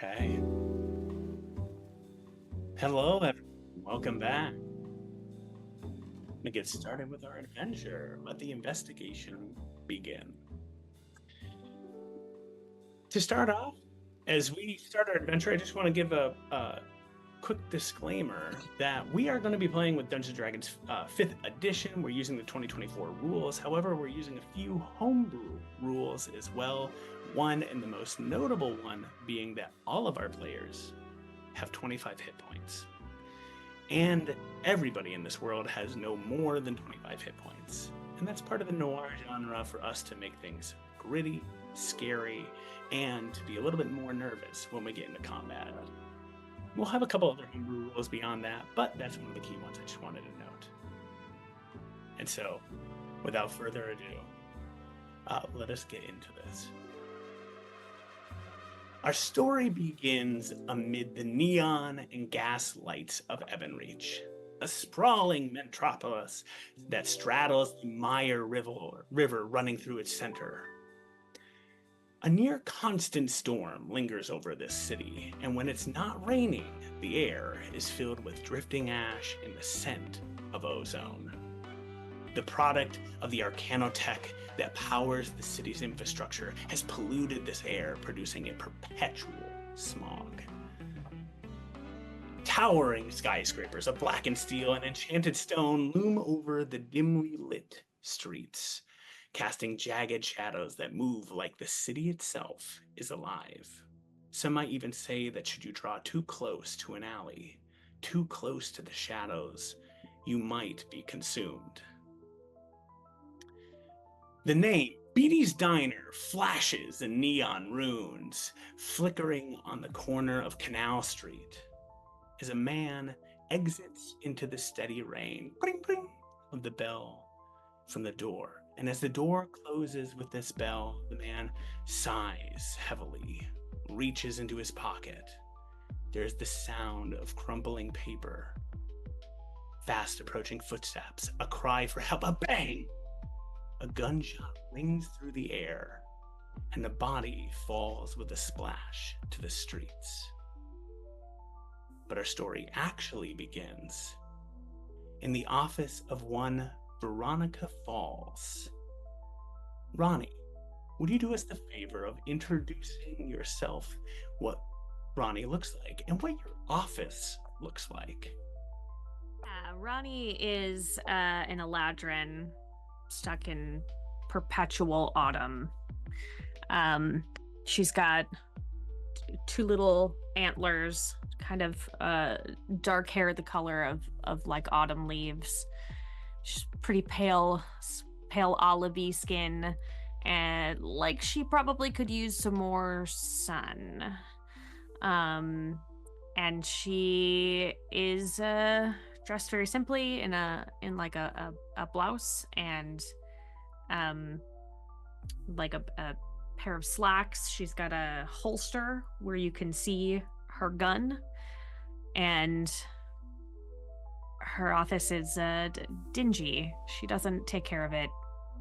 Okay. Hello, everyone. Welcome back. To get started with our adventure, let the investigation begin. To start off, as we start our adventure, I just want to give a quick disclaimer that we are going to be playing with Dungeons & Dragons 5th edition. We're using the 2024 rules. However, we're using a few homebrew rules as well. One, and the most notable one, being that all of our players have 25 hit points. And everybody in this world has no more than 25 hit points. And that's part of the noir genre for us to make things gritty, scary, and to be a little bit more nervous when we get into combat. We'll have a couple other homebrew rules beyond that, but that's one of the key ones I just wanted to note. And so, without further ado, let us get into this. Our story begins amid the neon and gas lights of Ebonreach, a sprawling metropolis that straddles the Mire River running through its center. A near constant storm lingers over this city, and when it's not raining, the air is filled with drifting ash and the scent of ozone. The product of the arcanotech that powers the city's infrastructure has polluted this air, producing a perpetual smog. Towering skyscrapers of blackened steel and enchanted stone loom over the dimly lit streets, casting jagged shadows that move like the city itself is alive. Some might even say that should you draw too close to an alley, too close to the shadows, you might be consumed. The name Beatty's Diner flashes in neon runes, flickering on the corner of Canal Street, as a man exits into the steady rain, pring pring, of the bell from the door. And as the door closes with this bell, the man sighs heavily, reaches into his pocket. There's the sound of crumpling paper, fast approaching footsteps, a cry for help, a bang! A gunshot rings through the air, and the body falls with a splash to the streets. But our story actually begins in the office of one Veronica Falls. Ronnie, would you do us the favor of introducing yourself, what Ronnie looks like, and what your office looks like? Ronnie is an Eladrin stuck in perpetual autumn. She's got two little antlers, kind of dark hair the color of like autumn leaves. She's pretty pale olivey skin, and like she probably could use some more sun. And she is dressed very simply in a blouse and like a pair of slacks. She's got a holster where you can see her gun, and her office is dingy. She doesn't take care of it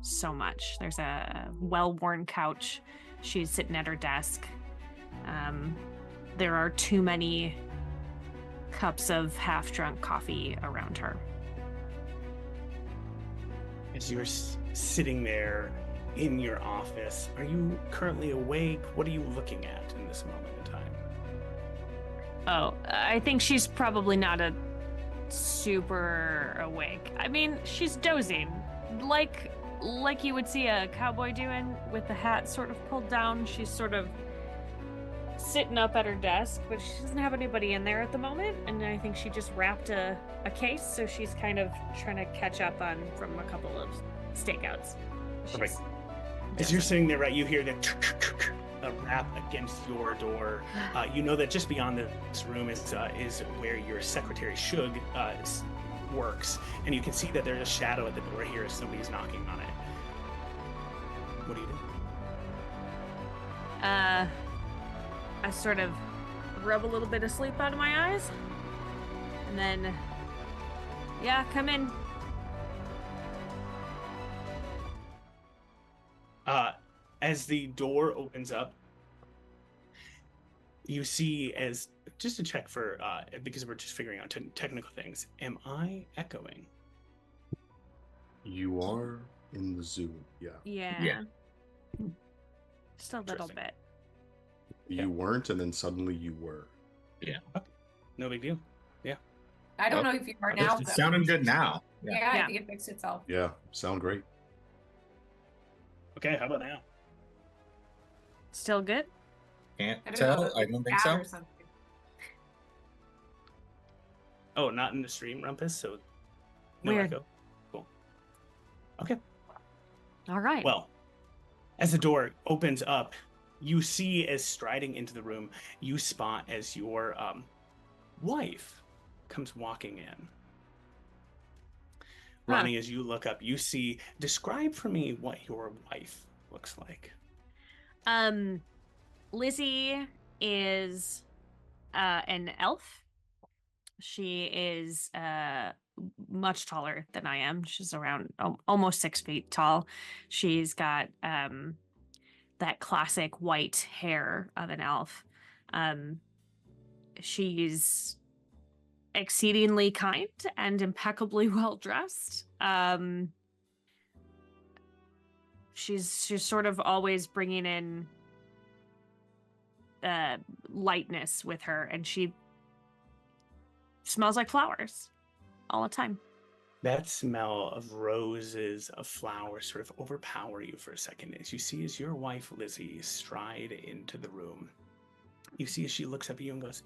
so much. There's a well-worn couch. She's sitting at her desk. There are too many cups of half-drunk coffee around her. As you're sitting there in your office, are you currently awake? What are you looking at in this moment in time? Oh, I think she's probably not a super awake. I mean, she's dozing, like you would see a cowboy doing, with the hat sort of pulled down. She's sort of sitting up at her desk, but she doesn't have anybody in there at the moment, and I think she just wrapped a case, so she's kind of trying to catch up on from a couple of stakeouts. Perfect. As you're sitting there, right, you hear the a rap against your door. You know that just beyond this room is where your secretary Shug works, and you can see that there's a shadow at the door here as somebody's knocking on it. What do you do? I sort of rub a little bit of sleep out of my eyes, and then, yeah, come in. As the door opens up, You see, as just to check for because we're just figuring out technical things. Am I echoing? You are in the zoo, yeah. Yeah. Just a little bit. You weren't, and then suddenly you were. Yeah. Okay. No big deal. Yeah. I don't know if you are now. It's sounding good now. Yeah, I think it fixed itself. Yeah, sound great. Okay, how about now? Still good? Can't tell. I don't think so. Oh, not in the stream, Rumpus, so no Weird. echo. Cool. Okay. All right. Well, as the door opens up, you see as striding into the room, you spot as your wife comes walking in. Ronnie, as you look up, you see, describe for me what your wife looks like. Lizzie is an elf. She is much taller than I am. She's around almost 6 feet tall. She's got that classic white hair of an elf. She's exceedingly kind and impeccably well dressed. She's sort of always bringing in lightness with her, and she smells like flowers all the time. That smell of roses, of flowers sort of overpower you for a second as you see as your wife Lizzie stride into the room. You see as she looks up at you and goes,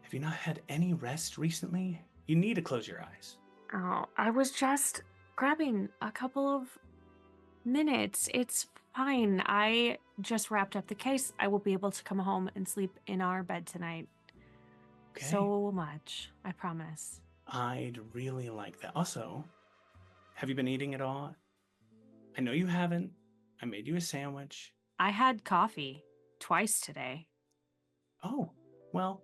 "Have you not had any rest recently? You need to close your eyes." Oh, I was just grabbing a couple of minutes. It's fine. I just wrapped up the case. I will be able to come home and sleep in our bed tonight. Okay. So much, I promise. I'd really like that. Also, have you been eating at all? I know you haven't. I made you a sandwich. I had coffee twice today. Oh, well,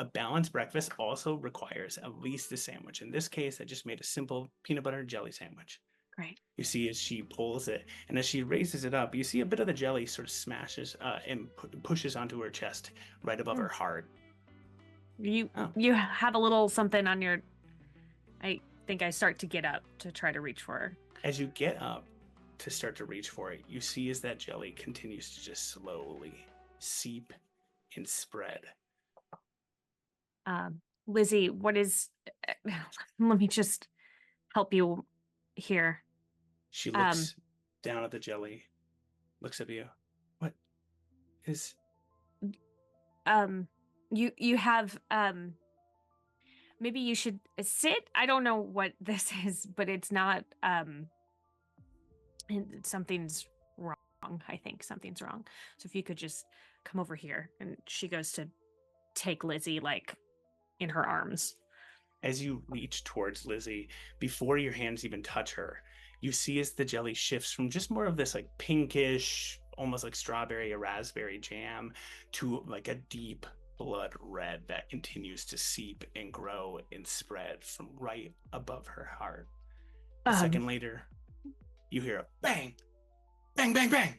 a balanced breakfast also requires at least a sandwich. In this case, I just made a simple peanut butter and jelly sandwich. Great. You see as she pulls it, and as she raises it up, you see a bit of the jelly sort of smashes and pushes onto her chest right above her heart. You have a little something on your... I think I start to get up to try to reach for her. As you get up to start to reach for it, you see as that jelly continues to just slowly seep and spread. Lizzie, what is... Let me just help you here. She looks down at the jelly, looks at you. What is... You have... Maybe you should sit? I don't know what this is, but it's not... something's wrong. I think something's wrong. So if you could just come over here. And she goes to take Lizzie, like, in her arms. As you reach towards Lizzie, before your hands even touch her, you see as the jelly shifts from just more of this like pinkish, almost like strawberry or raspberry jam, to like a deep blood red that continues to seep and grow and spread from right above her heart. A second later, you hear a bang, bang, bang, bang.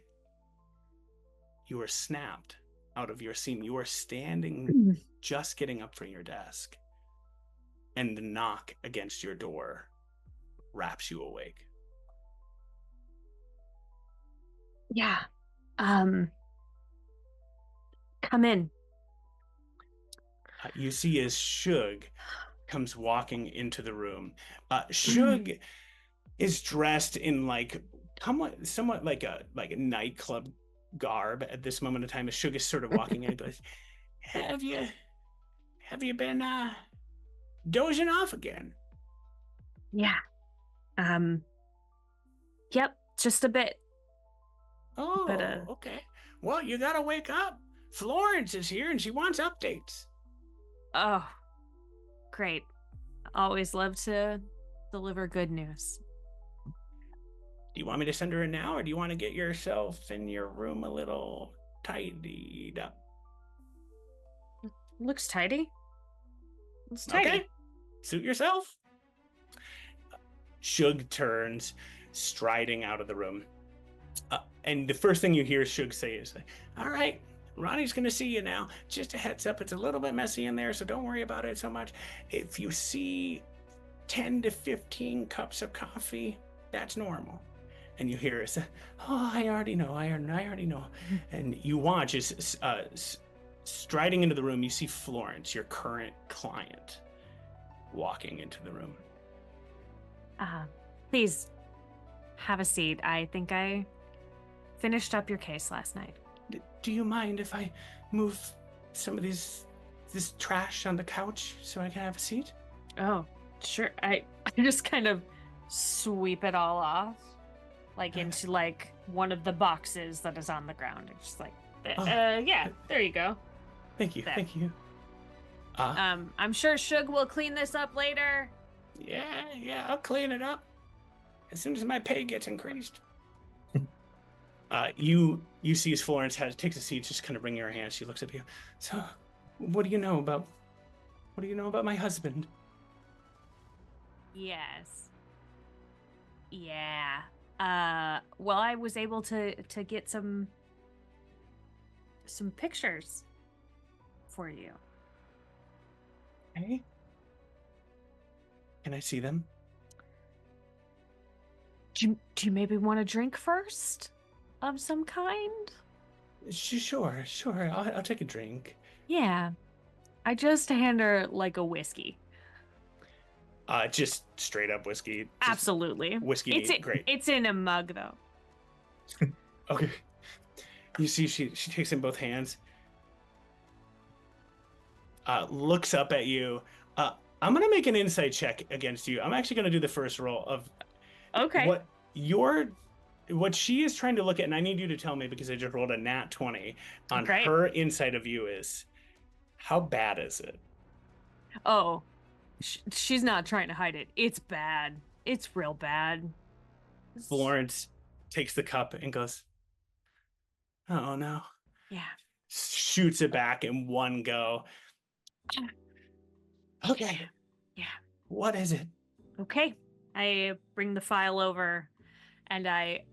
You are snapped out of your seam. You are standing, just getting up from your desk, and the knock against your door wraps you awake. Yeah. Come in. You see as Shug comes walking into the room. Shug is dressed in like somewhat like a nightclub garb at this moment in time. As Shug is sort of walking in and goes, Have you been dozing off again? Yeah. Yep, just a bit. Oh, But, okay. Well, you gotta wake up. Florence is here and she wants updates. Oh, great. Always love to deliver good news. Do you want me to send her in now, or do you want to get yourself in your room a little tidied up? Looks tidy. Looks tidy. Okay. Suit yourself. Shug turns, striding out of the room. And the first thing you hear Shug say is, "All right, Ronnie's gonna see you now. Just a heads up, it's a little bit messy in there, so don't worry about it so much. If you see 10 to 15 cups of coffee, that's normal. And you hear us, oh, I already know. And you watch as striding into the room, you see Florence, your current client, walking into the room. Please have a seat. I think I finished up your case last night. Do you mind if I move some of this trash on the couch so I can have a seat? Oh, sure. I just kind of sweep it all off, like into like one of the boxes that is on the ground. It's just like, yeah, there you go. Thank you, There. thank you. I'm sure Shug will clean this up later. Yeah, I'll clean it up as soon as my pay gets increased. You see as Florence takes a seat, just kind of wringing her hands. She looks at you. So, what do you know about my husband? Yes. Yeah. Well, I was able to get some pictures for you. Hey, can I see them? Do you maybe want a drink first? Of some kind? Sure. I'll take a drink. Yeah. I just hand her like a whiskey. Just straight up whiskey. Absolutely. Whiskey, great. It's in a mug though. Okay. You see, she takes in both hands. Looks up at you. I'm gonna make an insight check against you. I'm actually gonna do the first roll of. Okay. What she is trying to look at, and I need you to tell me because I just rolled a nat 20 on Great. her insight of you is, how bad is it? Oh, she's not trying to hide it. It's bad. It's real bad. Florence takes the cup and goes, oh no. Yeah. Shoots it back in one go. Okay. Yeah. What is it? Okay. I bring the file over and I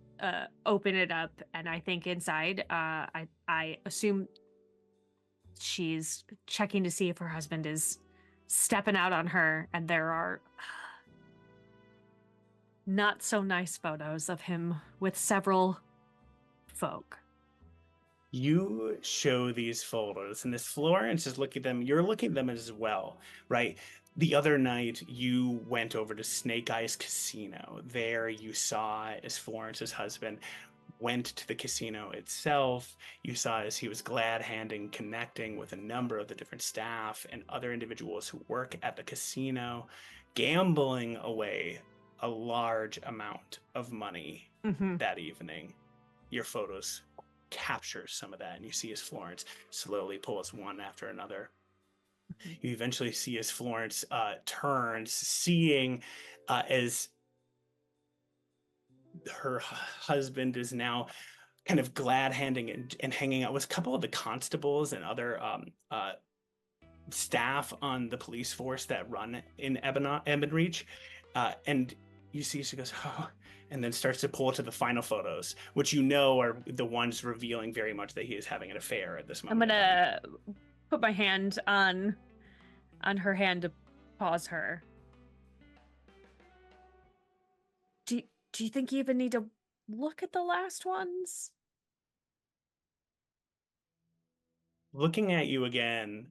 open it up, and I think inside, I assume she's checking to see if her husband is stepping out on her, and there are not so nice photos of him with several folk. You show these photos, and this Florence is looking at them. You're looking at them as well, right? The other night, you went over to Snake Eyes Casino. There you saw as Florence's husband went to the casino itself. You saw as he was glad-handing, connecting with a number of the different staff and other individuals who work at the casino, gambling away a large amount of money that evening. Your photos capture some of that, and you see as Florence slowly pulls one after another. You eventually see as Florence turns, seeing as her husband is now kind of glad-handing and hanging out with a couple of the constables and other staff on the police force that run in Ebonreach. And you see she goes, oh, and then starts to pull to the final photos, which you know are the ones revealing very much that he is having an affair at this moment. I'm gonna put my hand on her hand to pause her. Do you think you even need to look at the last ones? Looking at you again,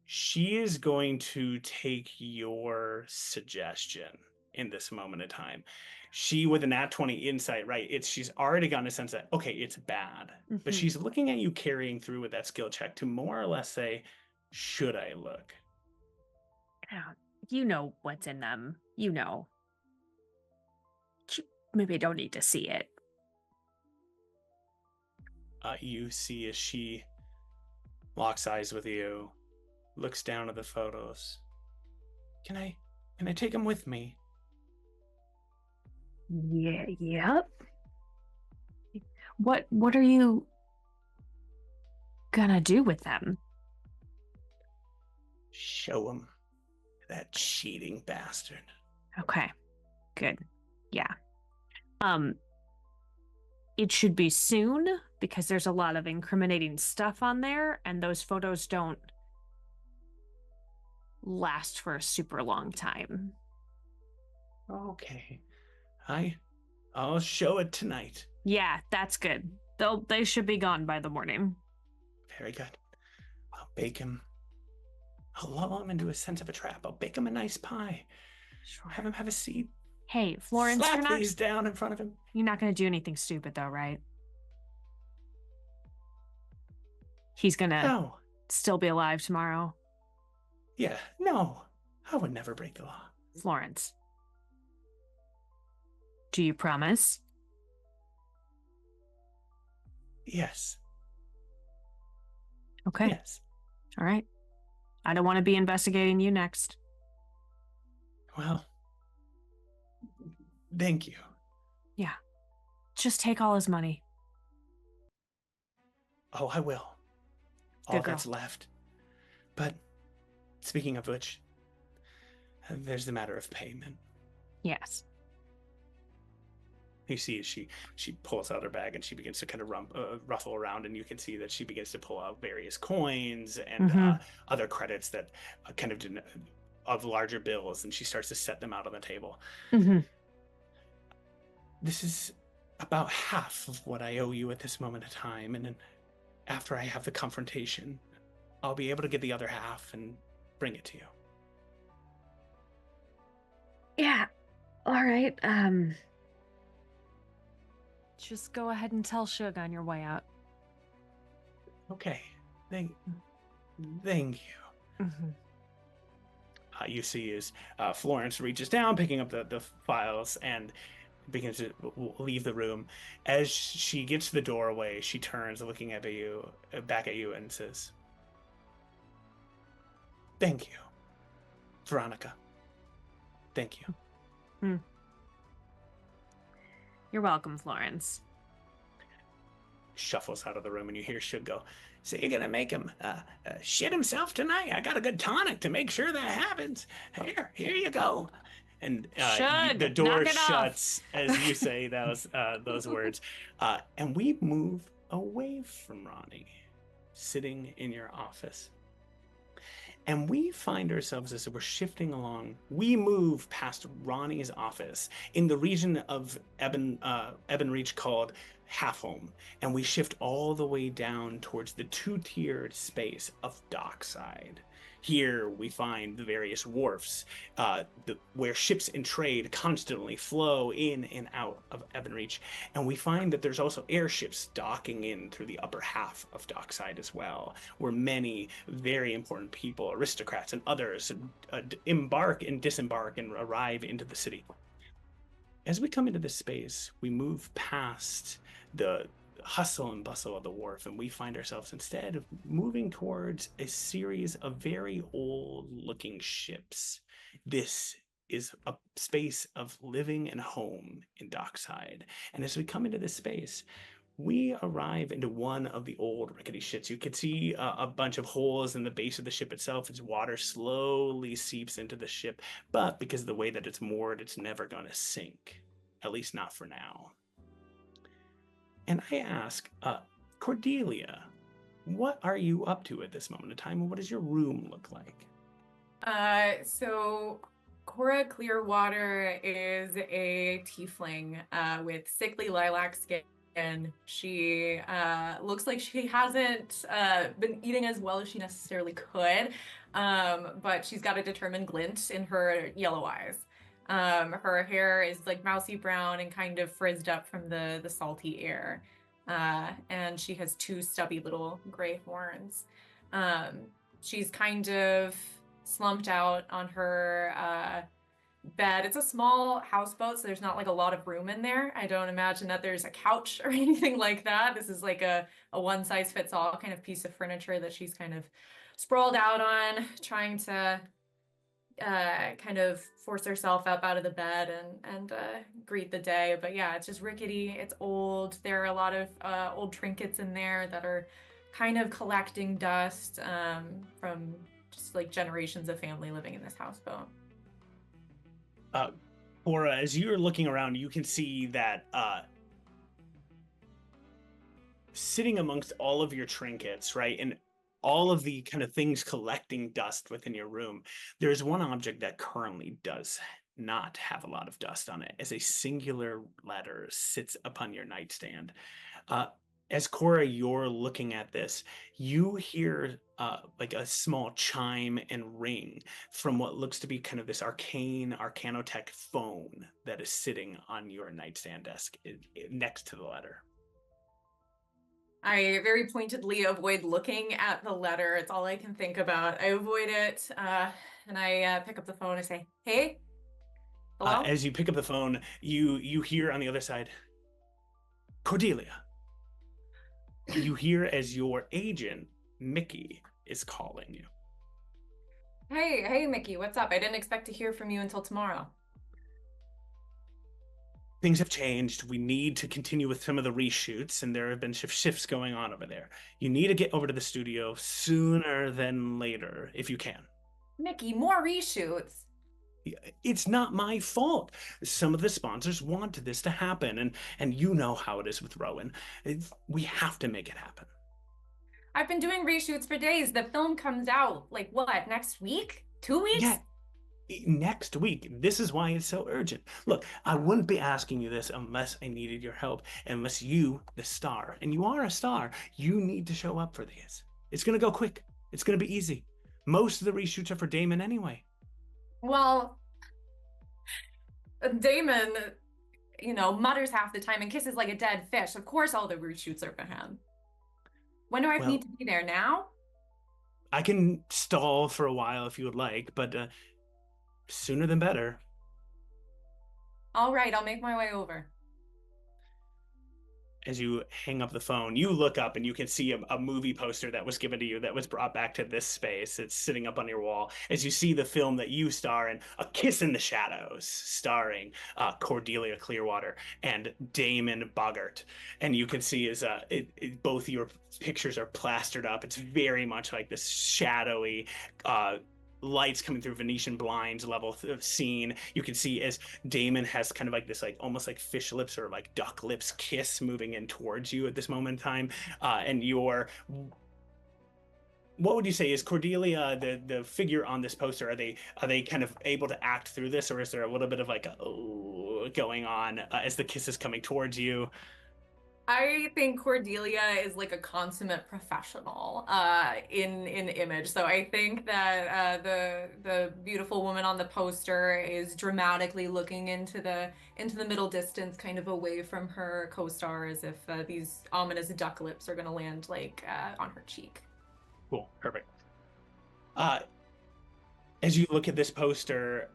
she is going to take your suggestion in this moment of time. She, with an nat 20 insight, right? She's already gotten a sense that, okay, it's bad. But she's looking at you carrying through with that skill check to more or less say, should I look? You know what's in them. You know. Maybe I don't need to see it. You see as she locks eyes with you, looks down at the photos. Can I take them with me? Yeah, yep. What are you gonna do with them? Show them that cheating bastard. Okay, good. Yeah. it should be soon because there's a lot of incriminating stuff on there, and those photos don't last for a super long time. Okay. I'll show it tonight. Yeah, that's good. They should be gone by the morning. Very good. I'll bake him. I'll lull him into a sense of a trap. I'll bake him a nice pie. Sure. Have him have a seat. Hey, Florence, Slap these down in front of him. You're not going to do anything stupid, though, right? He's going to still be alive tomorrow. Yeah, no. I would never break the law. Florence, do you promise? Yes. Okay. Yes. All right. I don't want to be investigating you next. Well, thank you. Yeah. Just take all his money. Oh, I will. All that's left. But speaking of which, there's the matter of payment. Yes. You see, she pulls out her bag and she begins to kind of ruffle around, and you can see that she begins to pull out various coins and other credits that kind of of larger bills, and she starts to set them out on the table. Mm-hmm. This is about half of what I owe you at this moment of time, and then after I have the confrontation, I'll be able to get the other half and bring it to you. Yeah. All right. Just go ahead and tell Suge on your way out. Okay. Thank you. Mm-hmm. You see as Florence reaches down, picking up the files, and begins to leave the room. As she gets to the doorway, she turns, looking at you, back at you, and says, "Thank you, Veronica. Thank you." You're welcome, Florence. Shuffles out of the room, and you hear Suge go, "So you're gonna make him shit himself tonight? I got a good tonic to make sure that happens. Here you go." And the door shuts as you say those words, and we move away from Ronnie, sitting in your office. And we find ourselves, as we're shifting along, we move past Ronnie's office in the region of Ebonreach called Half Home, and we shift all the way down towards the two-tiered space of Dockside. Here we find the various wharfs where ships and trade constantly flow in and out of Ebonreach. And we find that there's also airships docking in through the upper half of Dockside as well, where many very important people, aristocrats and others, embark and disembark and arrive into the city. As we come into this space, we move past the hustle and bustle of the wharf, and we find ourselves instead of moving towards a series of very old looking ships. This is a space of living and home in Dockside. And as we come into this space, we arrive into one of the old rickety ships. You can see a bunch of holes in the base of the ship itself as water slowly seeps into the ship, but because of the way that it's moored, it's never going to sink, at least not for now. And I ask, Cordelia, what are you up to at this moment in time, and what does your room look like? So Cora Clearwater is a tiefling with sickly lilac skin. She looks like she hasn't been eating as well as she necessarily could, but she's got a determined glint in her yellow eyes. Her hair is like mousy brown and kind of frizzed up from the salty air. And she has two stubby little gray horns. She's kind of slumped out on her bed. It's a small houseboat, so there's not like a lot of room in there. I don't imagine that there's a couch or anything like that. This is like a one-size-fits-all kind of piece of furniture that she's kind of sprawled out on, trying to kind of force herself up out of the bed and greet the day. But yeah, it's just rickety, it's old. There are a lot of old trinkets in there that are kind of collecting dust from just like generations of family living in this houseboat. Cora, as you're looking around, you can see that sitting amongst all of your trinkets, right, and all of the kind of things collecting dust within your room, there's one object that currently does not have a lot of dust on it, as a singular letter sits upon your nightstand. Uh, as Cora, you're looking at this, you hear like a small chime and ring from what looks to be kind of this arcane arcanotech phone that is sitting on your nightstand desk next to the letter. I very pointedly avoid looking at the letter. It's all I can think about. I avoid it, and I pick up the phone and say, "Hey, hello." As you pick up the phone, you hear on the other side, Cordelia. You hear as your agent, Mickey, is calling you. Hey, Mickey, what's up? I didn't expect to hear from you until tomorrow. Things have changed. We need to continue with some of the reshoots, and there have been shifts going on over there. You need to get over to the studio sooner than later, if you can. Mickey, more reshoots. It's not my fault. Some of the sponsors wanted this to happen, and you know how it is with Rowan. We have to make it happen. I've been doing reshoots for days. The film comes out, like, what, next week? 2 weeks? Yeah, next week. This is why it's so urgent. Look, I wouldn't be asking you this unless I needed your help, unless you, the star, and you are a star, you need to show up for these. It's going to go quick. It's going to be easy. Most of the reshoots are for Damon anyway. Well, Damon, mutters half the time and kisses like a dead fish. Of course all the reshoots are for him. When do I need to be there? Now? I can stall for a while if you would like, but sooner than better. All right, I'll make my way over. As you hang up the phone, you look up and you can see a movie poster that was given to you that was brought back to this space. It's sitting up on your wall as you see the film that you star in, A Kiss in the Shadows, starring Cordelia Clearwater and Damon Boggart. And you can see as both your pictures are plastered up. It's very much like this shadowy lights coming through Venetian blinds level of scene. You can see as Damon has kind of like this, like almost like fish lips or like duck lips kiss moving in towards you at this moment in time. And what would you say is Cordelia, the figure on this poster? Are they kind of able to act through this, or is there a little bit of like going on as the kiss is coming towards you? I think Cordelia is like a consummate professional in image. So I think that the beautiful woman on the poster is dramatically looking into the middle distance, kind of away from her co-star, as if these ominous duck lips are going to land like on her cheek. Cool, perfect. As you look at this poster,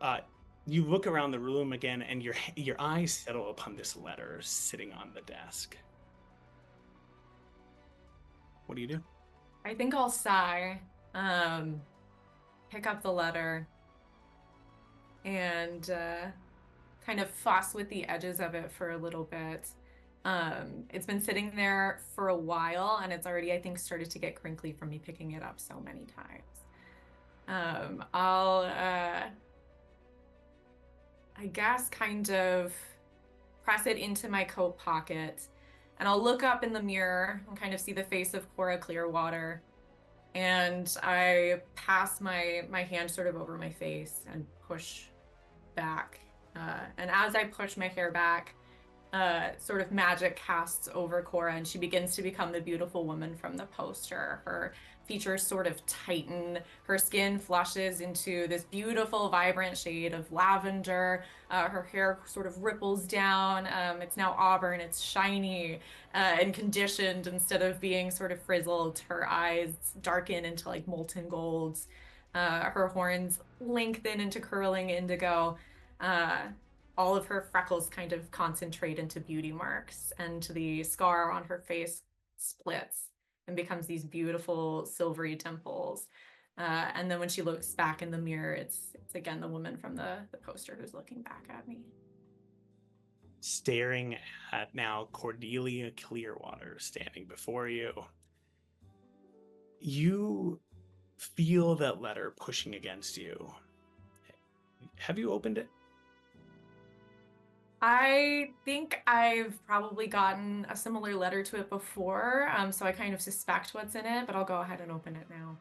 you look around the room again, and your eyes settle upon this letter sitting on the desk. What do you do? I think I'll sigh, pick up the letter, and kind of fuss with the edges of it for a little bit. It's been sitting there for a while, and it's already, I think, started to get crinkly from me picking it up so many times. I'll, I guess, kind of press it into my coat pocket. And I'll look up in the mirror and kind of see the face of Cora Clearwater. And I pass my hand sort of over my face and push back. And as I push my hair back, sort of magic casts over Cora, and she begins to become the beautiful woman from the poster. Her features sort of tighten. Her skin flushes into this beautiful, vibrant shade of lavender. Her hair sort of ripples down. It's now auburn. It's shiny and conditioned instead of being sort of frizzled. Her eyes darken into like molten golds. Her horns lengthen into curling indigo. All of her freckles kind of concentrate into beauty marks, and the scar on her face splits and becomes these beautiful silvery dimples. And then when she looks back in the mirror, it's again the woman from the poster who's looking back at me. Staring at now Cordelia Clearwater standing before you, you feel that letter pushing against you. Have you opened it? I think I've probably gotten a similar letter to it before, so I kind of suspect what's in it, but I'll go ahead and open it now.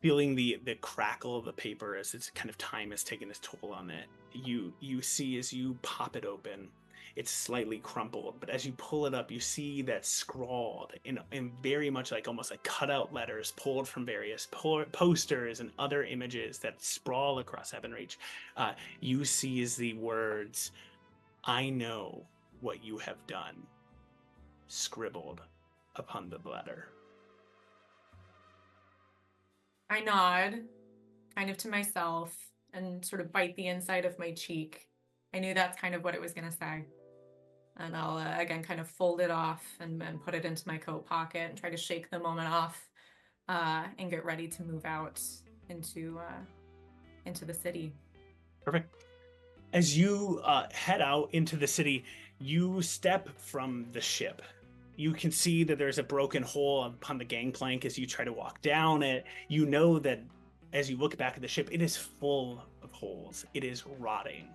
Feeling the crackle of the paper as its kind of time has taken its toll on it, you see as you pop it open, it's slightly crumpled, but as you pull it up, you see that scrawled in very much like almost like cutout letters pulled from various posters and other images that sprawl across Heavenreach. You see as the words, "I know what you have done," scribbled upon the letter. I nod, kind of to myself, and sort of bite the inside of my cheek. I knew that's kind of what it was going to say. And I'll, again, kind of fold it off and put it into my coat pocket and try to shake the moment off and get ready to move out into the city. Perfect. As you head out into the city, you step from the ship. You can see that there's a broken hole upon the gangplank as you try to walk down it. You know that as you look back at the ship, it is full of holes. It is rotting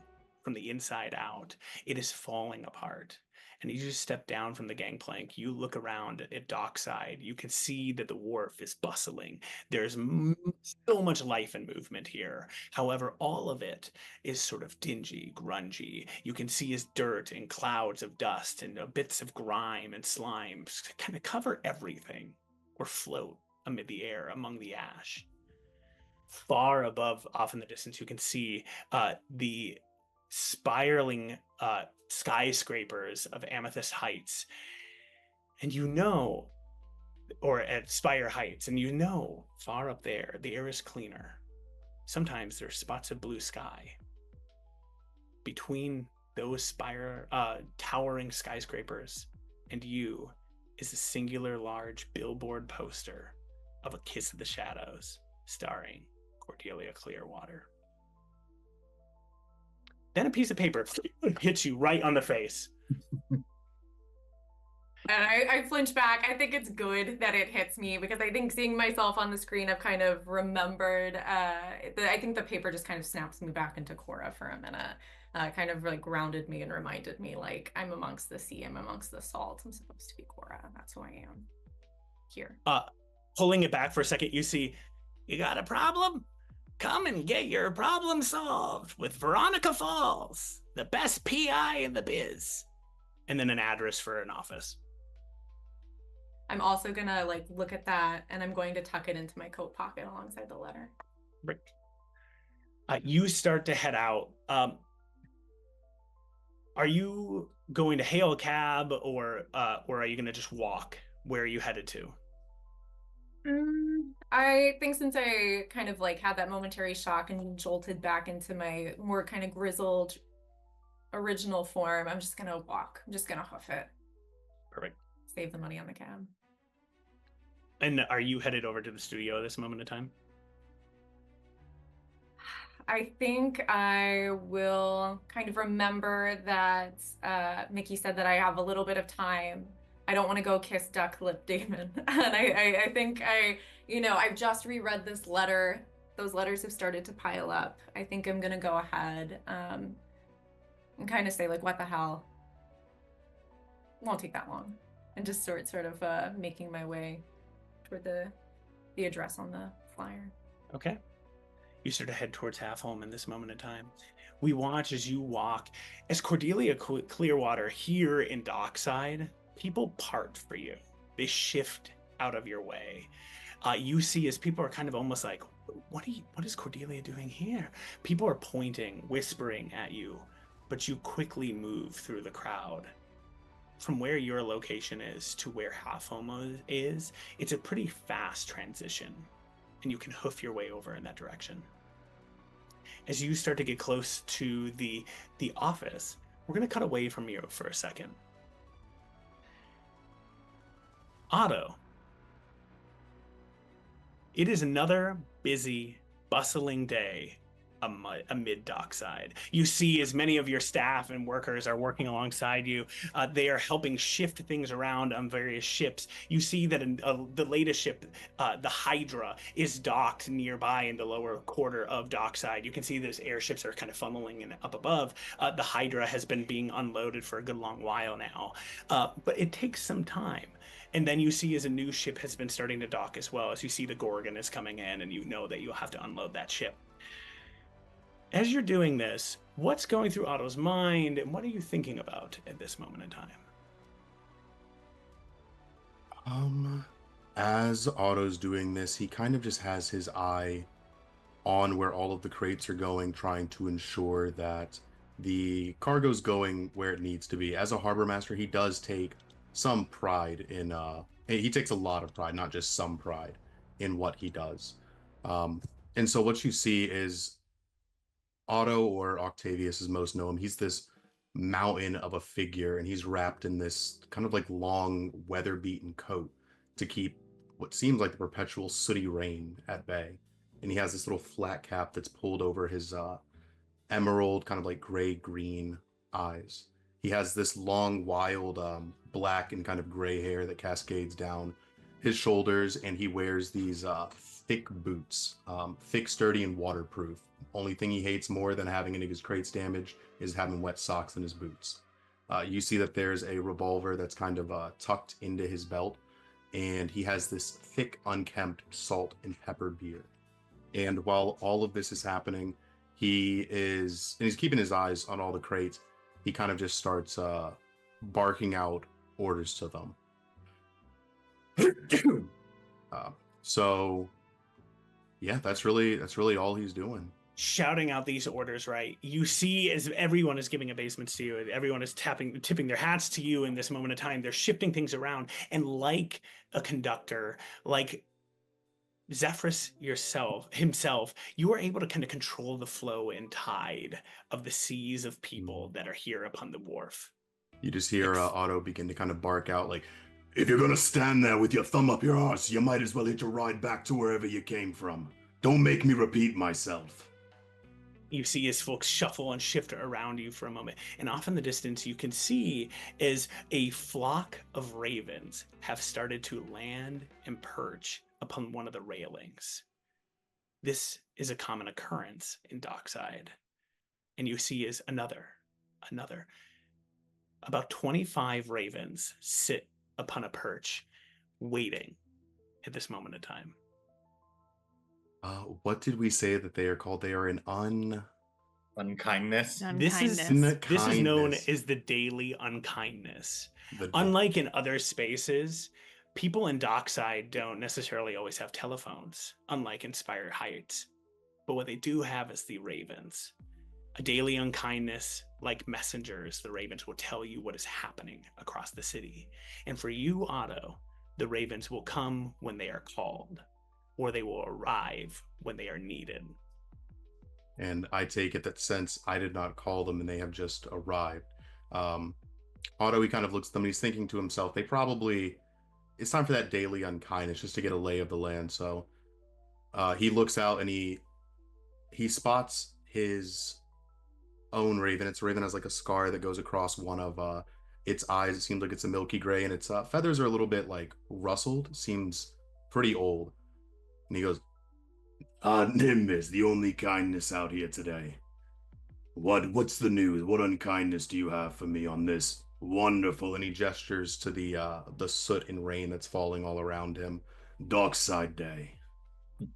from the inside out. It is falling apart. And you just step down from the gangplank. You look around at dockside. You can see that the wharf is bustling. There's so much life and movement here. However, all of it is sort of dingy, grungy. You can see as dirt and clouds of dust and bits of grime and slime kind of cover everything or float amid the air among the ash. Far above, off in the distance, you can see the spiraling skyscrapers of Amethyst Heights. And you know, or at Spire Heights, and you know, far up there, the air is cleaner. Sometimes there's spots of blue sky. Between those towering skyscrapers and you is a singular large billboard poster of A Kiss of the Shadows, starring Cordelia Clearwater. Then a piece of paper hits you right on the face. And I flinch back. I think it's good that it hits me because I think seeing myself on the screen, I've kind of remembered. I think the paper just kind of snaps me back into Cora for a minute. Kind of like grounded me and reminded me, like, I'm amongst the sea, I'm amongst the salt. I'm supposed to be Cora. That's who I am here. Pulling it back for a second, you see, "You got a problem? Come and get your problem solved with Veronica Falls, the best PI in the biz." And then an address for an office. I'm also gonna like look at that and I'm going to tuck it into my coat pocket alongside the letter. Right. You start to head out. Are you going to hail a cab or are you gonna just walk? Where are you headed to? I think since I kind of like had that momentary shock and jolted back into my more kind of grizzled original form, I'm just gonna walk. I'm just gonna hoof it. Perfect. Save the money on the cab. And are you headed over to the studio at this moment in time? I think I will kind of remember that Mickey said that I have a little bit of time. I don't want to go kiss Duck Lip Damon. And I think I've just reread this letter. Those letters have started to pile up. I think I'm going to go ahead and kind of say, like, what the hell? Won't take that long. And just sort of making my way toward the address on the flyer. Okay. You sort of head towards Half Home in this moment in time. We watch as you walk. As Cordelia Clearwater here in Dockside, people part for you. They shift out of your way. You see as people are kind of almost like, what is Cordelia doing here? People are pointing, whispering at you, but you quickly move through the crowd. From where your location is to where Half Home is, it's a pretty fast transition, and you can hoof your way over in that direction. As you start to get close to the office, we're going to cut away from you for a second. Otto, it is another busy, bustling day a mid-dockside. You see as many of your staff and workers are working alongside you. They are helping shift things around on various ships. You see that the latest ship, the Hydra, is docked nearby in the lower quarter of dockside. You can see those airships are kind of funneling in up above. The Hydra has been being unloaded for a good long while now. But it takes some time. And then you see as a new ship has been starting to dock as well, as you see the Gorgon is coming in, and you know that you'll have to unload that ship. As you're doing this, what's going through Otto's mind, and what are you thinking about at this moment in time? As Otto's doing this, he kind of just has his eye on where all of the crates are going, trying to ensure that the cargo's going where it needs to be. As a harbor master, he does take some pride in, he takes a lot of pride, not just some pride, in what he does. And so what you see is Otto, or Octavius as most know him, he's this mountain of a figure, and he's wrapped in this kind of like long weather-beaten coat to keep what seems like the perpetual sooty rain at bay. And he has this little flat cap that's pulled over his emerald, kind of like gray-green eyes. He has this long, wild, black and kind of gray hair that cascades down his shoulders, and he wears these thick boots, thick, sturdy, and waterproof. Only thing he hates more than having any of his crates damaged is having wet socks in his boots. You see that there's a revolver that's kind of tucked into his belt, and he has this thick, unkempt salt and pepper beard. And while all of this is happening, he's keeping his eyes on all the crates. He kind of just starts barking out orders to them. So yeah, that's really all he's doing. Shouting out these orders, right? You see as everyone is giving abasements to you, everyone is tipping their hats to you in this moment of time. They're shifting things around, and like a conductor, like Zephyrus himself, you are able to kind of control the flow and tide of the seas of people that are here upon the wharf. You just hear Otto begin to kind of bark out like, "If you're gonna stand there with your thumb up your arse, you might as well hitch a ride back to wherever you came from. Don't make me repeat myself." You see his folks shuffle and shift around you for a moment. And off in the distance, you can see as a flock of ravens have started to land and perch upon one of the railings. This is a common occurrence in Dockside. And you see as another. About 25 ravens sit upon a perch, waiting at this moment in time. What did we say that they are called? They are an unkindness. This is known as the daily unkindness. Unlike in other spaces, people in Dockside don't necessarily always have telephones, unlike in Spire Heights. But what they do have is the ravens. A daily unkindness, like messengers, the ravens will tell you what is happening across the city. And for you, Otto, the ravens will come when they are called, or they will arrive when they are needed. And I take it that since I did not call them and they have just arrived, Otto, he kind of looks at them and he's thinking to himself, it's time for that daily unkindness, just to get a lay of the land. So he looks out and he spots his own raven. It's a raven has like a scar that goes across one of its eyes. It seems like it's a milky gray, and its feathers are a little bit like rustled. Seems pretty old. And he goes, "Nimbus, the only kindness out here today. What's the news? What unkindness do you have for me on this wonderful?" And he gestures to the soot and rain that's falling all around him. "Dockside day."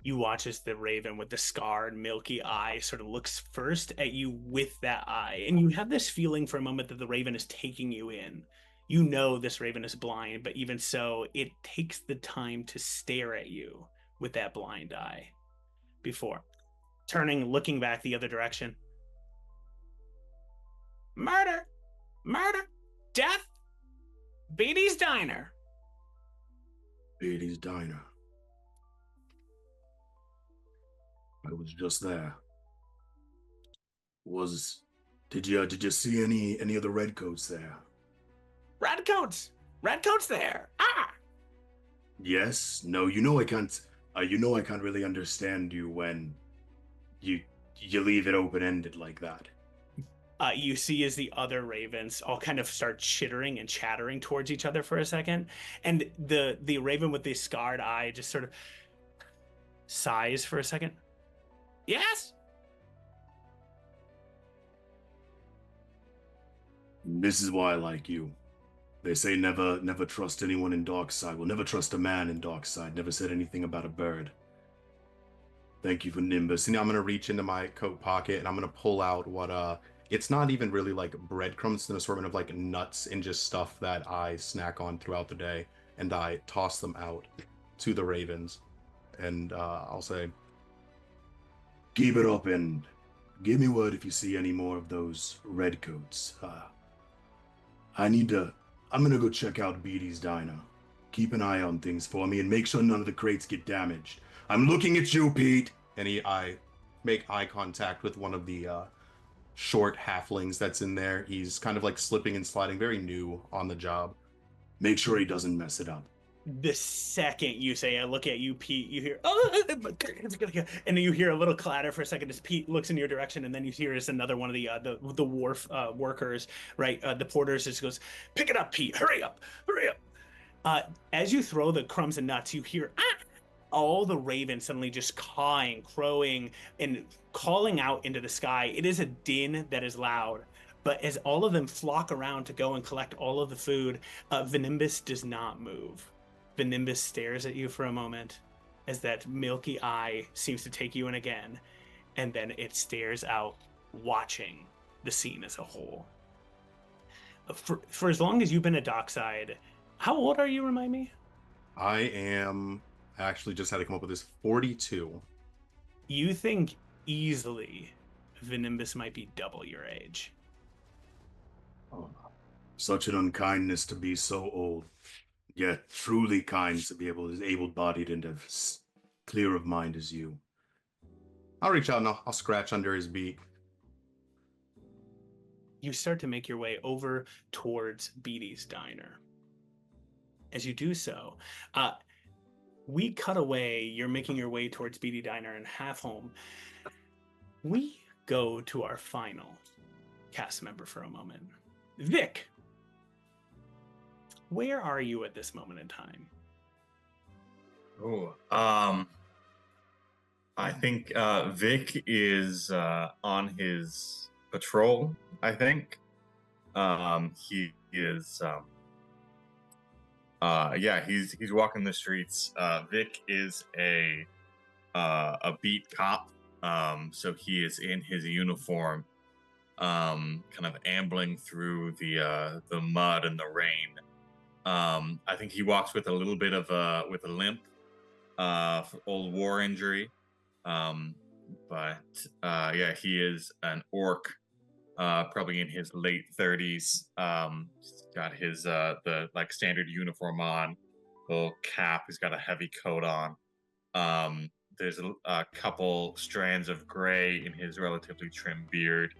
You watch as the raven with the scarred, milky eye sort of looks first at you with that eye. And you have this feeling for a moment that the raven is taking you in. You know this raven is blind, but even so, it takes the time to stare at you with that blind eye before turning, looking back the other direction. Murder! Death! Beatty's Diner. Beatty's Diner. I was just there. Did you see any of the redcoats there? Redcoats there. Ah! Yes. No. I can't really understand you when you leave it open-ended like that. You see as the other ravens all kind of start chittering and chattering towards each other for a second, and the raven with the scarred eye just sort of sighs for a second. Yes? This is why I like you. They say never trust anyone in Darkside. Well, never trust a man in Darkside. Never said anything about a bird. Thank you for Nimbus. And now I'm going to reach into my coat pocket and I'm going to pull out what, it's not even really like breadcrumbs. It's an assortment of like nuts and just stuff that I snack on throughout the day. And I toss them out to the ravens. And I'll say, keep it up and give me word if you see any more of those redcoats. I'm gonna go check out Beatty's Diner. Keep an eye on things for me and make sure none of the crates get damaged. I'm looking at you, Pete. And I make eye contact with one of the short halflings that's in there. He's kind of like slipping and sliding, very new on the job. Make sure he doesn't mess it up. The second you say, I look at you, Pete, you hear, oh, and then you hear a little clatter for a second as Pete looks in your direction, and then you hear as another one of the wharf workers, right, the porters just goes, pick it up, Pete, hurry up. As you throw the crumbs and nuts, you hear, all the ravens suddenly just cawing, crowing, and calling out into the sky. It is a din that is loud. But as all of them flock around to go and collect all of the food, Venimbus does not move. Venimbus stares at you for a moment as that milky eye seems to take you in again, and then it stares out, watching the scene as a whole. For as long as you've been at Dockside, how old are you, remind me? I actually just had to come up with this, 42. You think easily Venimbus might be double your age. Oh, such an unkindness to be so old. Yet truly kind to be able-bodied and as clear of mind as you. I'll reach out and I'll scratch under his beak. You start to make your way over towards Beatty's Diner. As you do so, we cut away. You're making your way towards Beatty Diner and Half Home. We go to our final cast member for a moment. Vic, where are you at this moment in time? I think Vic is on his patrol. I think he is. He's walking the streets. Vic is a beat cop. So he is in his uniform, kind of ambling through the mud and the rain. I think he walks with a little bit of a limp, for old war injury. He is an orc, probably in his late 30s. He's got his the like standard uniform on, little cap. He's got a heavy coat on. There's a couple strands of gray in his relatively trim beard.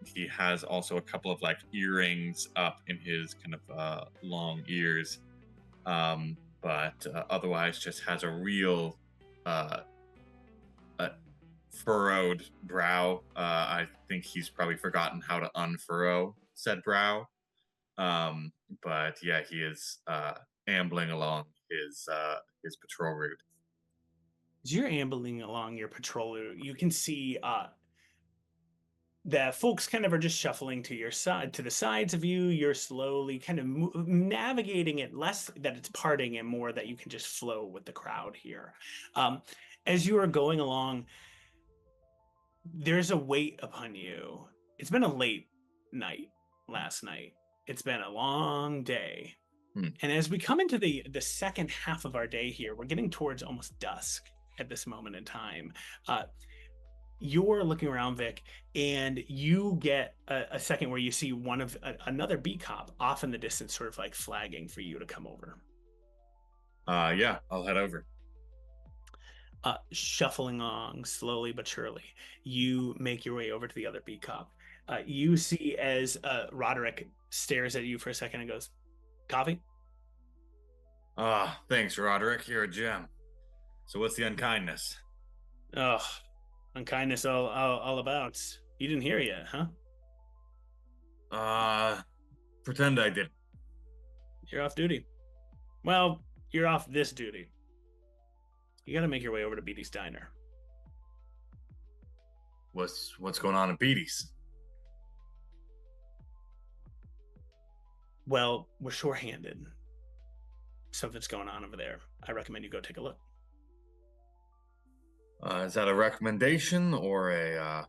He has also a couple of like earrings up in his kind of long ears, but otherwise just has a real furrowed brow. I think he's probably forgotten how to unfurrow said brow. But yeah, he is ambling along his patrol route. As you're ambling along your patrol route, you can see that folks kind of are just shuffling to your side, to the sides of you. You're slowly kind of navigating it, less that it's parting and more that you can just flow with the crowd here. As you are going along, there's a weight upon you. It's been a late night last night. It's been a long day. And as we come into the second half of our day here, we're getting towards almost dusk at this moment in time. You're looking around, Vic, and you get a second where you see another beat cop off in the distance, sort of like flagging for you to come over. Yeah, I'll head over. Shuffling along slowly but surely, you make your way over to the other beat cop. You see as Roderick stares at you for a second and goes, "Coffee?" Thanks, Roderick. You're a gem. So what's the unkindness? Unkindness all about. You didn't hear yet, huh? Pretend I didn't. You're off duty. Well, you're off this duty. You gotta make your way over to Beatty's Diner. What's going on in Beatty's? Well, we're short-handed. Something's going on over there. I recommend you go take a look. Is that a recommendation or a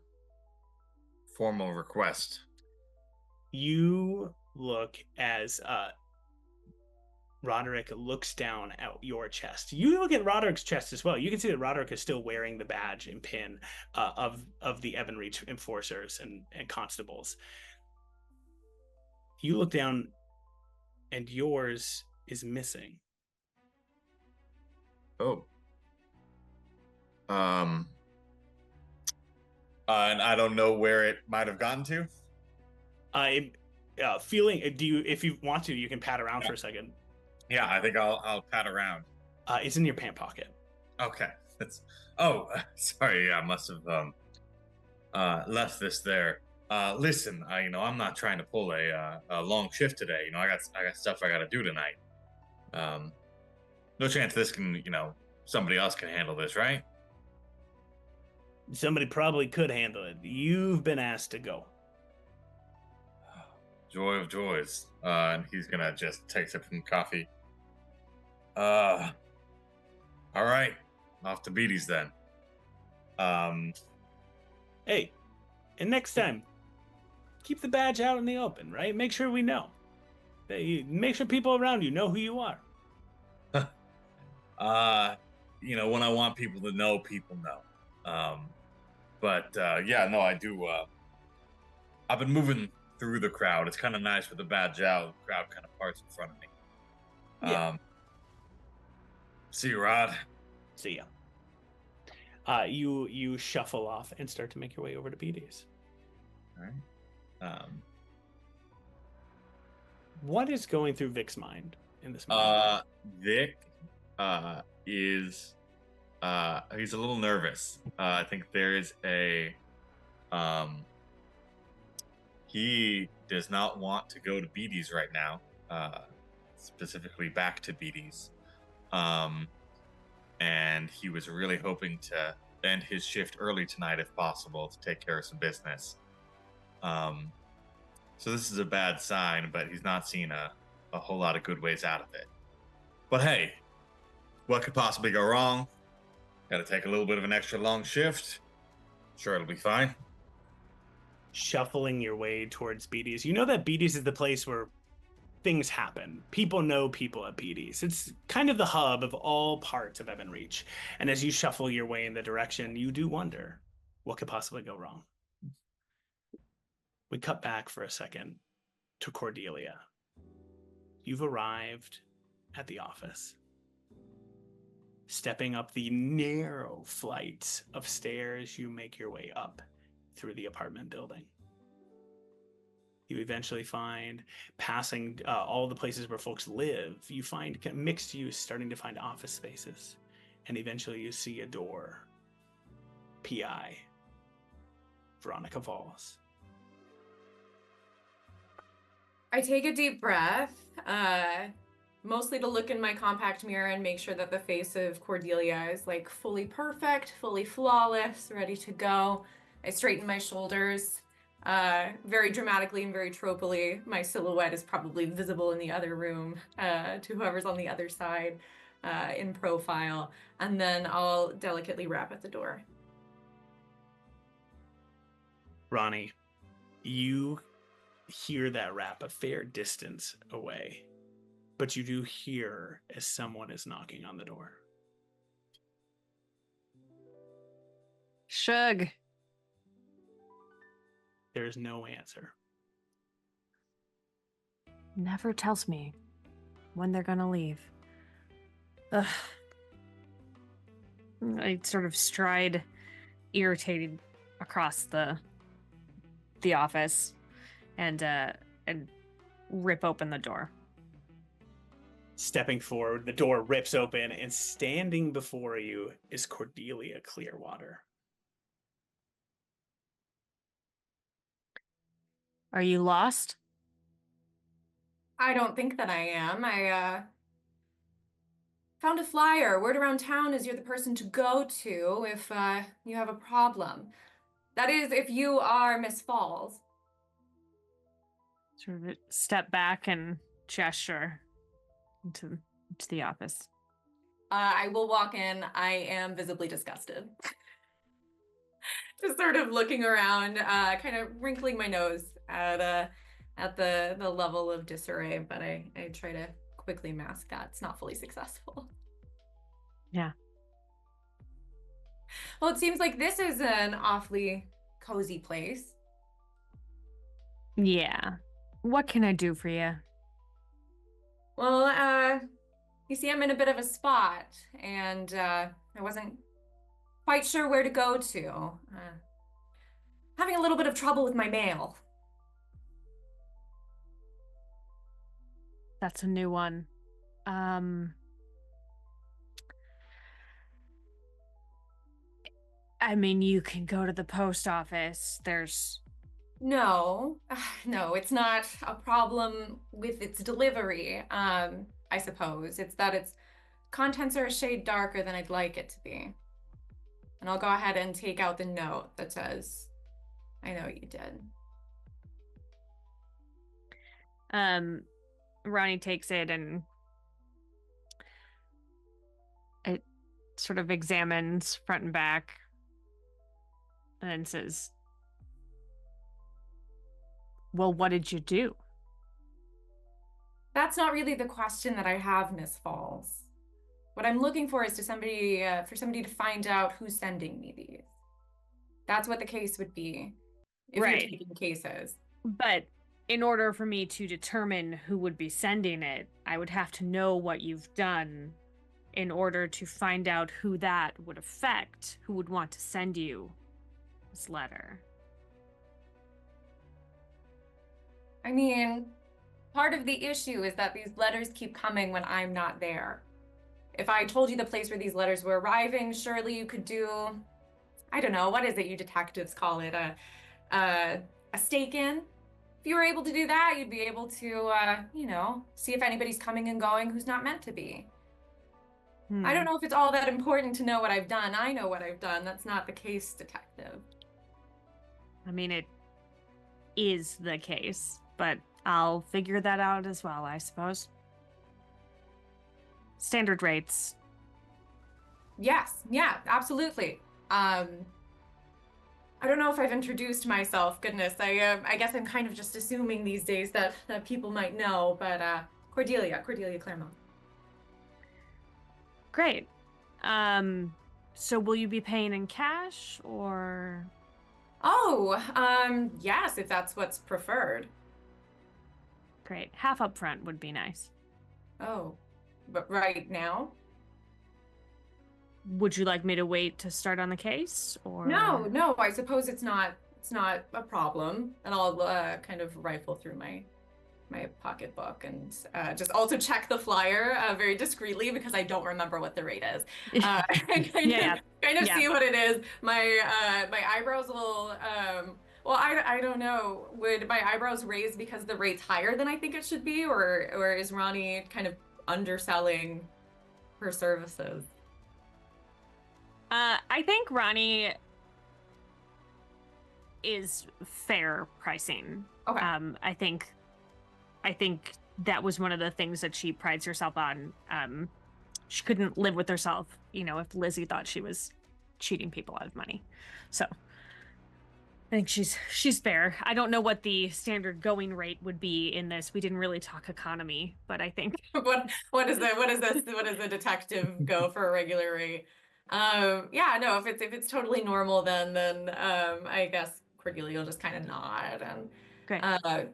formal request? You look as Roderick looks down at your chest. You look at Roderick's chest as well. You can see that Roderick is still wearing the badge and pin of the Evanreach enforcers and constables. You look down, and yours is missing. Oh. And I don't know where it might have gotten to. Do you? If you want to, you can pat around for a second. Yeah, I think I'll pat around. It's in your pant pocket. Okay. Sorry. Yeah, I must have left this there. Listen, I'm not trying to pull a long shift today. I got stuff I got to do tonight. No chance this can, somebody else can handle this, right? Somebody probably could handle it. You've been asked to go. Joy of joys. And he's gonna just take some coffee. All right, off to Beatty's then. Hey, and next time, keep the badge out in the open, right? Make sure we know. Make sure people around you know who you are. When I want people to know, people know. I do. I've been moving through the crowd. It's kind of nice with the badge out. The crowd kind of parts in front of me. Yeah. See you, Rod. See ya. You shuffle off and start to make your way over to Beatty's. All right. What is going through Vic's mind in this moment? Vic is he's a little nervous. I think there is he does not want to go to Beatty's right now, specifically back to Beatty's. And he was really hoping to end his shift early tonight if possible to take care of some business. So this is a bad sign, but he's not seen a whole lot of good ways out of it. But hey, what could possibly go wrong? Got to take a little bit of an extra long shift. Sure, it'll be fine. Shuffling your way towards Beatty's. You know that Beatty's is the place where things happen. People know people at Beatty's. It's kind of the hub of all parts of Evanreach. And as you shuffle your way in the direction, you do wonder what could possibly go wrong. We cut back for a second to Cordelia. You've arrived at the office. Stepping up the narrow flights of stairs, you make your way up through the apartment building. You eventually find, passing all the places where folks live, you find mixed use, starting to find office spaces. And eventually you see a door. PI. Veronica Falls. I take a deep breath, mostly to look in my compact mirror and make sure that the face of Cordelia is like fully perfect, fully flawless, ready to go. I straighten my shoulders, very dramatically and very tropically. My silhouette is probably visible in the other room to whoever's on the other side in profile. And then I'll delicately rap at the door. Ronnie, you hear that rap a fair distance away, but you do hear as someone is knocking on the door. Shug. There's no answer. Never tells me when they're gonna leave. Ugh. I sort of stride irritated across the office and rip open the door. Stepping forward, the door rips open, and standing before you is Cordelia Clearwater. Are you lost? I don't think that I am. I found a flyer. Word around town is you're the person to go to if you have a problem. That is, if you are Miss Falls. Sort of step back and gesture into the office. I will walk in. I am visibly disgusted. Just sort of looking around, kind of wrinkling my nose at the level of disarray, but I try to quickly mask that. It's not fully successful. Yeah. Well, it seems like this is an awfully cozy place. Yeah. What can I do for you? Well, you see, I'm in a bit of a spot, and I wasn't quite sure where to go to. Having a little bit of trouble with my mail. That's a new one. I mean, you can go to the post office. There's... No, no, it's not a problem with its delivery, I suppose. It's that its contents are a shade darker than I'd like it to be. And I'll go ahead and take out the note that says, I know you did. Ronnie takes it and it sort of examines front and back and then says, well, what did you do? That's not really the question that I have, Miss Falls. What I'm looking for is for somebody to find out who's sending me these. That's what the case would be if you're Right. taking cases. But in order for me to determine who would be sending it, I would have to know what you've done in order to find out who that would affect, who would want to send you this letter. I mean, part of the issue is that these letters keep coming when I'm not there. If I told you the place where these letters were arriving, surely you could do, I don't know, what is it you detectives call it? A stake-in? If you were able to do that, you'd be able to, see if anybody's coming and going who's not meant to be. I don't know if it's all that important to know what I've done. I know what I've done. That's not the case, detective. I mean, it is the case, but I'll figure that out as well, I suppose. Standard rates. Yes, yeah, absolutely. I don't know if I've introduced myself. Goodness, I guess I'm kind of just assuming these days that people might know, but Cordelia Claremont. Great. So will you be paying in cash or? Oh, yes, if that's what's preferred. Great. Half up front would be nice. Oh, but right now? Would you like me to wait to start on the case or? No, I suppose it's not a problem. And I'll kind of rifle through my pocketbook and just also check the flyer very discreetly because I don't remember what the rate is. Kind of see what it is. My eyebrows will well, I don't know. Would my eyebrows raise because the rate's higher than I think it should be, or is Ronnie kind of underselling her services? I think Ronnie is fair pricing. Okay. I think that was one of the things that she prides herself on. She couldn't live with herself, if Lizzie thought she was cheating people out of money. So I think she's fair. I don't know what the standard going rate would be in this. We didn't really talk economy, but I think what is the detective go for a regular rate? If it's totally normal, then I guess Cordelia will just kind of nod and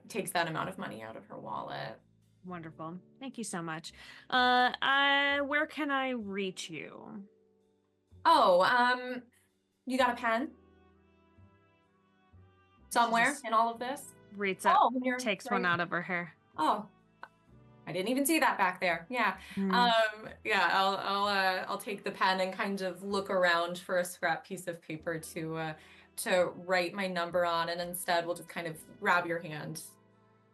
takes that amount of money out of her wallet. Wonderful. Thank you so much. Where can I reach you? Oh, you got a pen? Somewhere in all of this? Reads up, takes one out of her hair. Oh, I didn't even see that back there. Yeah. I'll take the pen and kind of look around for a scrap piece of paper to to write my number on, and instead we'll just kind of grab your hand.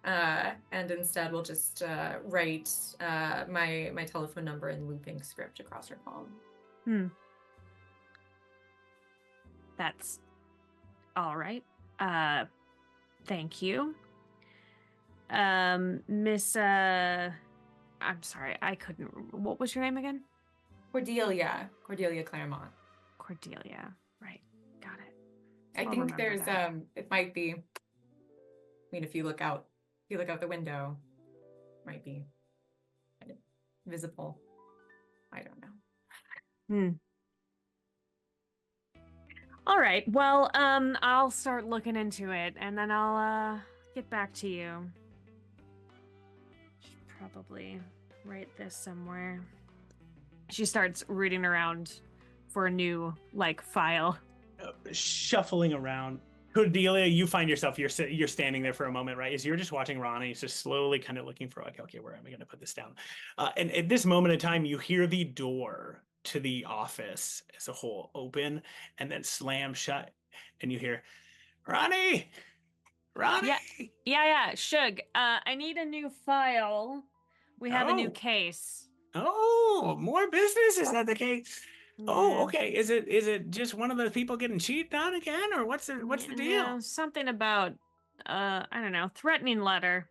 And instead we'll just write my telephone number in looping script across her palm. That's all right. Thank you. Miss I'm sorry, I couldn't remember. What was your name again? Cordelia Claremont. Cordelia. Right. Got it. I I'll think remember there's that. it might be, I mean, if you look out the window, it might be kind of visible. I don't know. All right. Well, I'll start looking into it, and then I'll get back to you. Should probably write this somewhere. She starts rooting around for a new file. Shuffling around. Cordelia, you find yourself, you're standing there for a moment, right? As you're just watching Ronnie, he's just slowly kind of looking for, okay, where am I going to put this down? And at this moment in time, you hear the door to the office as a whole open and then slam shut. And you hear, Ronnie! Yeah. Shug, I need a new file. We have a new case. Oh, more business? Is that the case? Yeah. Oh, okay. Is it just one of those people getting cheated on again, or what's the deal? Yeah, something about I don't know, threatening letter.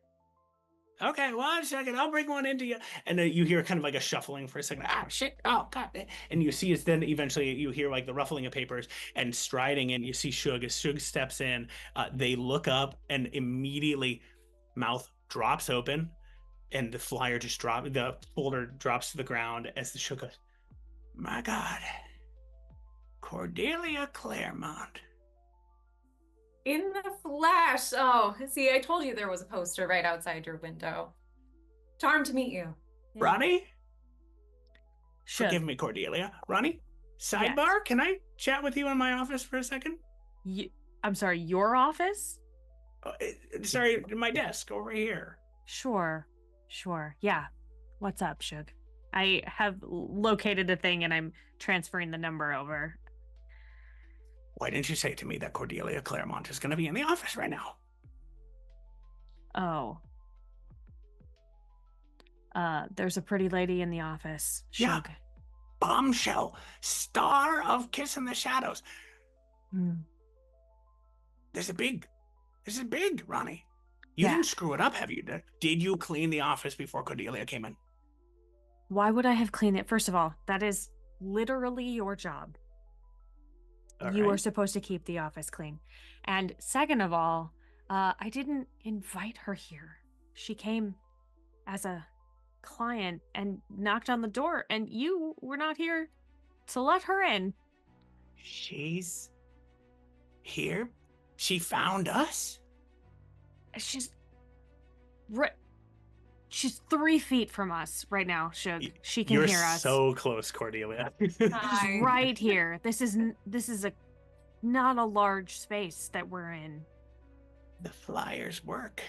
Okay, 1 second. I'll bring one into you. And then you hear kind of like a shuffling for a second. Ah, shit. Oh, God. And you see it's then eventually you hear like the ruffling of papers and striding in. You see Shug. As Shug steps in, they look up and immediately mouth drops open and the flyer just the folder drops to the ground as the Shug goes, my God. Cordelia Claremont. In the flesh. Oh, see, I told you there was a poster right outside your window. Charmed to meet you. Yeah. Ronnie? Shug. Forgive me, Cordelia. Ronnie? Sidebar? Can I chat with you in my office for a second? I'm sorry, your office? Sorry, my desk over here. Sure. Yeah. What's up, Shug? I have located a thing and I'm transferring the number over. Why didn't you say to me that Cordelia Claremont is going to be in the office right now? Oh. There's a pretty lady in the office. Yeah. Shug. Bombshell. Star of Kiss in the Shadows. This is big, Ronnie. You didn't screw it up, have you? Did you clean the office before Cordelia came in? Why would I have cleaned it? First of all, that is literally your job. You are supposed to keep the office clean. And second of all, I didn't invite her here. She came as a client and knocked on the door, and you were not here to let her in. She's here? She found us? She's 3 feet from us right now, Shug. She can hear us. You're so close, Cordelia. Hi. Right here. This is not a large space that we're in. The flyers work.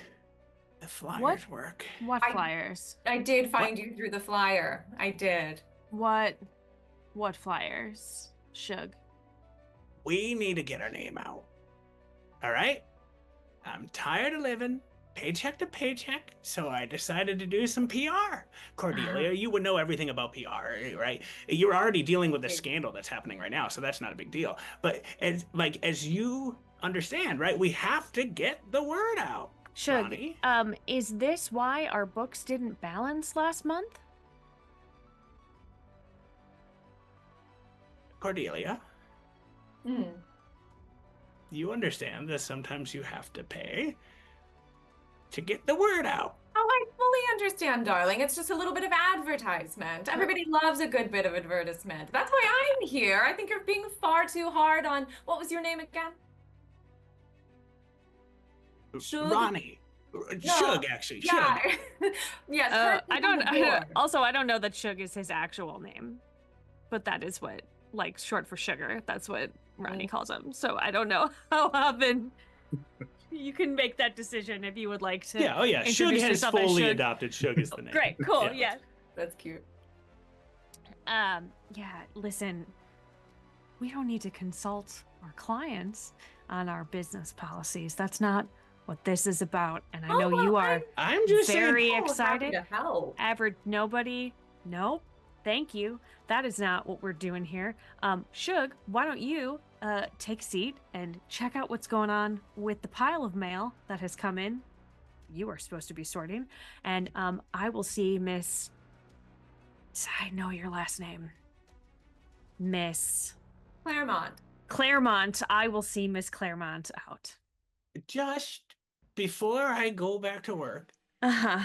What I- flyers? I did find you through the flyer. I did. What flyers? Shug. We need to get our name out. All right? I'm tired of living paycheck to paycheck, so I decided to do some PR. Cordelia, you would know everything about PR, right? You're already dealing with the scandal that's happening right now, so that's not a big deal. But as you understand, right, we have to get the word out. Shug, Ronnie? is this why our books didn't balance last month? Cordelia, you understand that sometimes you have to pay to get the word out. Oh, I fully understand, darling. It's just a little bit of advertisement. Everybody loves a good bit of advertisement. That's why I'm here. I think you're being far too hard on, what was your name again? Shug? Ronnie. Shug, actually. Yeah. Shug. Yes. I don't know that Shug is his actual name, but that is what, short for sugar. That's what Ronnie calls him. So I don't know how often you can make that decision if you would like to. Yeah, oh yeah. Shug introduce has yourself as fully Shug. adopted Shug as the name. Great, cool, yeah. That's cute. Yeah, listen, we don't need to consult our clients. on our business policies. That's not what this is about. And I Oh, know well, you are I'm just very saying. happy excited. to help. Average nobody. Nope. Thank you. That is not what we're doing here. Shug, why don't you take a seat and check out what's going on with the pile of mail that has come in. You are supposed to be sorting. And I will see Miss... I know your last name. Miss... Claremont. I will see Miss Claremont out. Just before I go back to work, Uh-huh.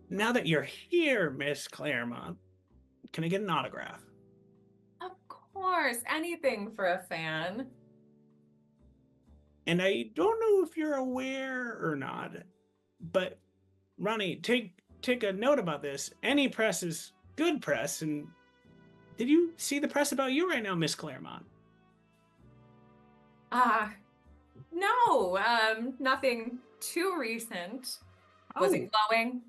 now that you're here, Miss Claremont, can I get an autograph? Of course, anything for a fan. And I don't know if you're aware or not, but Ronnie, take a note about this. Any press is good press, and did you see the press about you right now, Miss Claremont? No, nothing too recent. Was it glowing?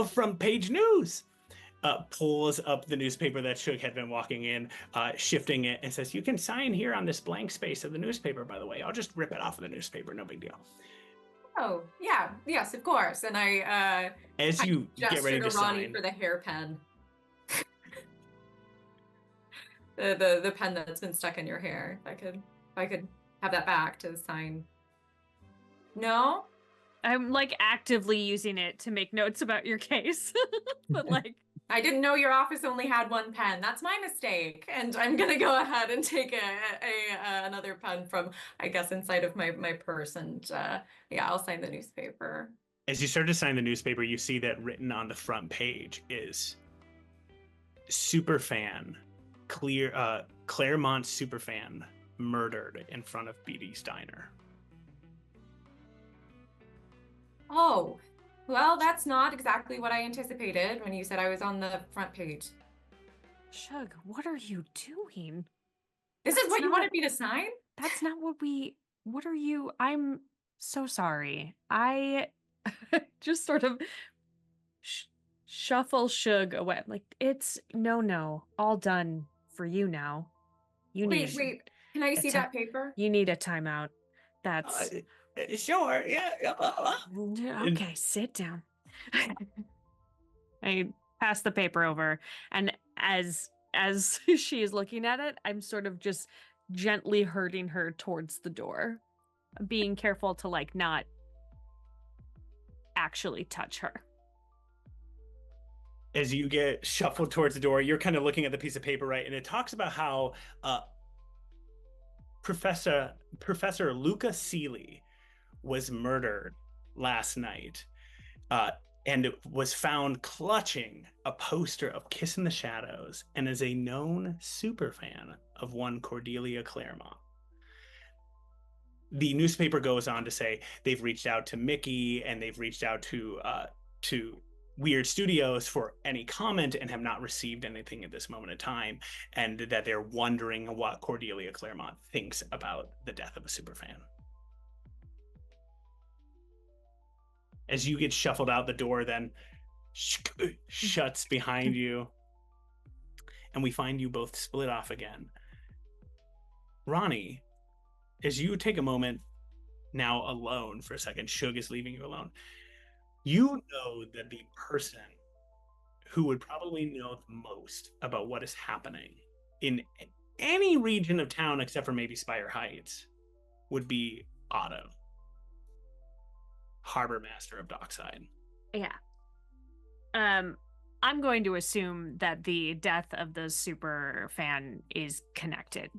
From Page News. Pulls up the newspaper that Shug had been walking in, shifting it, and says, "You can sign here on this blank space of the newspaper, by the way. I'll just rip it off of the newspaper, no big deal." Oh, yeah, yes, of course. And I As you get ready to Ronnie sign, for the hairpen. the pen that's been stuck in your hair. If I could have that back to sign. No? I'm like actively using it to make notes about your case. But like I didn't know your office only had one pen. That's my mistake. And I'm gonna go ahead and take another pen from, I guess, inside of my purse, and yeah, I'll sign the newspaper. as you start to sign the newspaper, you see that written on the front page is superfan, Claremont superfan murdered in front of BD's diner. Oh, well, that's not exactly what I anticipated when you said I was on the front page. Shug, what are you doing? This is what you wanted me to sign? That's not what we... What are you... I'm so sorry. I just sort of shuffle Shug away. Like, it's... No. All done for you now. You need... Wait. Can I see that paper? You need a timeout. That's... Sure, yeah. Okay, sit down. I pass the paper over, and as she is looking at it, I'm sort of just gently herding her towards the door, being careful to like not actually touch her. As you get shuffled towards the door, you're kind of looking at the piece of paper, right? And it talks about how Professor Luca Seeley was murdered last night, and was found clutching a poster of Kiss in the Shadows, and is a known superfan of one Cordelia Claremont. The newspaper goes on to say they've reached out to Mickey, and they've reached out to Weird Studios for any comment, and have not received anything at this moment in time, and that they're wondering what Cordelia Claremont thinks about the death of a superfan. As you get shuffled out the door, then shuts behind you, and we find you both split off again. Ronnie, as you take a moment now alone for a second, Shug is leaving you alone. You know that the person who would probably know the most about what is happening in any region of town except for maybe Spire Heights would be Otto, harbor master of Dockside. Yeah. I'm going to assume that the death of the super fan is connected.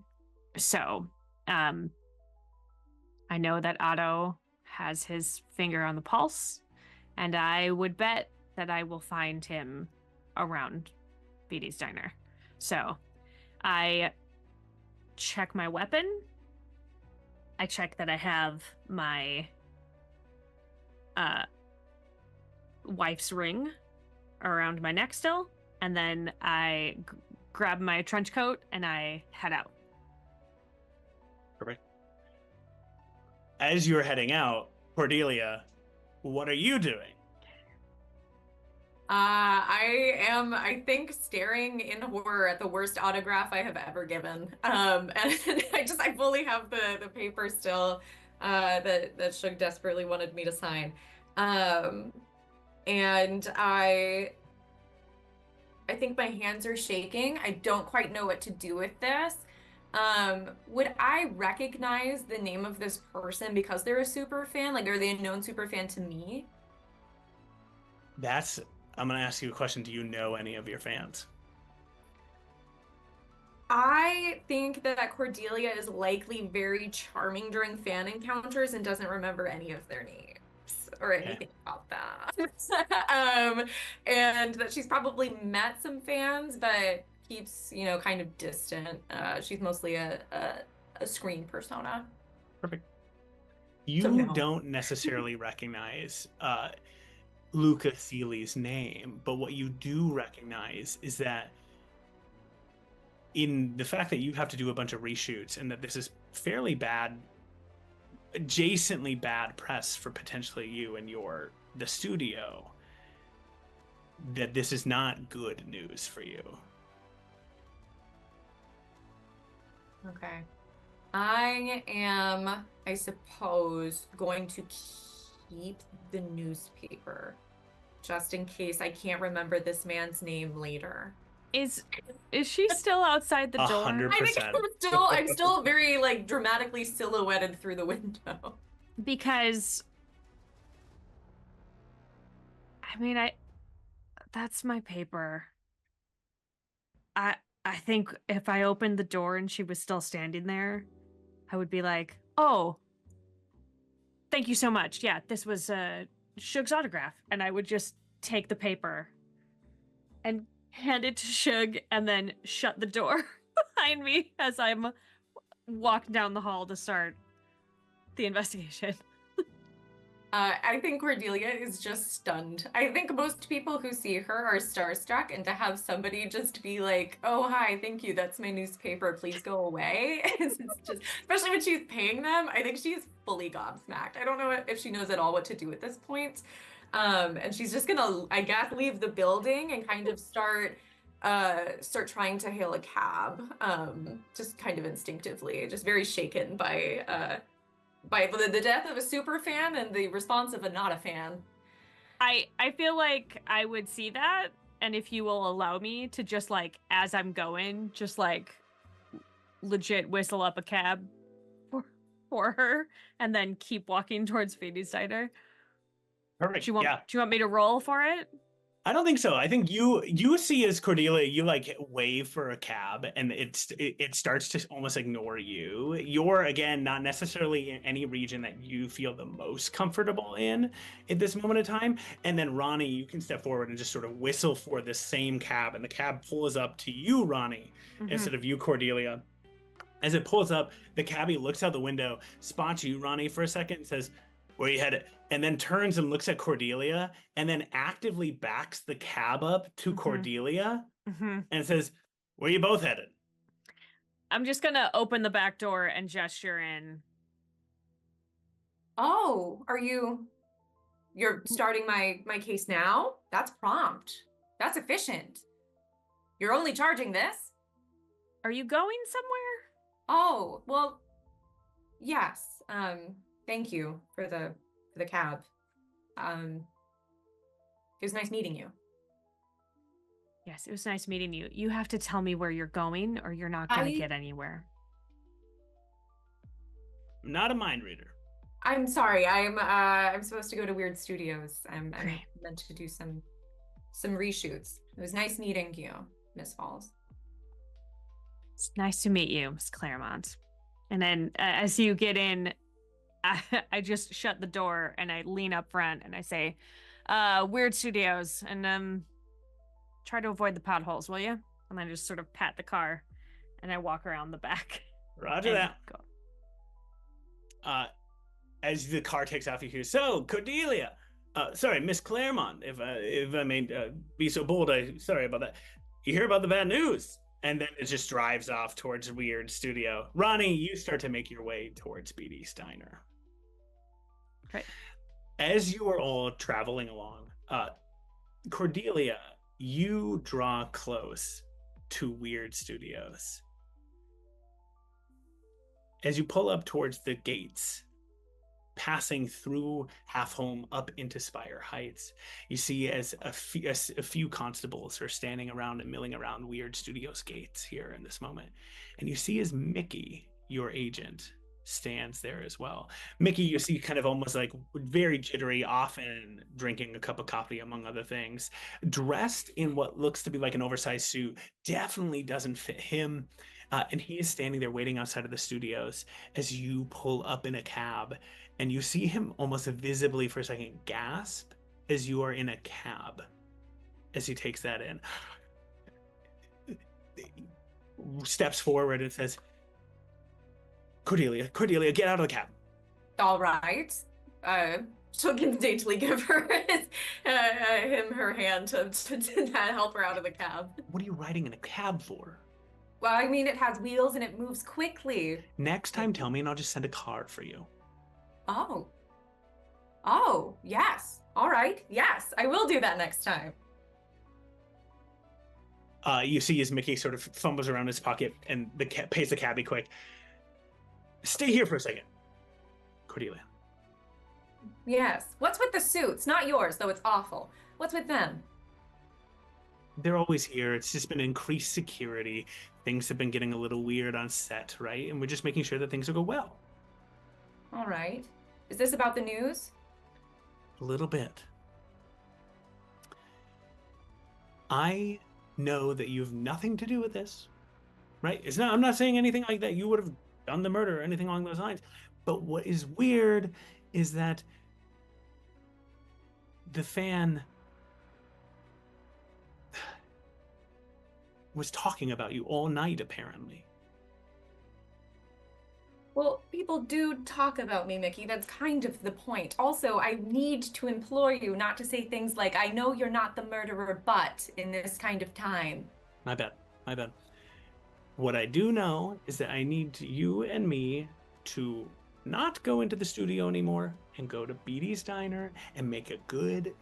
So, I know that Otto has his finger on the pulse, and I would bet that I will find him around BD's diner. So, I check my weapon. I check that I have my wife's ring around my neck still, and then I grab my trench coat and I head out. Perfect. As you're heading out, Cordelia, what are you doing? I think, staring in horror at the worst autograph I have ever given. And I fully have the paper still, that Shug desperately wanted me to sign. And I think my hands are shaking. I don't quite know what to do with this. Would I recognize the name of this person because they're a super fan? Like, are they a known super fan to me? I'm going to ask you a question. Do you know any of your fans? I think that Cordelia is likely very charming during fan encounters and doesn't remember any of their names or anything about that. And that she's probably met some fans, but keeps, kind of distant. She's mostly a screen persona. Perfect. So You no. don't necessarily recognize Luca Seeley's name, but what you do recognize is that in the fact that you have to do a bunch of reshoots and that this is fairly bad, adjacently bad press for potentially you and the studio, that this is not good news for you. Okay. I am, I suppose, going to keep the newspaper just in case I can't remember this man's name later. Is she still outside the door? 100%. I think I'm still very like dramatically silhouetted through the window. Because I mean, that's my paper. I think if I opened the door and she was still standing there, I would be like, "Oh, thank you so much. Yeah, this was Shug's autograph." And I would just take the paper and hand it to Shug and then shut the door behind me as I'm walking down the hall to start the investigation. I think Cordelia is just stunned. I think most people who see her are starstruck, and to have somebody just be like, "Oh, hi, thank you, that's my newspaper, please go away." It's just, especially when she's paying them, I think she's fully gobsmacked. I don't know if she knows at all what to do at this point. And she's just gonna, I guess, leave the building and kind of start trying to hail a cab, just kind of instinctively, just very shaken by the death of a super fan and the response of a not a fan. I feel like I would see that, and if you will allow me to just like, as I'm going, just like legit whistle up a cab for her and then keep walking towards Phoebe's Diner. Perfect. Do you want me to roll for it? I don't think so. I think you see as Cordelia, you like wave for a cab and it starts to almost ignore you. You're, again, not necessarily in any region that you feel the most comfortable in at this moment of time. And then Ronnie, you can step forward and just sort of whistle for the same cab, and the cab pulls up to you, Ronnie, instead of you, Cordelia. As it pulls up, the cabbie looks out the window, spots you, Ronnie, for a second, and says, "Where you headed?" And then turns and looks at Cordelia and then actively backs the cab up to Cordelia and says, "Where you both headed?" I'm just gonna open the back door and gesture in. Oh, you're starting my case now? That's prompt. That's efficient. You're only charging this? Are you going somewhere? Oh, well, yes. Thank you for the cab. It was nice meeting you. Yes, it was nice meeting you. You have to tell me where you're going or you're not going to get anywhere. I'm not a mind reader. I'm sorry. I'm supposed to go to Weird Studios. I'm meant to do some reshoots. It was nice meeting you, Miss Falls. It's nice to meet you, Miss Claremont. And then as you get in, I just shut the door and I lean up front and I say, Weird Studios, and try to avoid the potholes, will you? And then just sort of pat the car and I walk around the back. Roger that. Go. As the car takes off, you hear, "So, Cordelia, sorry, Miss Claremont, if I may be so bold, sorry about that. You hear about the bad news?" And then it just drives off towards Weird Studio. Ronnie, you start to make your way towards BD's Diner. Right. As you are all traveling along, Cordelia, you draw close to Weird Studios. As you pull up towards the gates, passing through Half Home up into Spire Heights, you see as a few constables are standing around and milling around Weird Studios gates here in this moment. And you see as Mickey, your agent, stands there as well. Mickey, you see kind of almost like very jittery, often drinking a cup of coffee, among other things, dressed in what looks to be like an oversized suit, definitely doesn't fit him. And he is standing there waiting outside of the studios as you pull up in a cab, and you see him almost visibly for a second gasp as you are in a cab as he takes that in. Steps forward and says, Cordelia, get out of the cab. All right. She'll daintily give her him her hand to help her out of the cab. What are you riding in a cab for? Well, I mean, it has wheels and it moves quickly. Next time, tell me and I'll just send a car for you. Oh, yes. All right. Yes, I will do that next time. You see as Mickey sort of fumbles around his pocket and pays the cabbie quick. Stay here for a second, Cordelia. Yes. What's with the suits? Not yours, though it's awful. What's with them? They're always here. It's just been increased security. Things have been getting a little weird on set, right? And we're just making sure that things will go well. All right. Is this about the news? A little bit. I know that you have nothing to do with this, right? I'm not saying anything like that. You would have done the murder or anything along those lines. But what is weird is that the fan was talking about you all night, apparently. Well, people do talk about me, Mickey. That's kind of the point. Also, I need to implore you not to say things like, I know you're not the murderer, but in this kind of time. My bad. What I do know is that I need you and me to not go into the studio anymore and go to Beatty's Diner and make a good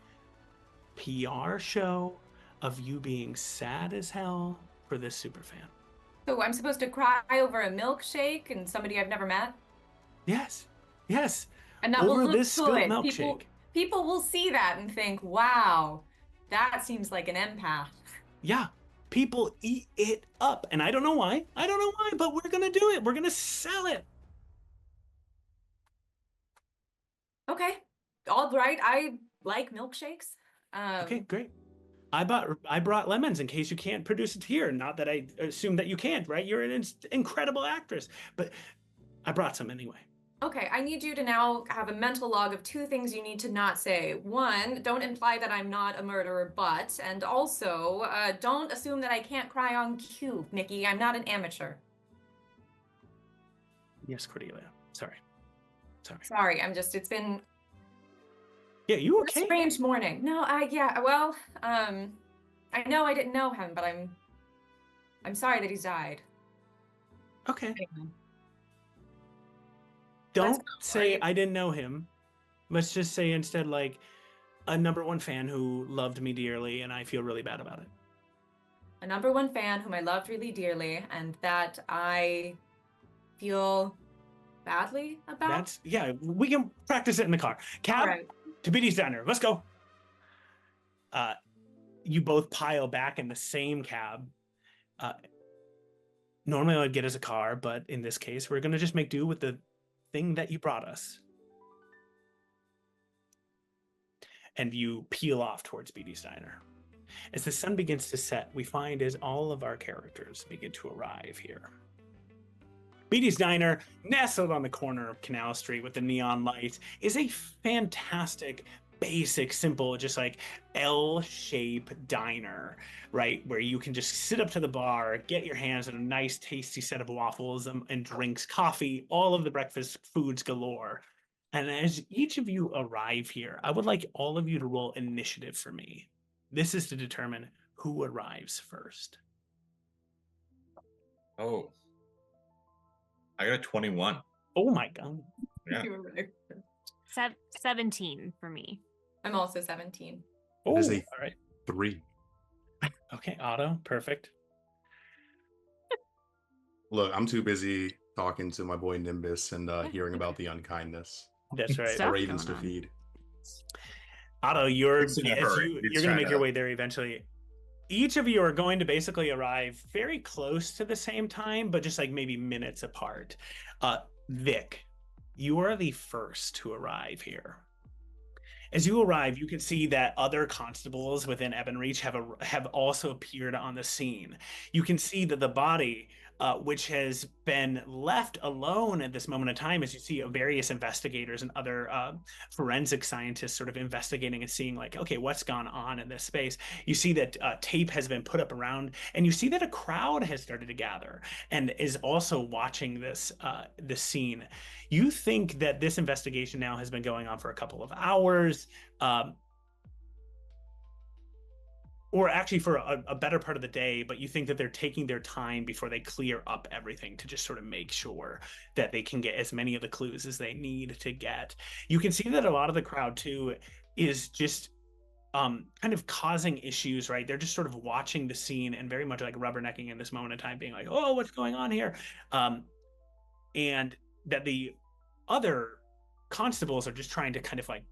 PR show of you being sad as hell for this superfan. So I'm supposed to cry over a milkshake and somebody I've never met? Yes. And that Over will look this spilt good. milkshake. People will see that and think, wow, that seems like an empath. Yeah. People eat it up. And I don't know why, but we're going to do it. We're going to sell it. Okay. All right. I like milkshakes. Okay, great. I brought lemons in case you can't produce it here. Not that I assume that you can't, right? You're an incredible actress, but I brought some anyway. Okay, I need you to now have a mental log of 2 things you need to not say. 1, don't imply that I'm not a murderer, and also don't assume that I can't cry on cue, Mickey. I'm not an amateur. Yes, Cordelia. Sorry. Sorry, it's been Yeah, you okay? a strange morning. No, I know I didn't know him, but I'm sorry that he's died. Okay. Anyway. Don't say I didn't know him. Let's just say instead like a #1 fan who loved me dearly and I feel really bad about it. A #1 fan whom I loved really dearly and that I feel badly about? We can practice it in the car. Cab right. to Beatty's Diner. Let's go. You both pile back in the same cab. Normally I'd get us a car, but in this case, we're going to just make do with the thing that you brought us. And you peel off towards Beatty's Diner. As the sun begins to set, we find as all of our characters begin to arrive here. Beatty's Diner, nestled on the corner of Canal Street with the neon lights, is a fantastic, basic, simple, just like L-shaped diner, right? Where you can just sit up to the bar, get your hands on a nice, tasty set of waffles and drinks, coffee, all of the breakfast foods galore. And as each of you arrive here, I would like all of you to roll initiative for me. This is to determine who arrives first. Oh. I got a 21. Oh my God. Yeah. 17 for me. I'm also 17. Oh, That is a all right. 3. Okay, Otto, perfect. Look, I'm too busy talking to my boy Nimbus and hearing about the unkindness. That's right. The Stuff ravens to going on. feed. Otto, It's in a hurry. you're gonna make your way there eventually. Each of you are going to basically arrive very close to the same time, but just like maybe minutes apart. Vic, you are the first to arrive here. As you arrive, you can see that other constables within Ebonreach have also appeared on the scene. You can see that the body, which has been left alone at this moment in time, as you see various investigators and other forensic scientists sort of investigating and seeing like, okay, what's gone on in this space. You see that tape has been put up around, and you see that a crowd has started to gather and is also watching this scene. You think that this investigation now has been going on for a couple of hours, or actually for a better part of the day, but you think that they're taking their time before they clear up everything to just sort of make sure that they can get as many of the clues as they need to get. You can see that a lot of the crowd too is just kind of causing issues, right? They're just sort of watching the scene and very much like rubbernecking in this moment in time, being like, oh, what's going on here? And that the other constables are just trying to kind of like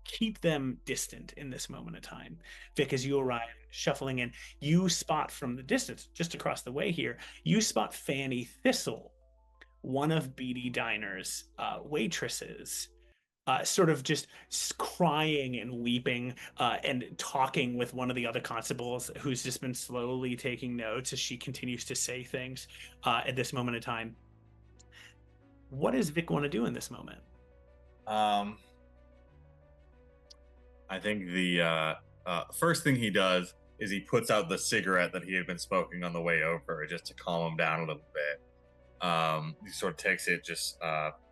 keep them distant in this moment of time. Vic, as you arrive, shuffling in, you spot from the distance, just across the way here, you spot Fanny Thistle, one of Beatty Diner's waitresses, sort of just crying and weeping and talking with one of the other constables who's just been slowly taking notes as she continues to say things at this moment in time. What does Vic want to do in this moment? I think the first thing he does is he puts out the cigarette that he had been smoking on the way over, just to calm him down a little bit. He sort of takes it, just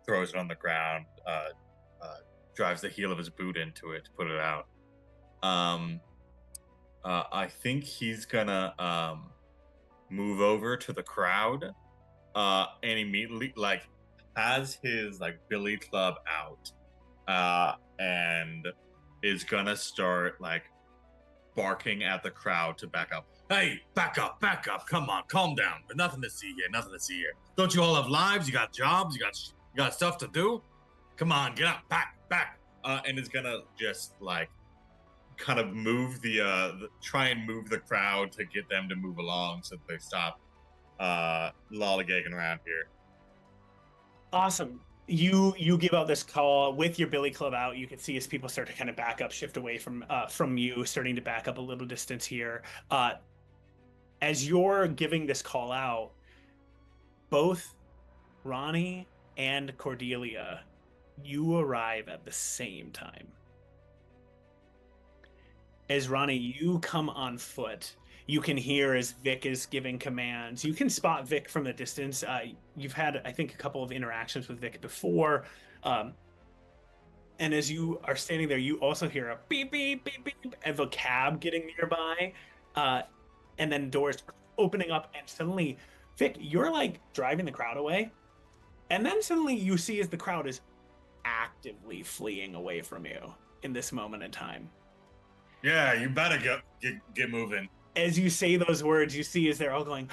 throws it on the ground, drives the heel of his boot into it to put it out. I think he's gonna move over to the crowd and immediately like has his like billy club out and is gonna start like barking at the crowd to back up. Hey, back up, come on, calm down. There's nothing to see here. Don't you all have lives? You got jobs, you got stuff to do? Come on, get up, back. And is gonna just like kind of move try and move the crowd to get them to move along so that they stop lollygagging around here. Awesome. You give out this call with your billy club out. You can see as people start to kind of back up, shift away from you, starting to back up a little distance here. As you're giving this call out, both Ronnie and Cordelia, you arrive at the same time. As Ronnie, you come on foot. You can hear as Vic is giving commands. You can spot Vic from a distance. You've had, I think, a couple of interactions with Vic before. And as you are standing there, you also hear a beep, beep, beep, beep of a cab getting nearby. And then doors opening up. And suddenly, Vic, you're like driving the crowd away. And then suddenly you see as the crowd is actively fleeing away from you in this moment in time. Yeah, you better get moving. As you say those words, you see as they're all going,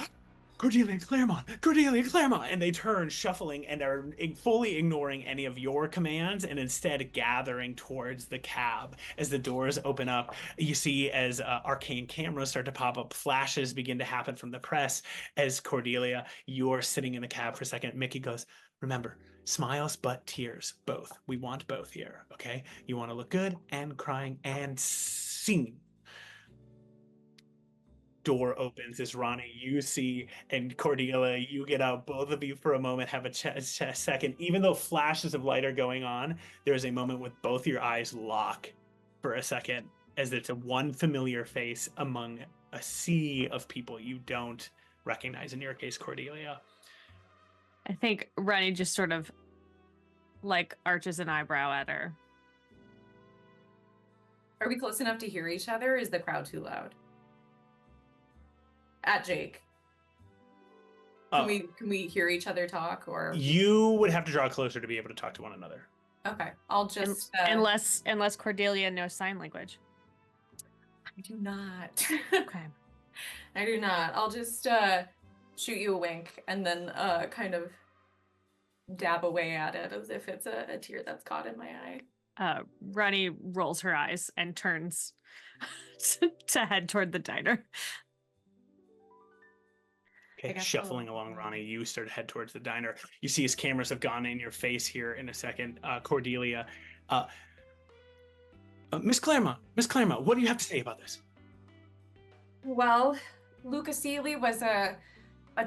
Cordelia Claremont, and they turn, shuffling, and are fully ignoring any of your commands and instead gathering towards the cab. As the doors open up, you see as arcane cameras start to pop up, flashes begin to happen from the press. As Cordelia, you're sitting in the cab for a second, Mickey goes, remember, smiles but tears, both. We want both here, okay? You want to look good and crying and scene. Door opens as Ronnie, you see, and Cordelia, you get out. Both of you for a moment have a second. Even though flashes of light are going on, there's a moment with both your eyes lock for a second as it's a one familiar face among a sea of people you don't recognize, in your case, Cordelia. I think Ronnie just sort of like arches an eyebrow at her. Are we close enough to hear each other? Or is the crowd too loud? At Jake. Can we hear each other talk, or you would have to draw closer to be able to talk to one another? Okay, I'll just unless Cordelia knows sign language. I do not. Okay. I do not. I'll just shoot you a wink and then kind of dab away at it as if it's a tear that's caught in my eye. Ronnie rolls her eyes and turns to head toward the diner. Okay, shuffling along, Ronnie, you start to head towards the diner. You see his cameras have gone in your face here in a second. Cordelia. Miss Claremont, what do you have to say about this? Well, Luca Seeley was a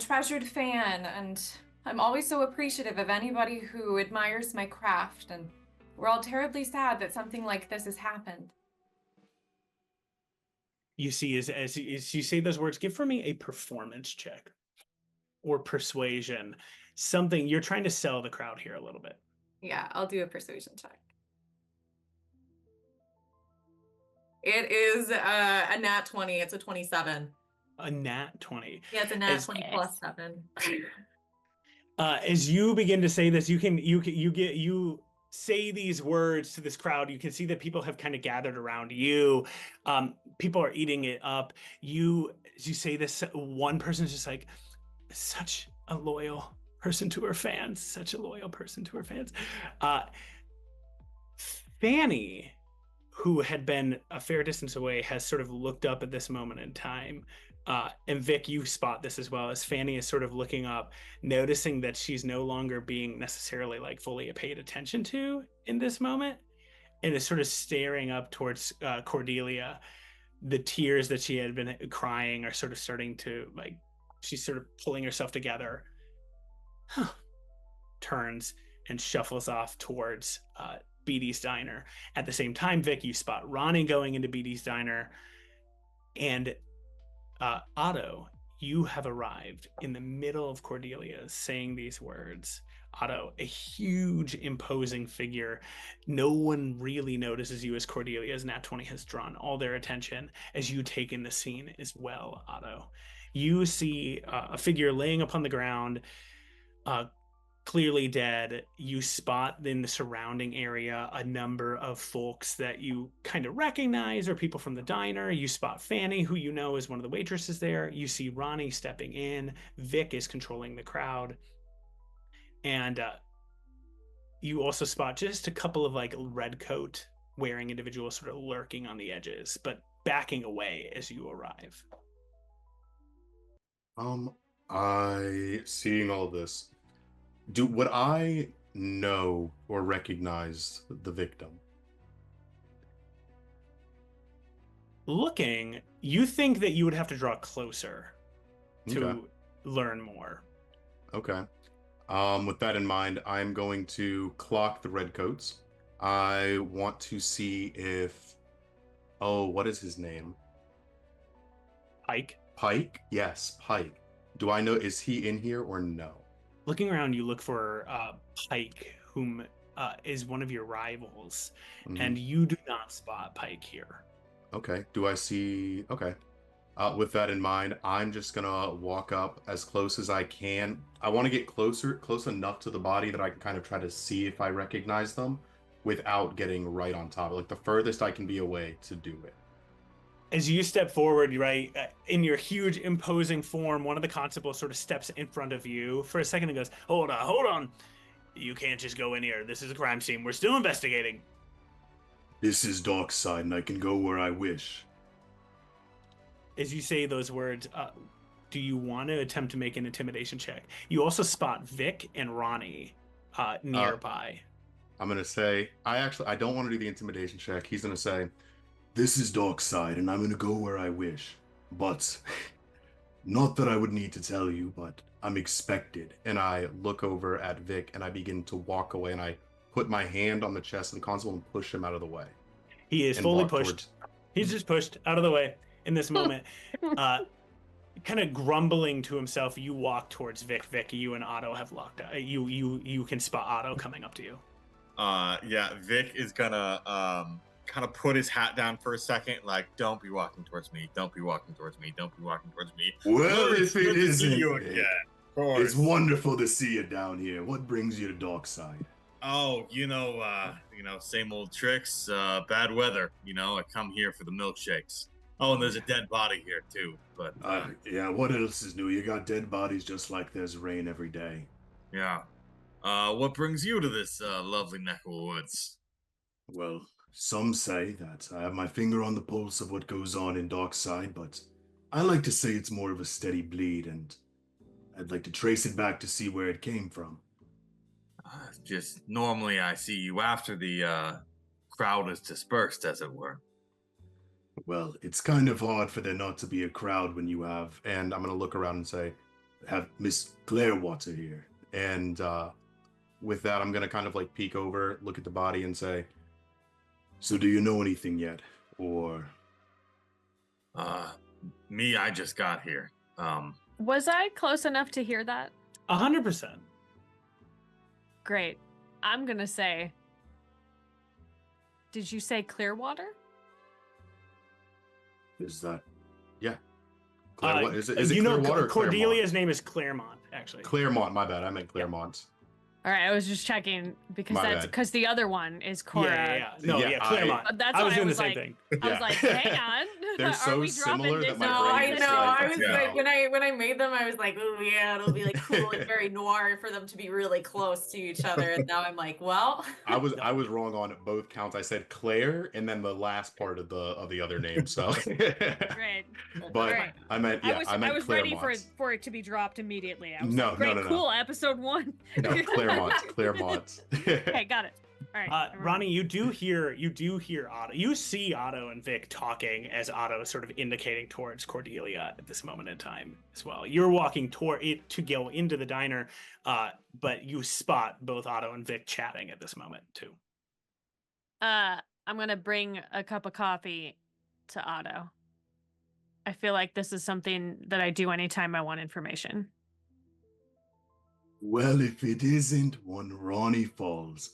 treasured fan, and I'm always so appreciative of anybody who admires my craft, and we're all terribly sad that something like this has happened. You see, as you say those words, give for me a performance check or persuasion. Something, you're trying to sell the crowd here a little bit. Yeah, I'll do a persuasion check. It is a nat 20. It's a 27. A nat 20. Yeah, it's a nat 20 plus 7. As you begin to say this, you say these words to this crowd. You can see that people have kind of gathered around you. People are eating it up. As you say this, one person's just like, such a loyal person to her fans. Such a loyal person to her fans. Fanny, who had been a fair distance away, has sort of looked up at this moment in time. And Vic, you spot this as well, as Fanny is sort of looking up, noticing that she's no longer being necessarily like fully paid attention to in this moment, and is sort of staring up towards Cordelia. The tears that she had been crying are sort of starting to, like, she's sort of pulling herself together, turns and shuffles off towards BD's diner. At the same time, Vic, you spot Ronnie going into BD's diner, and Otto, you have arrived in the middle of Cordelia saying these words. Otto, a huge, imposing figure. No one really notices you as Cordelia's nat 20 has drawn all their attention as you take in the scene as well, Otto. You see a figure laying upon the ground, clearly dead. You spot in the surrounding area a number of folks that you kind of recognize or people from the diner. You spot Fanny, who you know is one of the waitresses there. You see Ronnie stepping in. Vic is controlling the crowd. And you also spot just a couple of like red coat wearing individuals sort of lurking on the edges, but backing away as you arrive. Seeing all this, would I know or recognize the victim? Looking, you think that you would have to draw closer to learn more. Okay. With that in mind, I'm going to clock the redcoats. I want to see if... Oh, what is his name? Pike? Pike? Yes, Pike. Do I know, is he in here or no? Looking around, you look for Pike, whom is one of your rivals, and you do not spot Pike here. Okay. Do I see... Okay. With that in mind, I'm just gonna walk up as close as I can. I want to get close enough to the body that I can kind of try to see if I recognize them without getting right on top. Like the furthest I can be away to do it. As you step forward, right, in your huge imposing form, one of the constables sort of steps in front of you for a second and goes, hold on. You can't just go in here. This is a crime scene. We're still investigating. This is Darkside, and I can go where I wish. As you say those words, do you want to attempt to make an intimidation check? You also spot Vic and Ronnie nearby. I'm going to say, I don't want to do the intimidation check. He's going to say, this is Darkside, and I'm going to go where I wish. But, not that I would need to tell you, but I'm expected. And I look over at Vic, and I begin to walk away, and I put my hand on the chest of the constable and push him out of the way. He is fully pushed. He's just pushed out of the way. In this moment, kind of grumbling to himself, you walk towards Vic. Vic, you and Otto have locked up. You can spot Otto coming up to you. Yeah, Vic is gonna kind of put his hat down for a second, like, don't be walking towards me. Don't be walking towards me. Don't be walking towards me. Well, if it isn't, you again. Of course. It's wonderful to see you down here. What brings you to Darkside? Oh, same old tricks, bad weather. I come here for the milkshakes. Oh, and there's a dead body here too. But Yeah, what else is new? You got dead bodies just like there's rain every day. yeah. What brings you to this lovely neck of the woods? Well, some say that I have my finger on the pulse of what goes on in Dockside, but I like to say it's more of a steady bleed, and I'd like to trace it back to see where it came from. Just normally I see you after the crowd is dispersed, as it were. Well, it's kind of hard for there not to be a crowd when you have, and I'm gonna look around and say, have Miss Clarewater here. And with that, I'm gonna kind of like peek over, look at the body, and say, so do you know anything yet? Or Me, I just got here. Was I close enough to hear that? 100%. Great. I'm gonna say, did you say Clearwater? is that, yeah. Is it you know, Clearwater or Cordelia's name is Claremont, actually. Claremont, my bad. I meant Claremont. All right, I was just checking because My that's bad. because the other one is Cora. Yeah. No, Yeah, yeah, Claremont. That's I why was I doing the was same like- thing. I was like, hang on. They're Are so we dropping similar this that my No, brain I just know. like- I was Yeah. like, when I made them, I was like, oh yeah, it'll be like cool and very noir for them to be really close to each other. And now I'm like, well, I was wrong on both counts. I said Claire and then the last part of the other name. So, Great. but Right. I meant I meant was ready Claremont. for it to be dropped immediately. I was No, like, great, no, no. cool, episode 1. No, Claremont. Okay, got it. All right. never mind. Ronnie, you do hear Otto. You see Otto and Vic talking as Otto is sort of indicating towards Cordelia at this moment in time as well. You're walking toward it to go into the diner, but you spot both Otto and Vic chatting at this moment too. I'm gonna bring a cup of coffee to Otto. I feel like this is something that I do anytime I want information. Well, if it isn't one Ronnie Falls.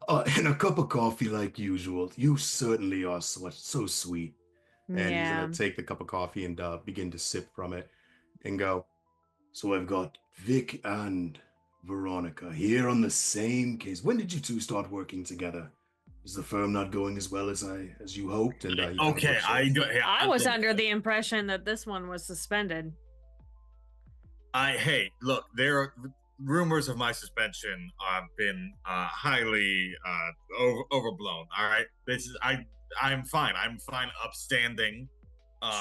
And a cup of coffee like usual. You certainly are so sweet. And he's Yeah. gonna take the cup of coffee and begin to sip from it and go, so I've got Vic and Veronica here on the same case. When did you two start working together? Is the firm not going as well as you hoped? And you kinda Okay, look so- I was under the impression that this one was suspended. Hey, look, there are rumors of my suspension have been highly overblown. All right, I'm fine. I'm fine, upstanding.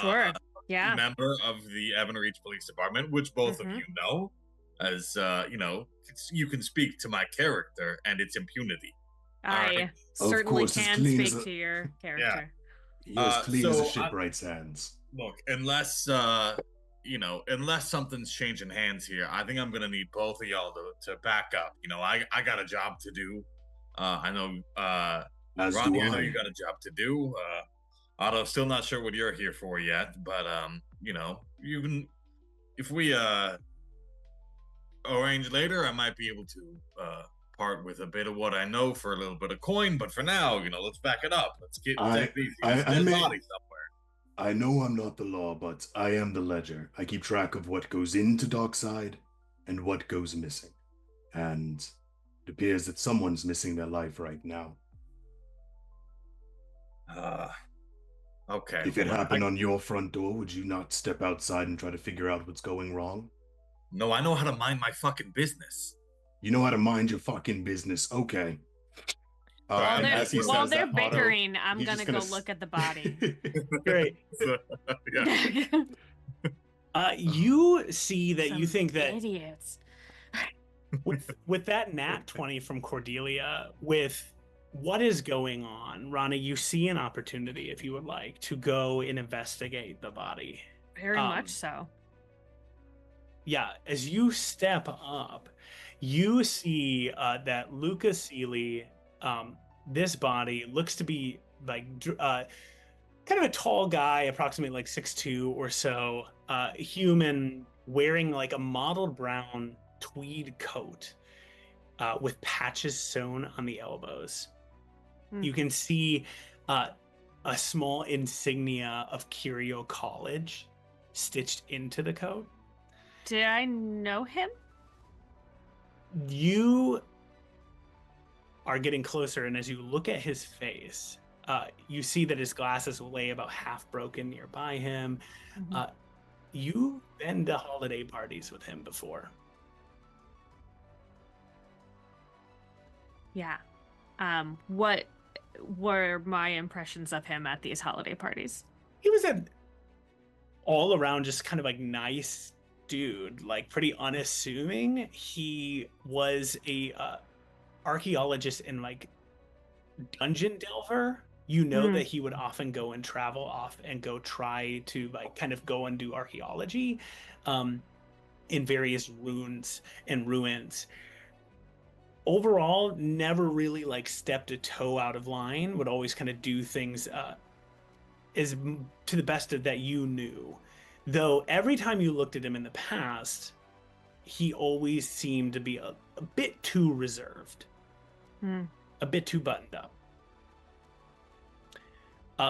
Sure. Yeah. Member of the Evan Reach Police Department, which both of Mhm. you know, as you can speak to my character and its impunity. I right. certainly course, as can clean speak as a- to your character. You're as clean as a so shipwright's hands. Look, unless unless something's changing hands here, I think I'm gonna need both of y'all to back up. I got a job to do. I know As Ronnie, do I know I. you got a job to do. Otto, still not sure what you're here for yet, but you can, if we arrange later, I might be able to part with a bit of what I know for a little bit of coin. But for now, let's back it up. Let's take these I dead may- bodies somewhere. I know I'm not the law, but I am the ledger. I keep track of what goes into Dockside and what goes missing. And it appears that someone's missing their life right now. Okay. If it happened on your front door, would you not step outside and try to figure out what's going wrong? No, I know how to mind my fucking business. You know how to mind your fucking business. Okay. While and they're, as he while says they're that, Otto, bickering, I'm he's gonna just go gonna look at the body. Great. Yeah. You see that you Some think that idiots. with that nat 20 from Cordelia, with what is going on, Ronnie, you see an opportunity, if you would like, to go and investigate the body. Very much so. Yeah, as you step up, you see that Lucas Seeley, this body looks to be like kind of a tall guy, approximately like 6'2" or so, human, wearing like a mottled brown tweed coat with patches sewn on the elbows. You can see a small insignia of Curio College stitched into the coat. Did I know him? You are getting closer, and as you look at his face, You see that his glasses lay about half broken nearby him. Mhm. You've been to holiday parties with him before. Yeah. What were my impressions of him at these holiday parties? He was an all around just kind of like nice dude, like pretty unassuming. He was a archaeologist and like dungeon delver. You know that he would often go and travel off and go try to like kind of go and do archaeology in various ruins and ruins. Overall, never really like stepped a toe out of line, would always kind of do things to the best of that you knew. Though every time you looked at him in the past, he always seemed to be a bit too reserved, a bit too buttoned up.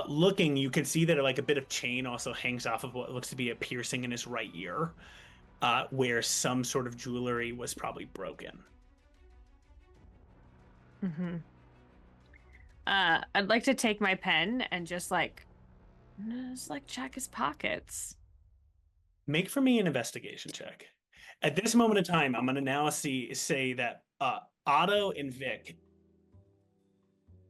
Looking, you can see that like a bit of chain also hangs off of what looks to be a piercing in his right ear, where some sort of jewelry was probably broken. I'd like to take my pen and just like check his pockets. Make for me an investigation check. At this moment in time, I'm going to now say that Otto and Vic,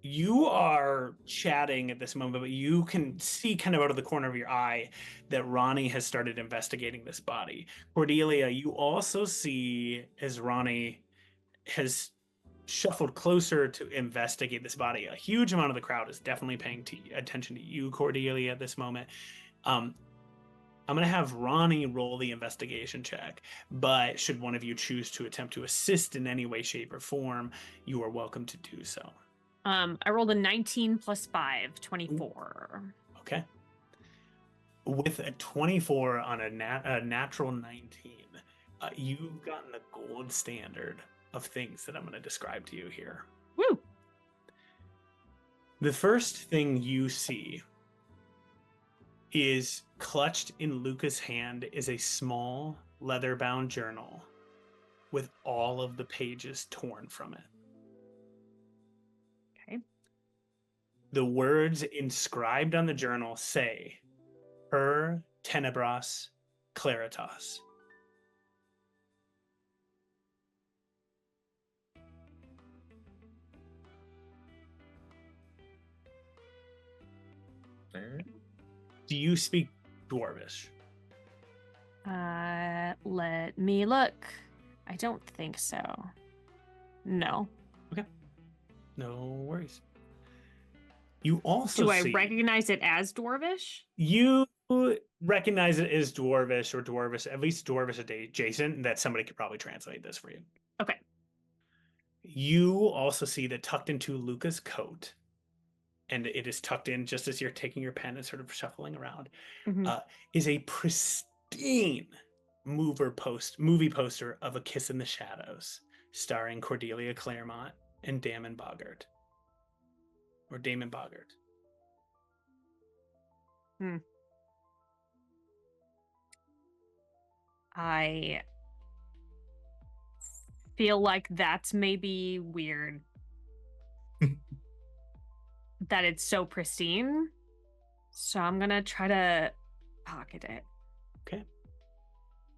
you are chatting at this moment, but you can see kind of out of the corner of your eye that Ronnie has started investigating this body. Cordelia, you also see as Ronnie has shuffled closer to investigate this body. A huge amount of the crowd is definitely paying attention to you, Cordelia, at this moment. I'm going to have Ronnie roll the investigation check, but should one of you choose to attempt to assist in any way, shape, or form, you are welcome to do so. I rolled a 19 plus 5, 24. Okay. With a 24 on a natural 19, you've gotten the gold standard of things that I'm going to describe to you here. Woo! The first thing you see is clutched in Luca's hand is a small leather-bound journal with all of the pages torn from it. Okay. The words inscribed on the journal say, Per Tenebras Claritas. Do you speak Dwarvish? Let me look. I don't think so. No. Okay. No worries. You also Do I recognize it as Dwarvish? You recognize it as Dwarvish or Dwarvish, at least Dwarvish adjacent, that somebody could probably translate this for you. Okay. You also see that tucked into Luca's coat, and it is tucked in just as you're taking your pen and sort of shuffling around, is a pristine movie poster of A Kiss in the Shadows, starring Cordelia Claremont and Damon Boggart. Or Damon Boggart. I feel like that's maybe weird. That it's so pristine. So I'm gonna try to pocket it. Okay.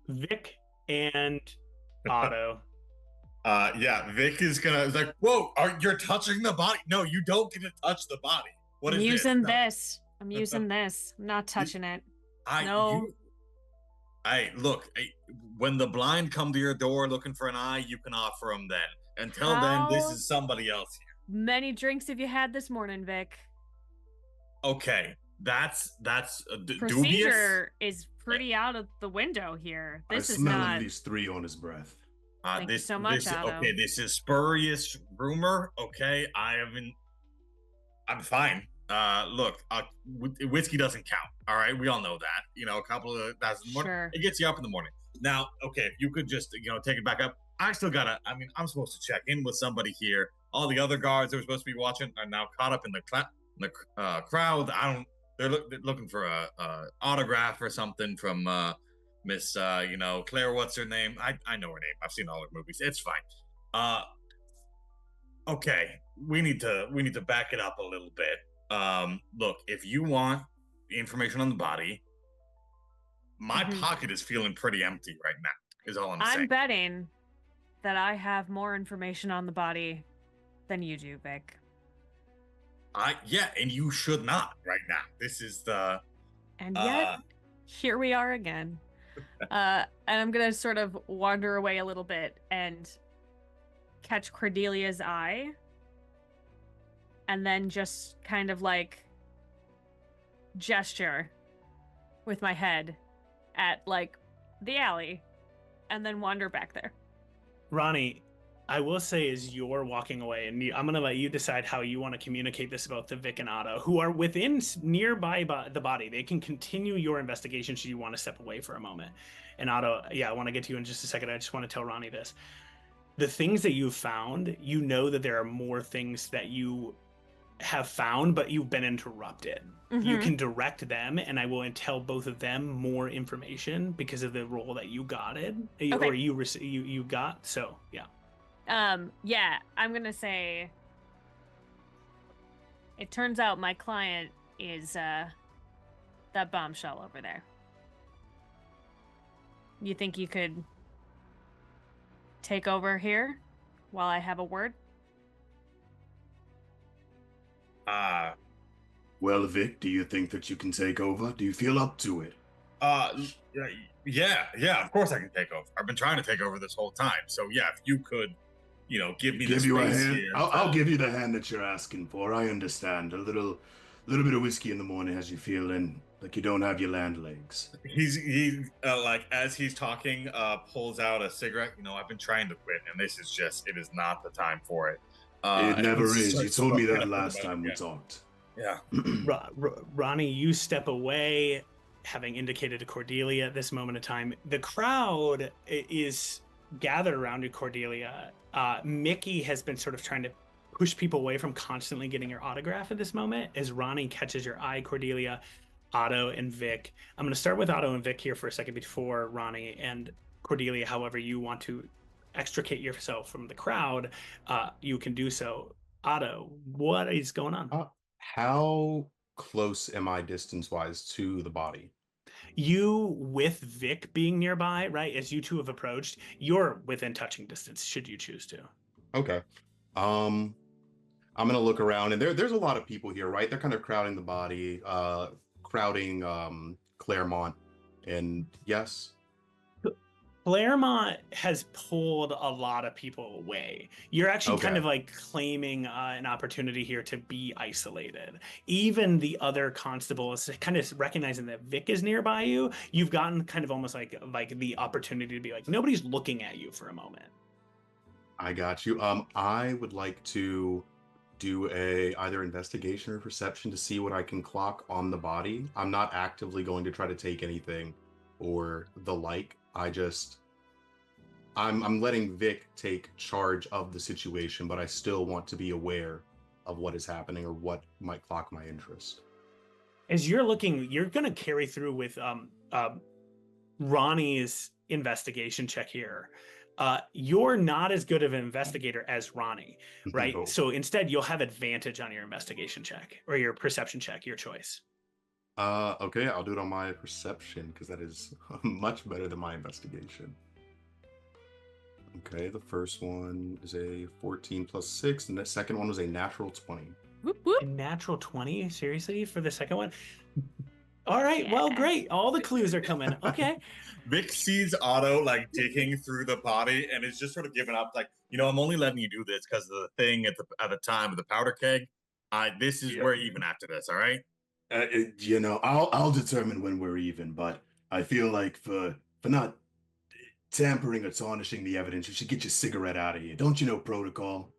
Vic and Otto. Yeah, Vic is like, whoa, you're touching the body. No, you don't get to touch the body. What I'm is using this? this. I'm using this. I'm not touching it. Look, when the blind come to your door looking for an eye, you can offer them then. Until then, this is somebody else here. Many drinks have you had this morning, Vic? Okay, that's procedure dubious. Is pretty out of the window here. This I is smell not. at least 3 on his breath. Thank you so much, Otto. Okay, this is spurious rumor. Okay, I'm fine. Look, whiskey doesn't count. All right, we all know that. You know, a couple of that's in the morning. Sure. It gets you up in the morning. Now, okay, if you could just take it back up. I'm supposed to check in with somebody here. All the other guards that were supposed to be watching are now caught up in the crowd. They're looking for a autograph or something from Miss Claire. What's her name? I know her name. I've seen all her movies. It's fine. Okay, we need to back it up a little bit. Look, if you want information on the body, my Mhm. pocket is feeling pretty empty right now, is all I'm I'm saying. betting that I have more information on the body than you do, Vic. Yeah, and you should not right now. This is the And yet, here we are again. And I'm gonna sort of wander away a little bit and catch Cordelia's eye, and then just kind of like gesture with my head at like the alley, and then wander back there. Ronnie, I will say as you're walking away, and I'm going to let you decide how you want to communicate this about the Vic and Otto, who are within nearby the body. They can continue your investigation should you want to step away for a moment. And Otto, yeah, I want to get to you in just a second. I just want to tell Ronnie this. The things that you've found, you know that there are more things that you have found, but you've been interrupted. You can direct them, and I will tell both of them more information because of the role that you got in, or you got. So yeah. Yeah, I'm gonna say it turns out my client is that bombshell over there. You think you could take over here while I have a word? Well, Vic, do you think that you can take over? Do you feel up to it? Yeah, of course I can take over. I've been trying to take over this whole time. So yeah, if you could, give me Give the you a space hand. here. I'll give you the hand that you're asking for. I understand. A little bit of whiskey in the morning has you feeling like you don't have your land legs. He like as he's talking, pulls out a cigarette. I've been trying to quit, and this is it is not the time for it. It never and he is. You starts told me smoking that up last about time it. we talked. Yeah. Ronnie, you step away, having indicated to Cordelia at this moment in time. The crowd is gathered around you, Cordelia. Mickey has been sort of trying to push people away from constantly getting your autograph at this moment. As Ronnie catches your eye, Cordelia, Otto, and Vic. I'm going to start with Otto and Vic here for a second before Ronnie and Cordelia. However you want to extricate yourself from the crowd, you can do so. Otto, what is going on? How close am I distance-wise to the body? You, with Vic being nearby, right? As you two have approached, you're within touching distance, should you choose to. Okay. I'm gonna look around, and there's a lot of people here, right? They're kind of crowding the body, crowding Claremont, and yes. Claremont has pulled a lot of people away. You're actually kind Okay. of like claiming an opportunity here to be isolated. Even the other constable is kind of recognizing that Vic is nearby you. You've gotten kind of almost like the opportunity to be like, nobody's looking at you for a moment. I got you. I would like to do either investigation or perception to see what I can clock on the body. I'm not actively going to try to take anything or the like. I'm letting Vic take charge of the situation, but I still want to be aware of what is happening or what might clock my interest. As you're looking, you're going to carry through with Ronnie's investigation check here. You're not as good of an investigator as Ronnie, right? No. So instead, you'll have advantage on your investigation check or your perception check, your choice. Okay, I'll do it on my perception because that is much better than my investigation. Okay, the first one is a 14 plus 6, and the second one was a natural 20. Whoop, whoop. A natural 20? Seriously? For the second one? All right, Yeah. well, great. All the clues are coming. Okay. Vic sees Otto like digging through the body and is just sort of giving up. Like, I'm only letting you do this because of the thing at the time of the powder keg. This is we're even after this. All right. I'll determine when we're even, but I feel like for not tampering or tarnishing the evidence, you should get your cigarette out of here. Don't you know protocol?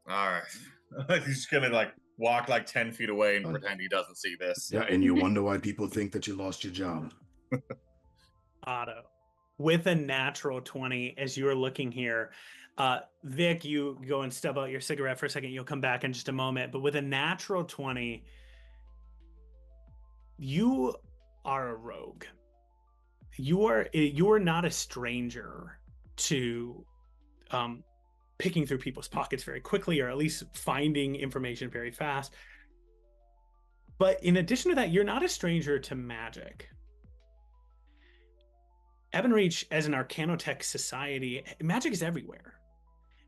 All right. He's gonna like walk like 10 feet away and pretend he doesn't see this. Yeah, and you wonder why people think that you lost your job. Otto, with a natural 20, as you're looking here, Vic, you go and stub out your cigarette for a second. You'll come back in just a moment. But with a natural 20, you are a rogue. You are not a stranger to picking through people's pockets very quickly, or at least finding information very fast. But in addition to that, you're not a stranger to magic. Ebonreach, as an Arcanotech society, magic is everywhere.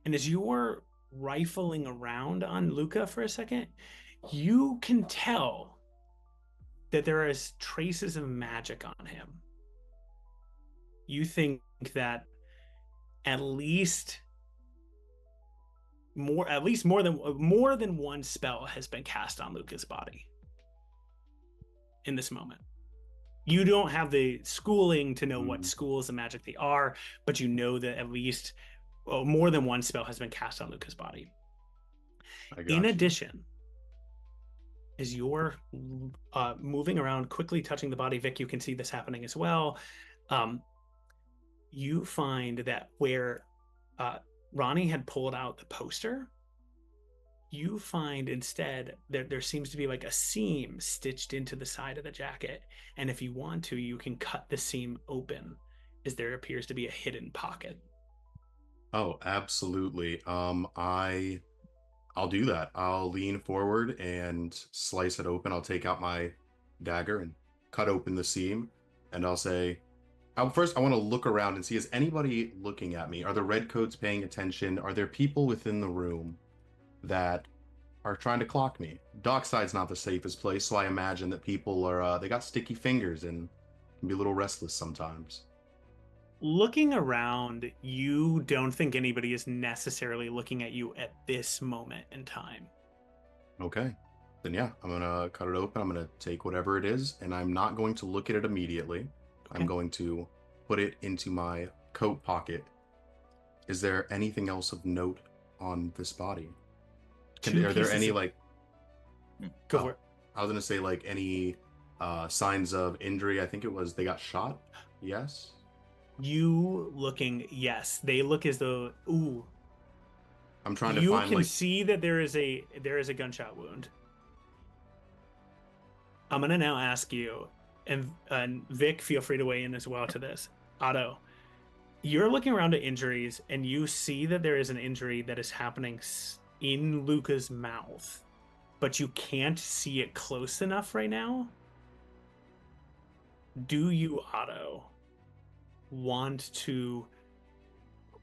And as you're rifling around on Luca for a second, you can tell that there is traces of magic on him. You think that at least more than one spell has been cast on Luca's body in this moment. You don't have the schooling to know what schools of magic they are, but you know that at least more than one spell has been cast on Luca's body. In addition, as you're moving around, quickly touching the body, Vic, you can see this happening as well. You find that where Ronnie had pulled out the poster, you find instead there seems to be like a seam stitched into the side of the jacket. And if you want to, you can cut the seam open as there appears to be a hidden pocket. Oh, absolutely. I'll do that. I'll lean forward and slice it open. I'll take out my dagger and cut open the seam. And I'll say, first, I want to look around and see, is anybody looking at me? Are the redcoats paying attention? Are there people within the room that are trying to clock me? Dockside's not the safest place, so I imagine that people are, they got sticky fingers and can be a little restless sometimes. Looking around, you don't think anybody is necessarily looking at you at this moment in time. Okay. Then yeah, I'm going to cut it open. I'm going to take whatever it is, and I'm not going to look at it immediately. Okay. I'm going to put it into my coat pocket. Is there anything else of note on this body? Are there any, like... Go for it. I was going to say, like, any signs of injury. I think it was they got shot. Yes? You looking, yes. They look as though, ooh. I'm trying to find, You can see that there is a gunshot wound. I'm going to now ask you, and Vic, feel free to weigh in as well to this. Otto, you're looking around at injuries, and you see that there is an injury that is happening in Luca's mouth, but you can't see it close enough right now. Do you, Otto, want to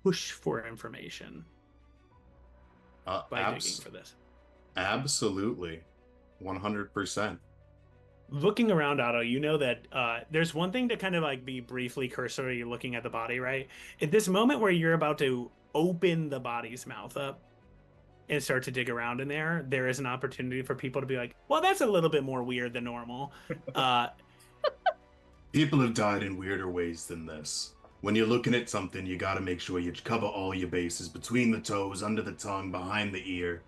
push for information by digging for this? Absolutely. 100%. Looking around, Otto, you know that there's one thing to kind of like be briefly cursory looking at the body, right? At this moment where you're about to open the body's mouth up and start to dig around in there, there is an opportunity for people to be like, well, that's a little bit more weird than normal. People have died in weirder ways than this. When you're looking at something, you gotta make sure you cover all your bases, between the toes, under the tongue, behind the ear.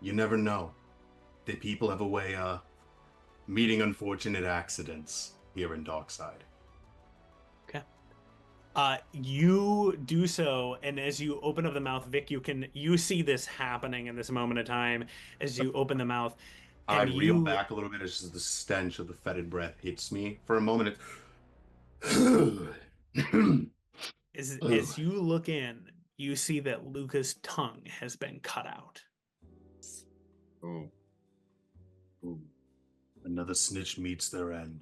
You never know. That people have a way meeting unfortunate accidents here in Dockside. Okay. You do so, and as you open up the mouth, Vic, you see this happening in this moment of time as you open the mouth. I reel back a little bit as the stench of the fetid breath hits me. For a moment, as you look in, you see that Luca's tongue has been cut out. Ooh. Ooh. Another snitch meets their end.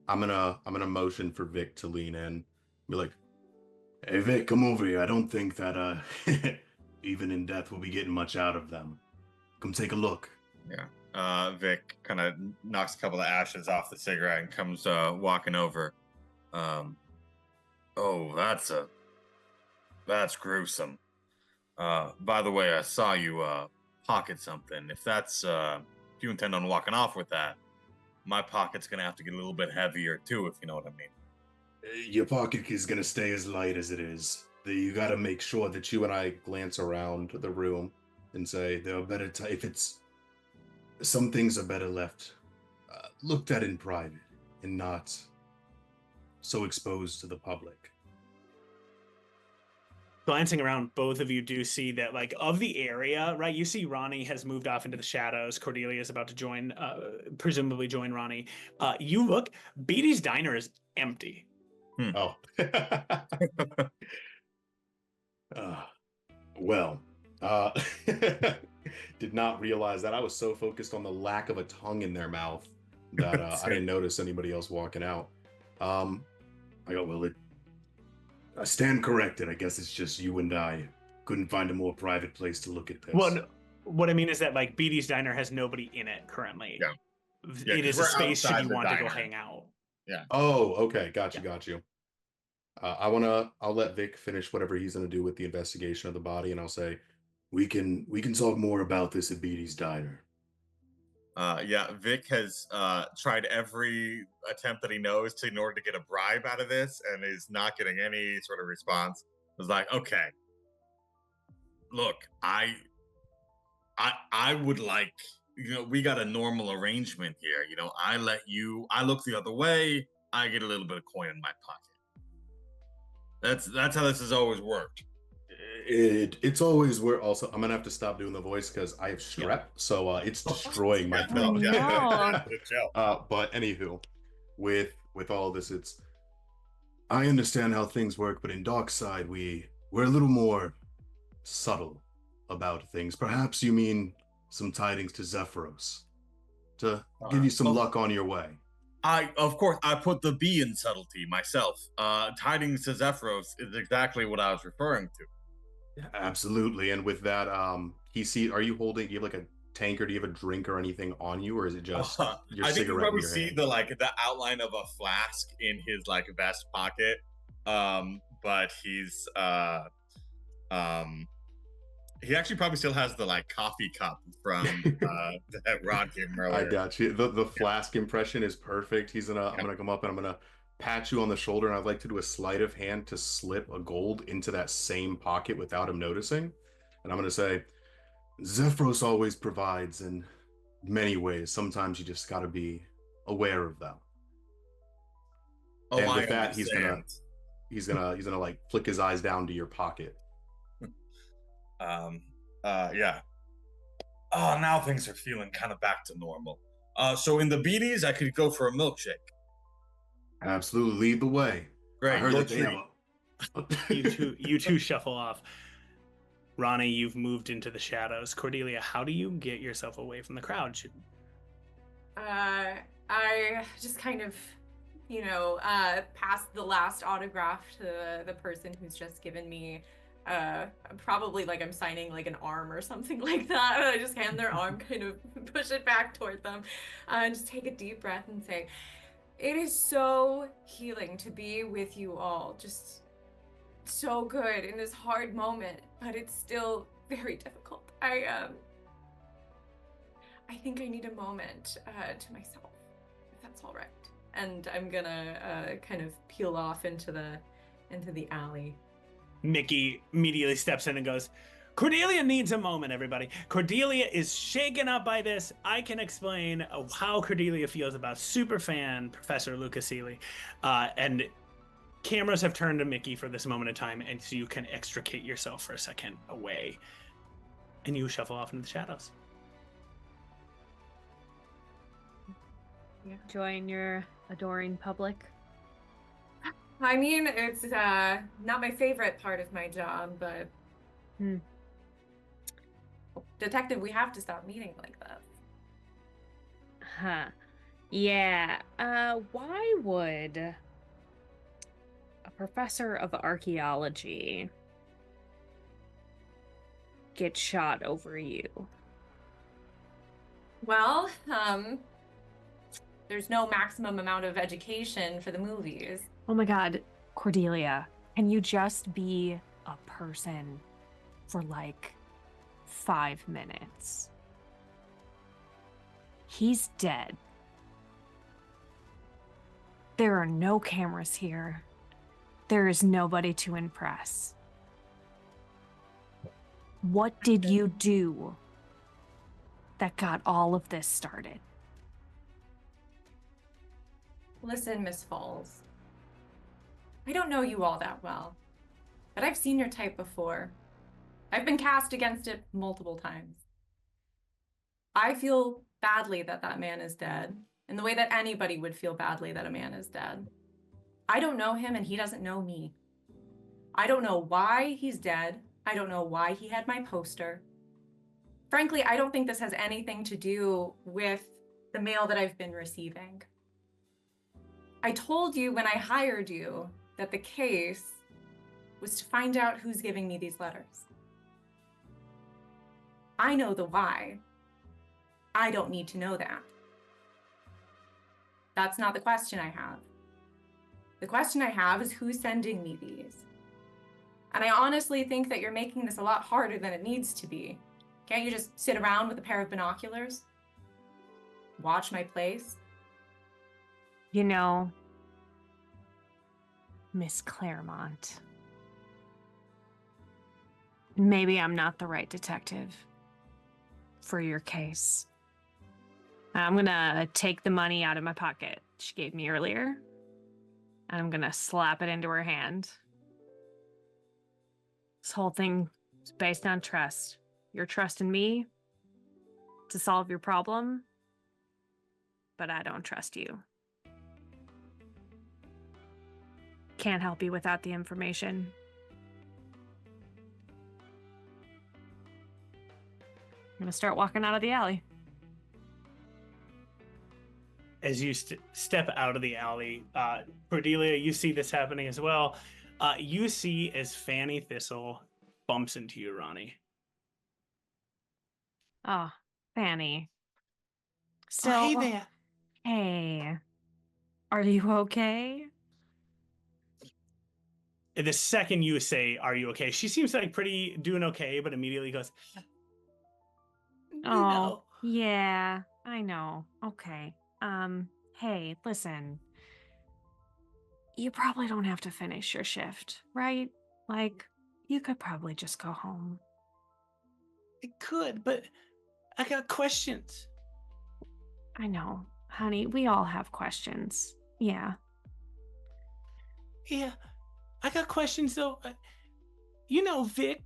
I'm gonna motion for Vic to lean in. Be like, hey Vic, come over here. I don't think that even in death we'll be getting much out of them. Come take a look. Yeah. Vic kind of knocks a couple of ashes off the cigarette and comes walking over. Oh, that's gruesome. By the way, I saw you pocket something. If you intend on walking off with that, my pocket's gonna have to get a little bit heavier too, if you know what I mean. Your pocket is gonna stay as light as it is. You gotta make sure that you and I glance around the room and say there are better if it's some things are better left looked at in private and not so exposed to the public. Glancing around, both of you do see that, like, of the area, right? You see Ronnie has moved off into the shadows. Cordelia is about to join, presumably join Ronnie. You look, Beatty's Diner is empty. Oh. Well, Uh, did not realize that. I was so focused on the lack of a tongue in their mouth that I didn't notice anybody else walking out. I go, well, I stand corrected. I guess it's just you and I. Couldn't find a more private place to look at this. Well, no, what I mean is that like Beatty's Diner has nobody in it currently. Yeah. Yeah, It 'cause is a we're space should outside you the want to go diner. hang out. Yeah. Oh, okay. Got you. I'll let Vic finish whatever he's gonna do with the investigation of the body, and I'll say, we can talk more about this at Beatty's Diner. Yeah, Vic has tried every attempt that he knows to in order to get a bribe out of this, and is not getting any sort of response. It was like, okay, look, I would like, we got a normal arrangement here. I look the other way, I get a little bit of coin in my pocket. That's how this has always worked. It's always where. Also, I'm gonna have to stop doing the voice because I have strep, so it's destroying my throat. no. Good job. But anywho, with all this, I understand how things work, but in Darkside, we're a little more subtle about things. Perhaps you mean some tidings to Zephyros to give you some luck on your way. Of course, I put the B in subtlety myself. Tidings to Zephyros is exactly what I was referring to. Absolutely. And with that, are you holding? Do you have like a tank, or do you have a drink or anything on you, or is it just your I think you cigarette? probably in your see hand? the outline of a flask in his vest pocket. But he actually probably still has the coffee cup from that Rod gave him earlier. I got you. The flask impression is perfect. I'm gonna come up and I'm gonna pat you on the shoulder, and I'd like to do a sleight of hand to slip a gold into that same pocket without him noticing. And I'm gonna say, Zephyros always provides in many ways. Sometimes you just gotta be aware of them. Oh, And I with that, understand. he's gonna like flick his eyes down to your pocket. Yeah. Oh, now things are feeling kind of back to normal. So in the beaties, I could go for a milkshake. Absolutely, lead the way. Great. I heard Your that they have treat. You two shuffle off. Ronnie, you've moved into the shadows. Cordelia, how do you get yourself away from the crowd? I just kind of, pass the last autograph to the person who's just given me, probably like I'm signing like an arm or something like that. I just hand their arm, kind of push it back toward them, and just take a deep breath and say, it is so healing to be with you all. Just so good in this hard moment, but it's still very difficult. I think I need a moment to myself, if that's all right. And I'm gonna kind of peel off into the alley. Mickey immediately steps in and goes, Cordelia needs a moment, everybody. Cordelia is shaken up by this. I can explain how Cordelia feels about superfan Professor Lucas Seeley. And cameras have turned to Mickey for this moment in time, and so you can extricate yourself for a second away. And you shuffle off into the shadows. Join your adoring public. I mean, it's not my favorite part of my job, but Detective, we have to stop meeting like that. Huh. Yeah. Why would a professor of archaeology get shot over you? Well, there's no maximum amount of education for the movies. Oh my God, Cordelia, can you just be a person for like 5 minutes? He's dead. There are no cameras here. There is nobody to impress. What did you do that got all of this started? Listen, Miss Falls. I don't know you all that well, but I've seen your type before. I've been cast against it multiple times. I feel badly that that man is dead, in the way that anybody would feel badly that a man is dead. I don't know him and he doesn't know me. I don't know why he's dead. I don't know why he had my poster. Frankly, I don't think this has anything to do with the mail that I've been receiving. I told you when I hired you that the case was to find out who's giving me these letters. I know the why. I don't need to know that. That's not the question I have. The question I have is who's sending me these? And I honestly think that you're making this a lot harder than it needs to be. Can't you just sit around with a pair of binoculars? Watch my place? You know, Miss Claremont, maybe I'm not the right detective for your case. I'm gonna take the money out of my pocket she gave me earlier, and I'm gonna slap it into her hand. This whole thing is based on trust. Your trust in me to solve your problem, but I don't trust you. Can't help you without the information. I'm gonna start walking out of the alley. As you step out of the alley, Cordelia, you see this happening as well. You see as Fanny Thistle bumps into you, Ronnie. Oh, Fanny. So, Oh, hey there. Hey, are you okay? The second you say, "Are you okay?" she seems like pretty doing okay, but immediately goes, Oh, "No." yeah, I know. Okay. Hey, listen. You probably don't have to finish your shift, right? Like, you could probably just go home. I could, but I got questions. I know, honey, we all have questions. Yeah. Yeah, I got questions though. You know Vic.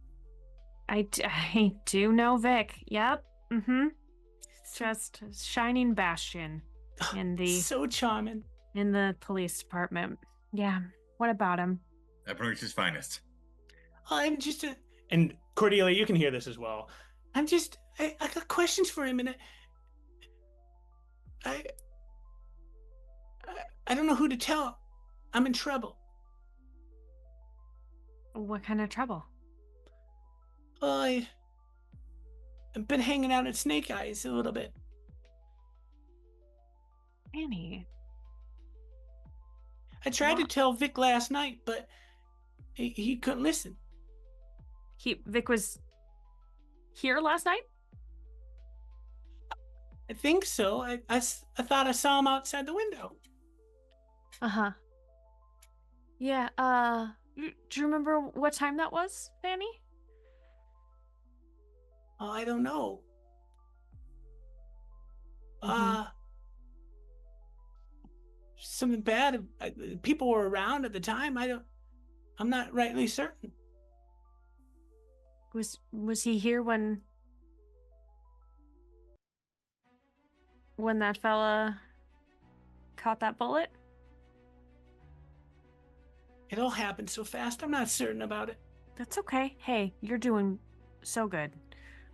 I do know Vic. Yep. Mm-hmm. Just a shining bastion in the So charming. in the police department. Yeah. What about him? Approach's finest. I'm just a... And Cordelia, you can hear this as well. I got questions for him, and I, I don't know who to tell. I'm in trouble. What kind of trouble? I've been hanging out at Snake Eyes a little bit. Annie. I tried to What? tell Vic last night, but he couldn't listen. Vic was here last night? I think so. I thought I saw him outside the window. Uh-huh. Yeah, do you remember what time that was, Fanny? Oh, I don't know. Mhm. Something bad. People were around at the time. I'm not rightly certain. Was he here when that fella caught that bullet? It all happened so fast. I'm not certain about it. That's okay. Hey, you're doing so good.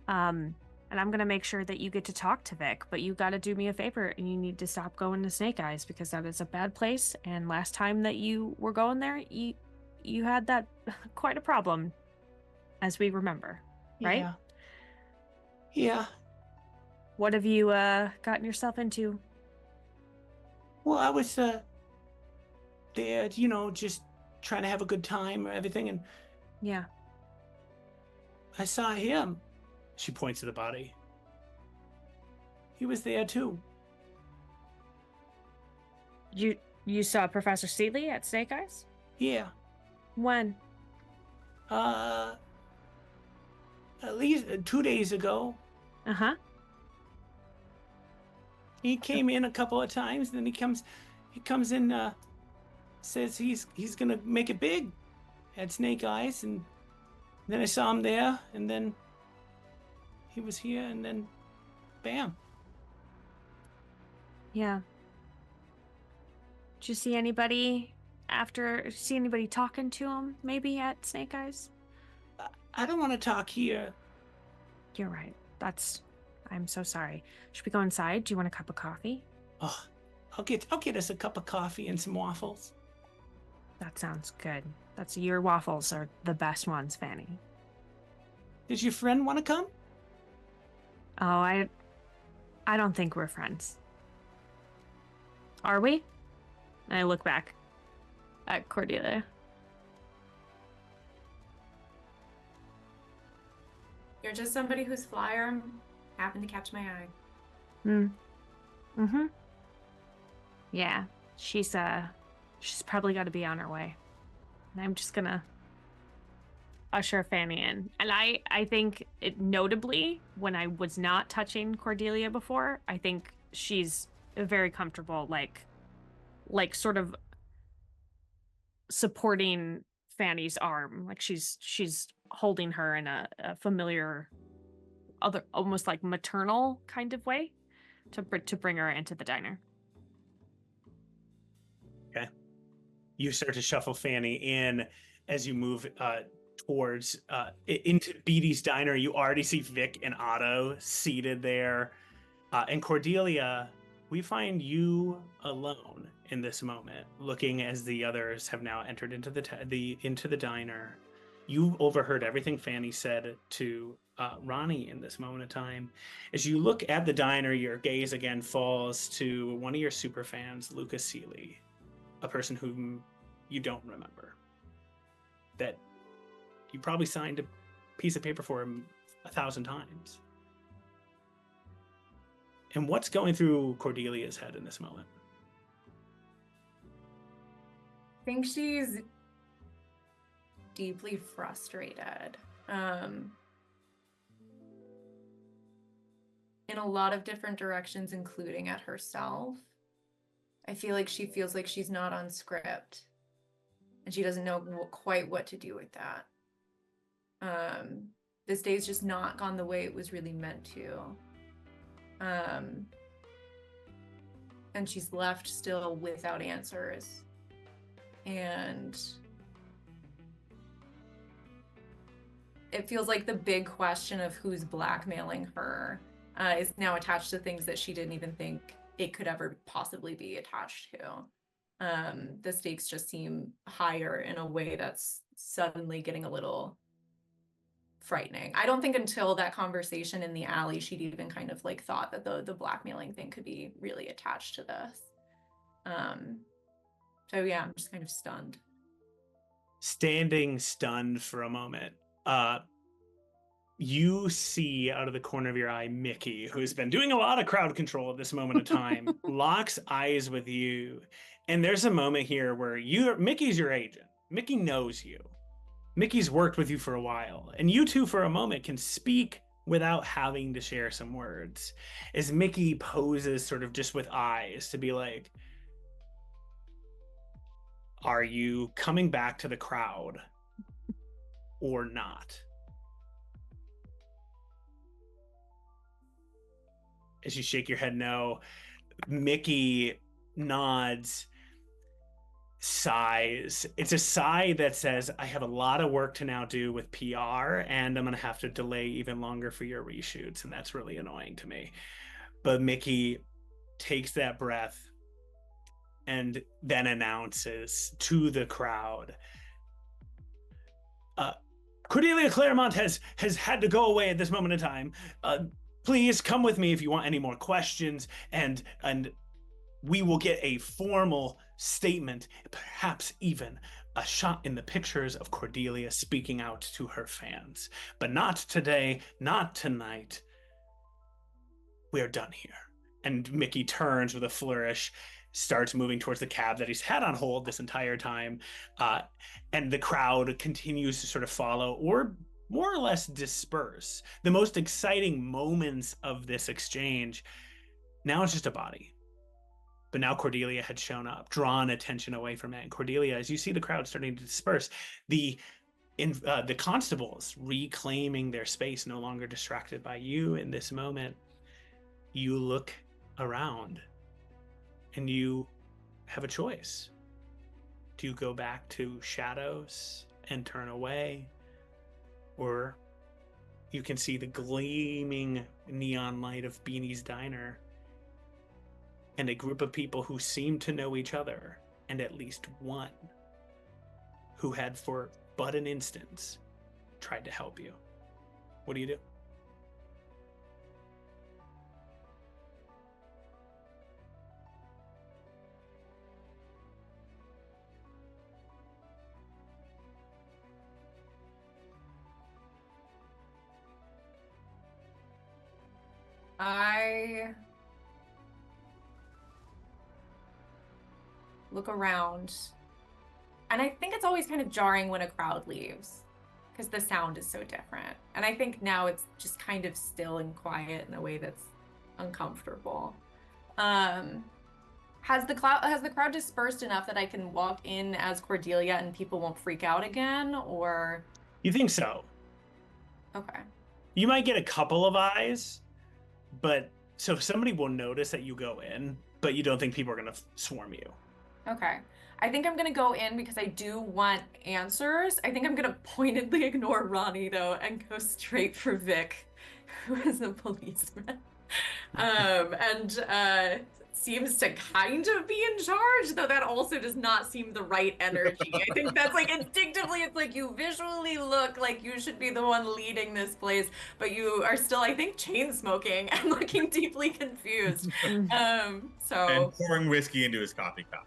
And I'm gonna make sure that you get to talk to Vic, but you gotta do me a favor and you need to stop going to Snake Eyes because that is a bad place. And last time that you were going there, you had that quite a problem, as we remember, right? Yeah. Yeah. What have you gotten yourself into? Well, I was there, just trying to have a good time or everything, and Yeah. I saw him. She points to the body. He was there too. You saw Professor Seeley at Snake Eyes? Yeah. When? At least 2 days ago. Uh-huh. He came in a couple of times, then he comes in, says he's gonna make it big at Snake Eyes, and then I saw him there, and then he was here, and then bam. Yeah. Did you see anybody talking to him maybe at Snake Eyes? I don't want to talk here. You're right. I'm so sorry. Should we go inside? Do you want a cup of coffee? Oh, I'll get us a cup of coffee and some waffles. That sounds good. Your waffles are the best ones, Fanny. Does your friend want to come? Oh, I don't think we're friends. Are we? And I look back at Cordelia. You're just somebody whose flyer happened to catch my eye. Mm-hmm. Yeah, she's probably got to be on her way. And I'm just gonna usher Fanny in. And I think notably, when I was not touching Cordelia before, I think she's very comfortable, like sort of supporting Fanny's arm. Like she's holding her in a familiar, almost like maternal kind of way to bring her into the diner. Okay. You start to shuffle Fanny in as you move towards into Beatty's diner. You already see Vic and Otto seated there. And Cordelia, we find you alone in this moment, looking as the others have now entered into the diner. You overheard everything Fanny said to Ronnie in this moment of time. As you look at the diner, your gaze again falls to one of your super fans, Lucas Seeley, a person whom you don't remember. That you probably signed a piece of paper for him 1,000 times. And what's going through Cordelia's head in this moment? I think she's deeply frustrated. In a lot of different directions, including at herself. I feel like she feels like she's not on script. And she doesn't know quite what to do with that. This day's just not gone the way it was really meant to. And she's left still without answers. And it feels like the big question of who's blackmailing her is now attached to things that she didn't even think it could ever possibly be attached to. The stakes just seem higher in a way that's suddenly getting a little frightening. I don't think until that conversation in the alley she'd even kind of like thought that the blackmailing thing could be really attached to this. So yeah, I'm just kind of stunned. Standing stunned for a moment, you see out of the corner of your eye Mickey, who's been doing a lot of crowd control at this moment of time, locks eyes with you. And there's a moment here where Mickey's your agent. Mickey knows you. Mickey's worked with you for a while. And you two for a moment can speak without having to share some words. As Mickey poses sort of just with eyes to be like, are you coming back to the crowd or not? As you shake your head no, Mickey nods, sighs. It's a sigh that says, I have a lot of work to now do with PR, and I'm going to have to delay even longer for your reshoots, and that's really annoying to me. But Mickey takes that breath and then announces to the crowd, Cordelia Claremont has had to go away at this moment in time. Please come with me if you want any more questions, and we will get a formal statement, perhaps even a shot in the pictures of Cordelia speaking out to her fans. But not today, not tonight. We are done here. And Mickey turns with a flourish, starts moving towards the cab that he's had on hold this entire time, and the crowd continues to sort of follow or more or less disperse. The most exciting moments of this exchange, now it's just a body. But now Cordelia had shown up, drawn attention away from it. And Cordelia, as you see the crowd starting to disperse, the constables reclaiming their space, no longer distracted by you in this moment, you look around and you have a choice. Do you go back to shadows and turn away? or you can see the gleaming neon light of Beanie's Diner and a group of people who seem to know each other, and at least one who had for but an instant tried to help you. What do you do? I look around, and I think it's always kind of jarring when a crowd leaves because the sound is so different. And I think now it's just kind of still and quiet in a way that's uncomfortable. Has the crowd dispersed enough that I can walk in as Cordelia and people won't freak out again, or? You think so? Okay. You might get a couple of eyes, but so somebody will notice that you go in, but you don't think people are going to swarm you. Okay. I think I'm going to go in because I do want answers. I think I'm going to pointedly ignore Ronnie, though, and go straight for Vic, who is a policeman. And seems to kind of be in charge, though that also does not seem the right energy. I think that's like instinctively, it's like you visually look like you should be the one leading this place, but you are still, I think, chain smoking and looking deeply confused. And pouring whiskey into his coffee cup.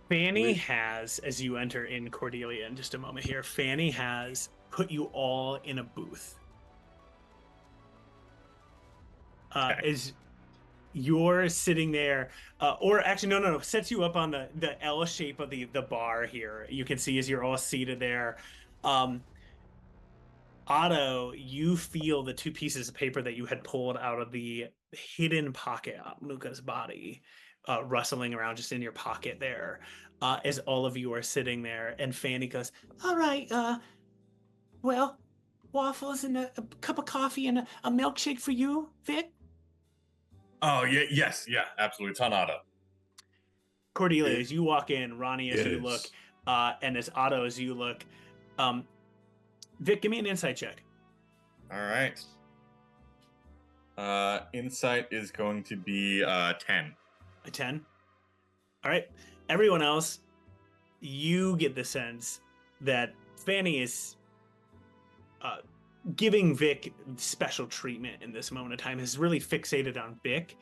Fanny has, as you enter in, Cordelia, in just a moment here, Fanny has put you all in a booth. As you're sitting there, or actually, no, sets you up on the L shape of the bar here. You can see as you're all seated there. Otto, you feel the two pieces of paper that you had pulled out of the hidden pocket of Luca's body rustling around just in your pocket there, as all of you are sitting there. And Fanny goes, all right, well, waffles and a cup of coffee and a milkshake for you, Vic? Oh, yeah, yes, yeah, absolutely. Ton Otto. Cordelia, as you walk in, Ronnie, as you look, and as Otto, as you look, Vic, give me an insight check. All right. Insight is going to be 10. A 10? All right. Everyone else, you get the sense that Fanny is giving Vic special treatment in this moment of time, is really fixated on Vic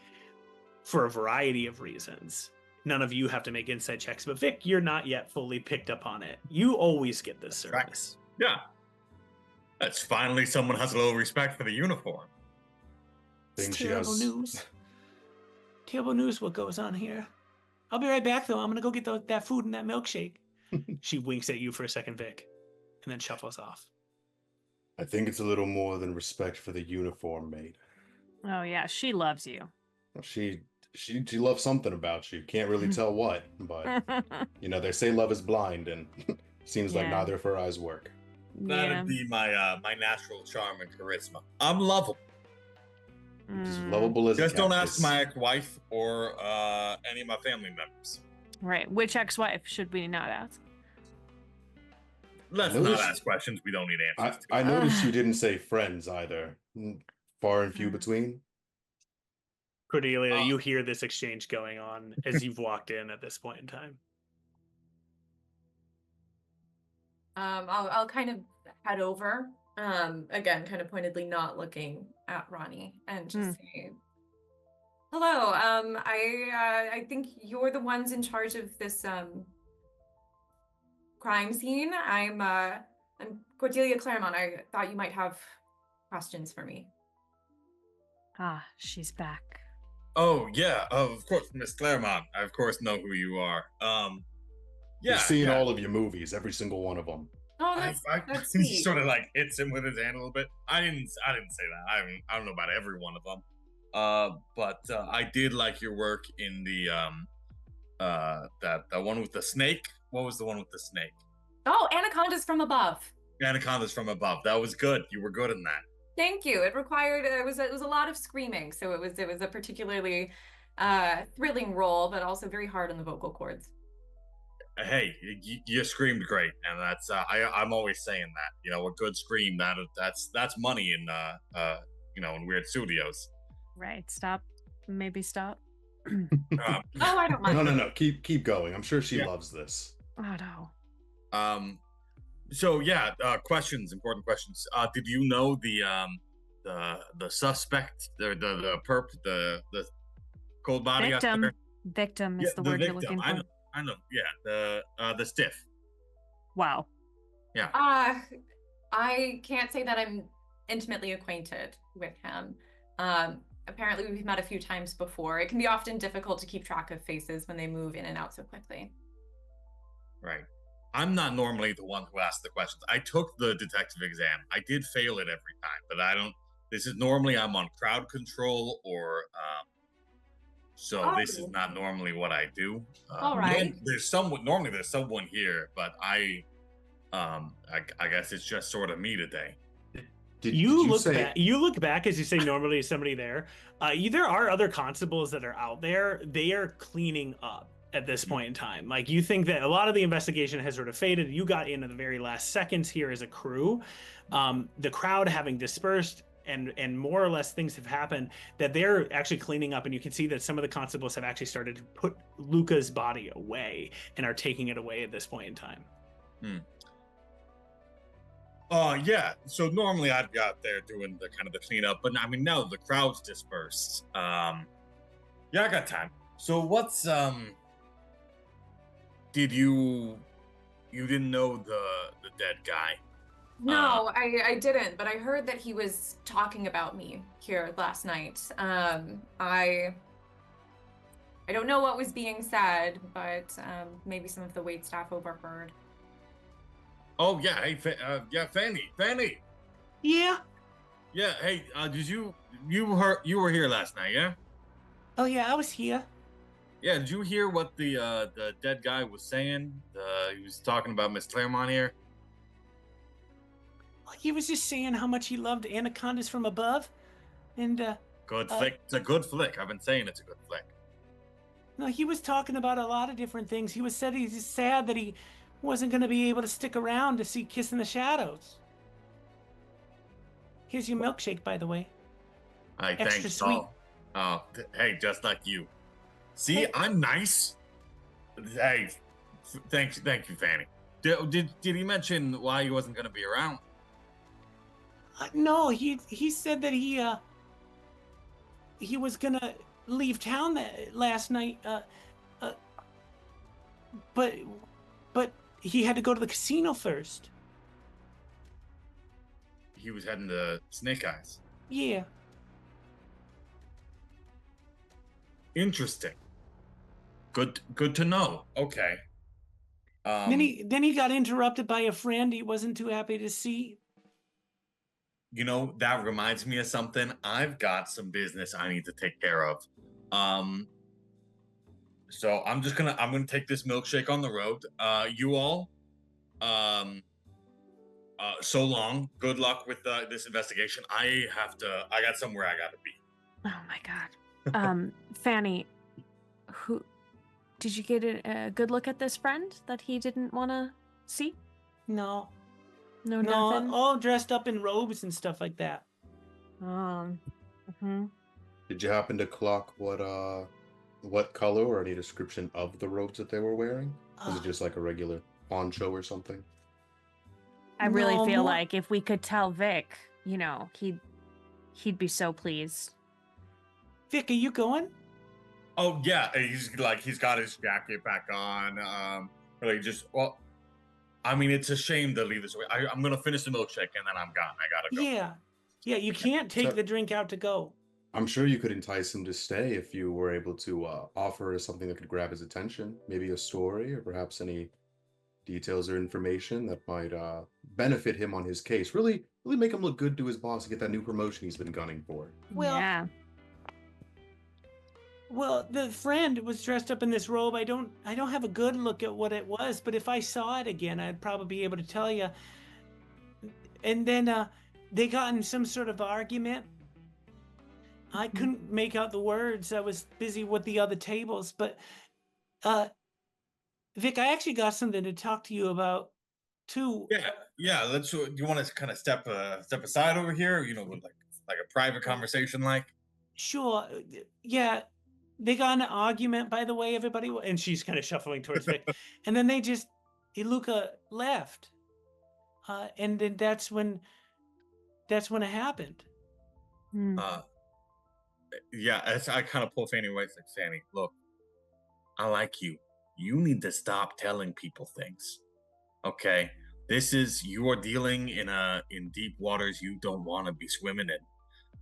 for a variety of reasons. None of you have to make insight checks, but Vic, you're not yet fully picked up on it. You always get this service. Right. Yeah. That's finally someone has a little respect for the uniform. It's terrible news. Terrible news what goes on here. I'll be right back, though. I'm going to go get that food and that milkshake. She winks at you for a second, Vic, and then shuffles off. I think it's a little more than respect for the uniform, mate. Oh yeah, she loves you. She loves something about you. Can't really tell what, but they say love is blind, and seems like neither of her eyes work. That'd be my my natural charm and charisma. I'm lovable. Just lovable as just a don't cactus. ask my ex-wife or any of my family members. Right. Which ex-wife should we not ask? Let's not ask questions we don't need answers to. I noticed you didn't say friends either. Far and few between. Cordelia, you hear this exchange going on as you've walked in at this point in time. I'll kind of head over, again, kind of pointedly not looking at Ronnie, and just say, hello, I think you're the ones in charge of this crime scene. I'm Cordelia Claremont. I thought you might have questions for me. Ah, she's back. Oh yeah, of course, Miss Claremont. I of course know who you are. Yeah, I've seen all of your movies, every single one of them. Oh, that's he sweet. sort of like hits him with his hand a little bit. I didn't say that. I don't know about every one of them. But I did like your work in the that one with the snake. What was the one with the snake? Oh, Anacondas from Above. Anacondas from Above. That was good. You were good in that. Thank you. It required it was a lot of screaming, so it was a particularly thrilling role, but also very hard on the vocal cords. Hey, you screamed great, and that's I'm always saying that. You know, a good scream that's money in in weird studios. Right. Stop. Maybe stop. Um, Oh, I don't No, mind. no, no. Keep going. I'm sure she Yeah. loves this. Oh no. So yeah, questions, important questions. Did you know the suspect, the perp, the cold body out there? Victim Yeah, is the the word you're victim. looking I for. know, I know. Yeah, the stiff. Wow. Yeah. I can't say that I'm intimately acquainted with him. Apparently we've met a few times before. It can be often difficult to keep track of faces when they move in and out so quickly. Right. I'm not normally the one who asks the questions. I took the detective exam. I did fail it every time, but I don't. This is normally I'm on crowd control or so this is Oh, not normally what I do. all right. Normally there's someone here, but I guess it's just sort of me today. Did You you look say back. You look back as you say. Normally, there's somebody there. There are other constables that are out there. They are cleaning up at this point in time. Like you think that a lot of the investigation has sort of faded. You got in at the very last seconds here as a crew. The crowd having dispersed and more or less things have happened that they're actually cleaning up, and you can see that some of the constables have actually started to put Luca's body away and are taking it away at this point in time. Yeah. So normally I'd be out there doing the kind of the cleanup, but I mean now the crowd's dispersed. Yeah, I got time. So what's did you didn't know the dead guy? No, I didn't, but I heard that he was talking about me here last night. I don't know what was being said, but maybe some of the wait staff overheard. Oh yeah, hey, yeah, Fanny. Yeah. Yeah, hey, did you were here last night? Yeah. Oh yeah, I was here. Yeah, did you hear what the dead guy was saying? He was talking about Miss Claremont here. He was just saying how much he loved Anacondas from Above, and Good flick. It's a good flick. I've been saying it's a good flick. no, he was talking about a lot of different things. He said he's just sad that he wasn't going to be able to stick around to see Kiss in the Shadows. Here's your milkshake, by the way. Hey, Extra thanks. sweet. Hey, just like you. See, Hey. I'm nice. Hey, thank you, Fanny. Did he mention why he wasn't going to be around? No, he said that he was gonna leave town last night. But he had to go to the casino first. He was heading to Snake Eyes. Yeah. Interesting. Good to know. Okay. Then he got interrupted by a friend he wasn't too happy to see. You know, that reminds me of something. I've got some business I need to take care of. So I'm gonna take this milkshake on the road. You all, so long. Good luck with this investigation. I got somewhere I gotta be. Oh my god. Fanny, who did you get a good look at this friend that he didn't want to see? No, Nothing. all dressed up in robes and stuff like that. Did you happen to clock what color or any description of the robes that they were wearing? Was it just like a regular poncho or something? I really No, feel more- like if we could tell Vic, he'd be so pleased. Vic, are you going? Oh yeah, he's got his jacket back on. Really I mean, it's a shame to leave this way. I'm gonna finish the milkshake and then I'm gone. I gotta go. Yeah. You can't take So- the drink out to go. I'm sure you could entice him to stay if you were able to offer something that could grab his attention, maybe a story or perhaps any details or information that might benefit him on his case. Really make him look good to his boss and get that new promotion he's been gunning for. Well- yeah. Well, the friend was dressed up in this robe. I don't have a good look at what it was, but if I saw it again, I'd probably be able to tell you. And then they got in some sort of argument. I couldn't make out the words. I was busy with the other tables, but Vic, I actually got something to talk to you about, too. Yeah. Let's. Do you want to kind of step aside over here? With like a private conversation, like. Sure. Yeah. They got in an argument, by the way, everybody. And she's kind of shuffling towards Vic. And then Iluka left. And then that's when it happened. Yeah. I kind of pull Fanny away. It's like, Fanny, look, I like you. You need to stop telling people things. Okay. You are dealing in deep waters you don't want to be swimming in.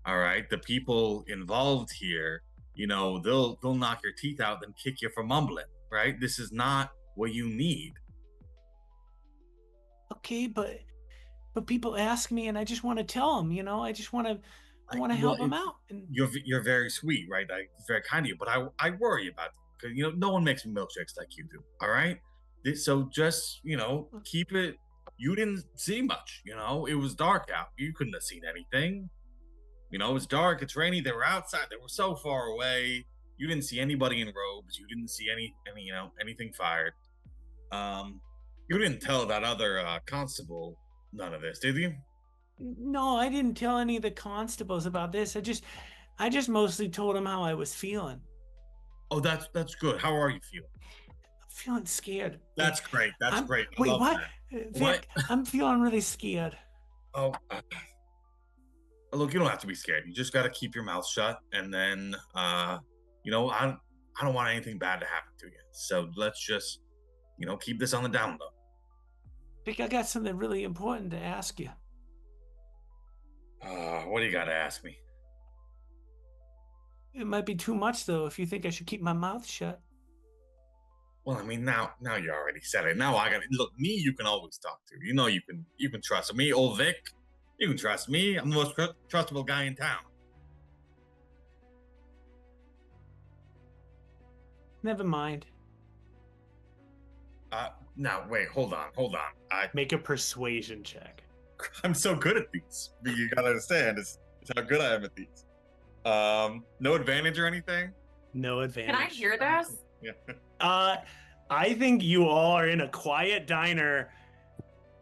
All right. The people involved here, they'll knock your teeth out and kick you for mumbling. Right. This is not what you need. Okay, but people ask me, and I just want to tell them. I just want to help them out. And you're very sweet, right? It's very kind of you, but I worry about it because no one makes milkshakes like you do. All right. So just keep it. You didn't see much. It was dark out. You couldn't have seen anything. It's dark, it's rainy, they were outside, they were so far away. You didn't see anybody in robes, you didn't see anything fired. You didn't tell that other constable none of this, did you? No, I didn't tell any of the constables about this. I just mostly told them how I was feeling. Oh, that's good. How are you feeling? I'm feeling scared. That's great. That's great. Wait, what? Vic, I'm feeling really scared. Oh, look, you don't have to be scared. You just got to keep your mouth shut, and then, I don't want anything bad to happen to you. So let's just, keep this on the down low. Vic, I got something really important to ask you. What do you got to ask me? It might be too much, though, if you think I should keep my mouth shut. Well, I mean, now you already said it. Now I got to look. Me, you can always talk to. You can trust me, old Vic. You can trust me. I'm the most trustable guy in town. Never mind. Now wait, hold on. Make a persuasion check. I'm so good at these. You gotta understand, it's how good I am at these. No advantage or anything? No advantage. Can I hear this? Yeah. I think you all are in a quiet diner.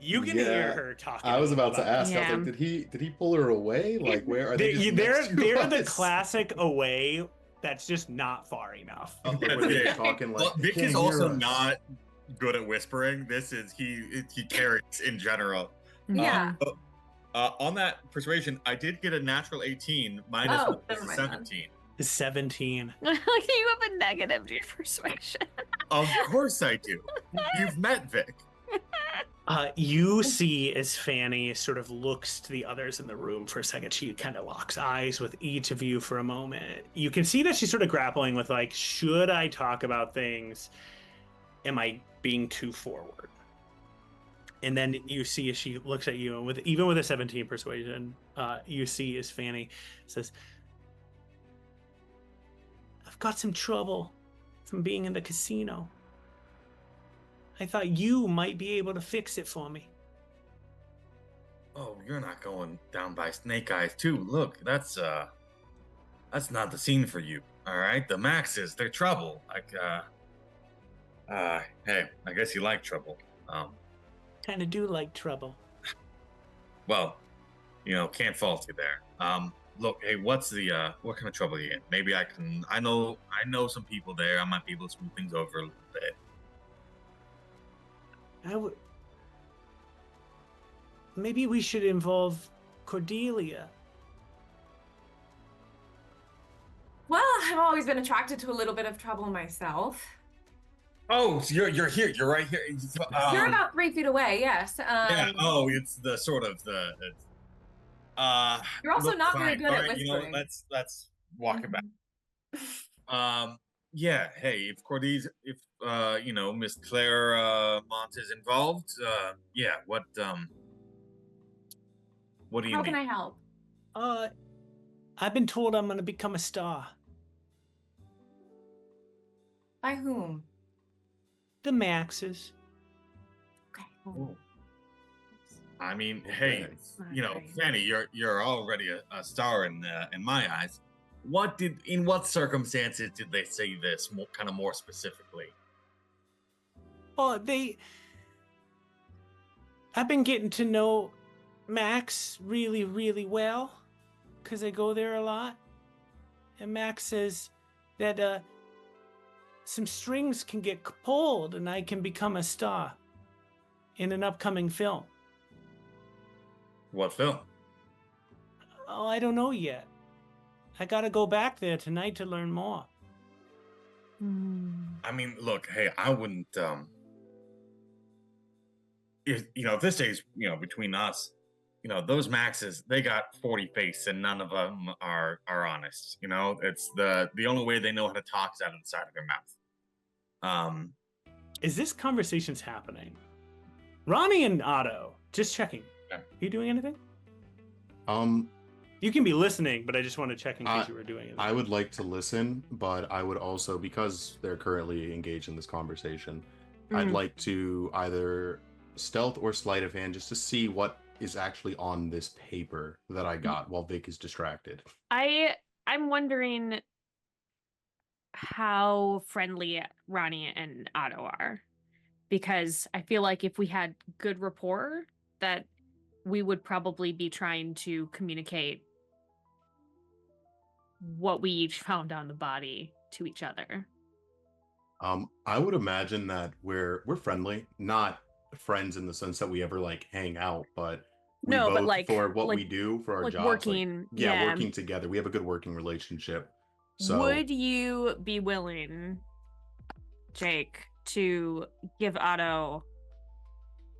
You can hear her talking. I was about to ask. Yeah. I was like, did he pull her away? Like, where are they? They're the classic away. That's just not far enough. Okay, were they talking like? Well, Vic is also not good at whispering. He carries in general. Yeah. On that persuasion, I did get a natural 18 minus never mind 17. 17. You have a negative to your persuasion. Of course I do. You've met Vic. You see as Fanny sort of looks to the others in the room for a second, she kind of locks eyes with each of you for a moment. You can see that she's sort of grappling with, like, should I talk about things? Am I being too forward? And then you see as she looks at you, and even with a 17 persuasion, you see as Fanny says, I've got some trouble from being in the casino. I thought you might be able to fix it for me. Oh, you're not going down by Snake Eyes too. Look, that's not the scene for you. All right, the Maxes, they're trouble. Like, hey, I guess you like trouble. Kind of do like trouble. Well, can't fault you there. Look, hey, what kind of trouble are you in? Maybe I know some people there. I might be able to smooth things over a little bit. Maybe we should involve Cordelia. Well, I've always been attracted to a little bit of trouble myself. Oh, so you're here. You're right here. You're about 3 feet away. Yes. Yeah. Oh, it's the sort of the. You're also look, not fine. very good All at right, whispering. Let's walk it back. Yeah. Hey, if Miss Claire Mont is involved, yeah. What do you How mean? can I help? I've been told I'm going to become a star. By whom? The Maxes. Okay. Oh. I mean, hey, Okay. Fanny, you're already a star in my eyes. In what circumstances did they say this more specifically? Oh, I've been getting to know Max really, really well, because I go there a lot. And Max says that some strings can get pulled and I can become a star in an upcoming film. What film? Oh, I don't know yet. I gotta go back there tonight to learn more. I mean, look, hey, I wouldn't. If this stays, between us, those Maxes, they got 40 face, and none of them are honest. It's the only way they know how to talk is out of the side of their mouth. Is this conversation's happening? Ronnie and Otto, just checking. Yeah. Are you doing anything? You can be listening, but I just want to check in case you were doing anything. I would like to listen, but I would also, because they're currently engaged in this conversation, I'd like to either stealth or sleight of hand just to see what is actually on this paper that I got while Vic is distracted. I'm wondering how friendly Ronnie and Otto are, because I feel like if we had good rapport, that we would probably be trying to communicate what we each found on the body to each other. I would imagine that we're friendly, not friends in the sense that we ever like hang out, but we both, but like for what we do for our jobs, working, working together. We have a good working relationship. So would you be willing, Jake, to give Otto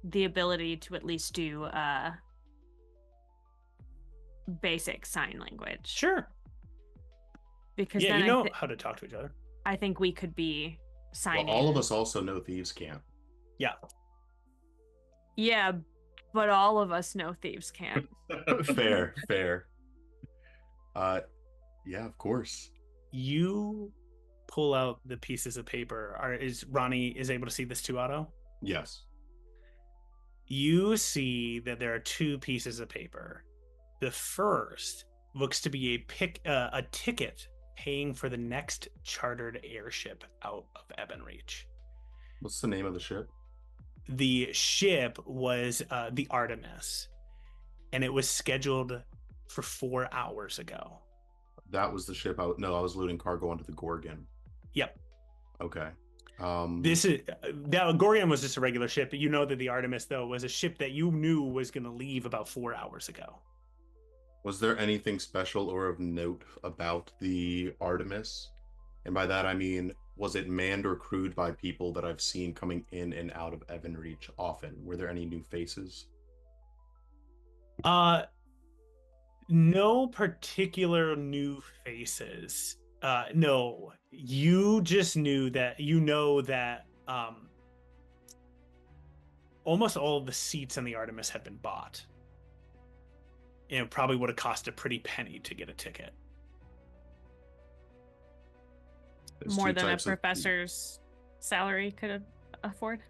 the ability to at least do basic sign language? Sure. Because yeah, then you know how to talk to each other. I think we could be signing. Well, all of us also know thieves can't. Yeah. Yeah, but all of us know thieves can't. Fair. Yeah, of course. You pull out the pieces of paper. Is Ronnie able to see this too, Otto? Yes. You see that there are two pieces of paper. The first looks to be a ticket paying for the next chartered airship out of Ebonreach. What's the name of the ship? The ship was the Artemis, and it was scheduled for 4 hours ago. That was the ship I was loading cargo onto the Gorgon. Yep. Okay. That Gorgon was just a regular ship. You know that the Artemis, though, was a ship that you knew was going to leave about 4 hours ago. Was there anything special or of note about the Artemis? And by that I mean, was it manned or crewed by people that I've seen coming in and out of Ebonreach often? Were there any new faces? No particular new faces. No, you just knew that almost all of the seats on the Artemis had been bought. It probably would have cost a pretty penny to get a ticket. There's More two than a types of- professor's salary could afford.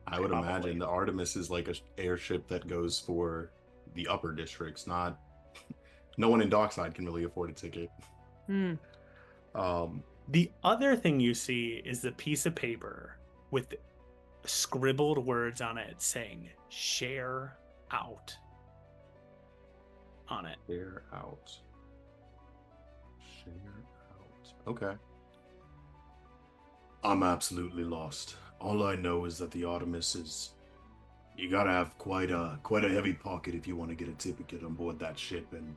I would Probably. imagine the Artemis is like an airship that goes for the upper districts, not no one in Dockside can really afford a ticket. The other thing you see is the piece of paper with scribbled words on it saying "share out" on it. Share out. Okay. I'm absolutely lost. All I know is that the Artemis is... You gotta have quite a heavy pocket if you want to get a ticket on board that ship, and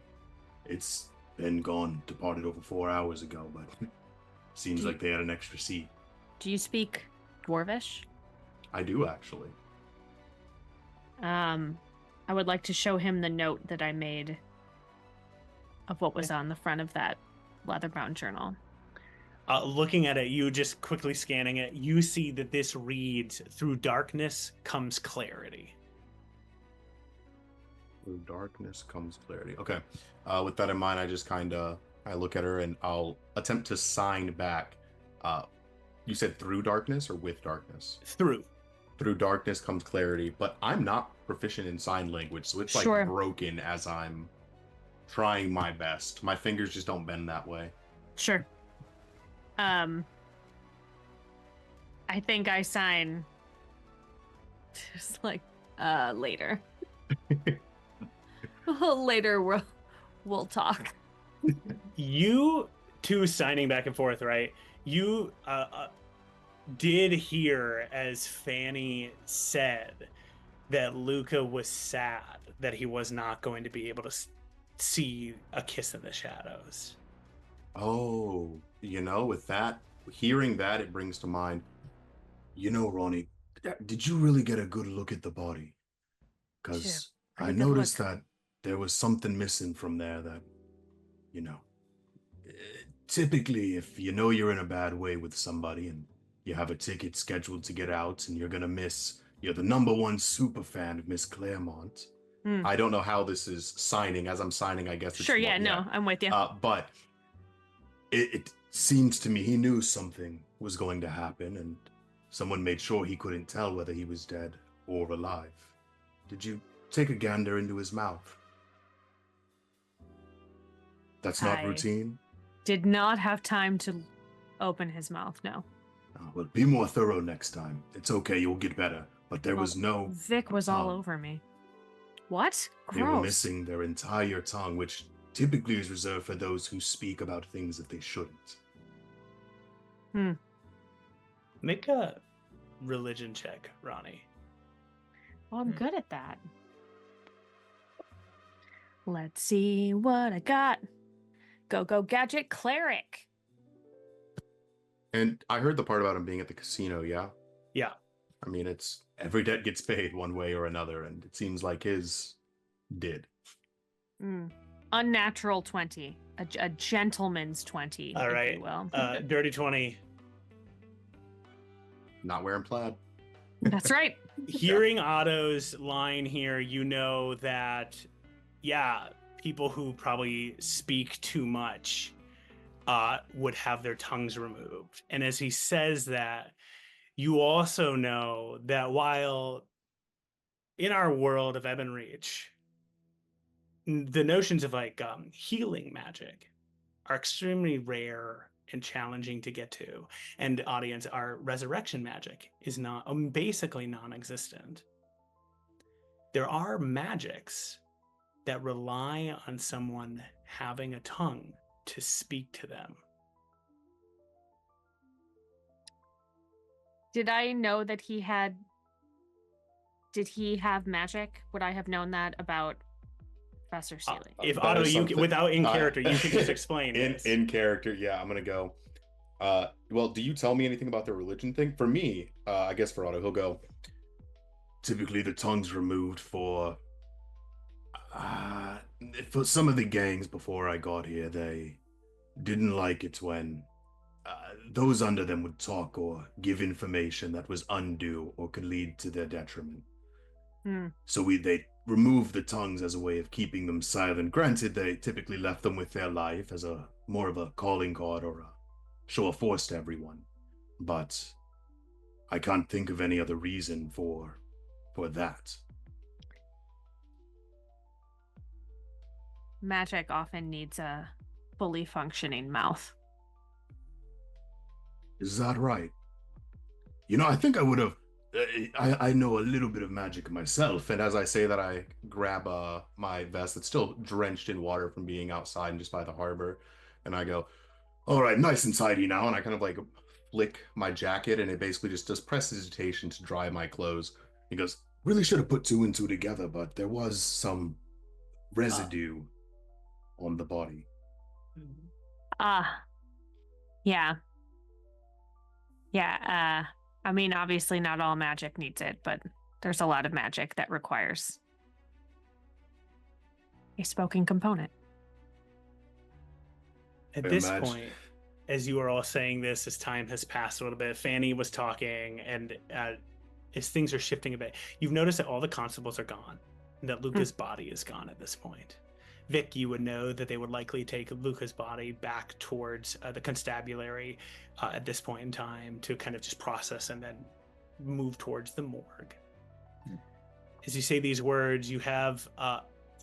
it's been departed over 4 hours ago, but seems like they had an extra seat. Do you speak Dwarvish? I do, actually. I would like to show him the note that I made of what was on the front of that leather-bound journal. Looking at it, you just quickly scanning it, you see that this reads, "Through darkness comes clarity." Through darkness comes clarity. Okay. With that in mind, I look at her and I'll attempt to sign back. You said through darkness or with darkness? Through darkness comes clarity, but I'm not proficient in sign language, so it's like Sure. broken as I'm trying my best. My fingers just don't bend that way. Sure. I think I sign just like later. Later we'll talk. You two signing back and forth, right? You did hear as Fanny said that Luca was sad that he was not going to be able to see a kiss in the shadows. Oh, with that, hearing that, it brings to mind, Ronnie, did you really get a good look at the body? Because Sure, I noticed that there was something missing from there that, typically if you're in a bad way with somebody and you have a ticket scheduled to get out and you're going to miss, you're the number one super fan of Miss Claremont. I don't know how this is signing. As I'm signing, I guess it's sure, I'm with you. But it seems to me he knew something was going to happen, and someone made sure he couldn't tell whether he was dead or alive. Did you take a gander into his mouth? That's not routine? Did not have time to open his mouth, no. Oh, well, be more thorough next time. It's okay, you'll get better. But there was no... Vic was all over me. What? Gross. They were missing their entire tongue, which typically is reserved for those who speak about things that they shouldn't. Make a religion check, Ronnie. Well, I'm good at that. Let's see what I got. Go gadget cleric. And I heard the part about him being at the casino, yeah? Yeah. I mean, it's every debt gets paid one way or another, and it seems like his did. Unnatural 20. A gentleman's 20, all right. if you will. Dirty 20. Not wearing plaid. That's right. Hearing Otto's line here, you know that, people who probably speak too much would have their tongues removed. And as he says that, you also know that while in our world of Ebonreach, the notions of healing magic are extremely rare and challenging to get to. And audience, our resurrection magic is basically non-existent. There are magics that rely on someone having a tongue to speak to them. Did I know that did he have magic? Would I have known that about Professor Seeley? If Otto, without in character, you could just explain in character, I'm gonna go. Well, do you tell me anything about the religion thing? For me, I guess for Otto, he'll go, typically the tongue's removed for some of the gangs before I got here. They didn't like it when those under them would talk or give information that was undue or could lead to their detriment. So they removed the tongues as a way of keeping them silent. Granted, they typically left them with their life as more of a calling card or a show of force to everyone. But I can't think of any other reason for that. Magic often needs a fully functioning mouth. Is that right? I think I would have... I know a little bit of magic myself, and as I say that, I grab my vest that's still drenched in water from being outside and just by the harbor, and I go, all right, nice and tidy now, and I kind of flick my jacket, and it basically just does prestidigitation to dry my clothes. He goes, really should have put two and two together, but there was some residue on the body. Yeah. I mean, obviously not all magic needs it, but there's a lot of magic that requires a spoken component. At this point, as you are all saying this, as time has passed a little bit, Fanny was talking, and as things are shifting a bit, you've noticed that all the constables are gone, and that Luca's body is gone at this point. Vic, you would know that they would likely take Luca's body back towards the constabulary at this point in time to kind of just process and then move towards the morgue. As you say these words, you have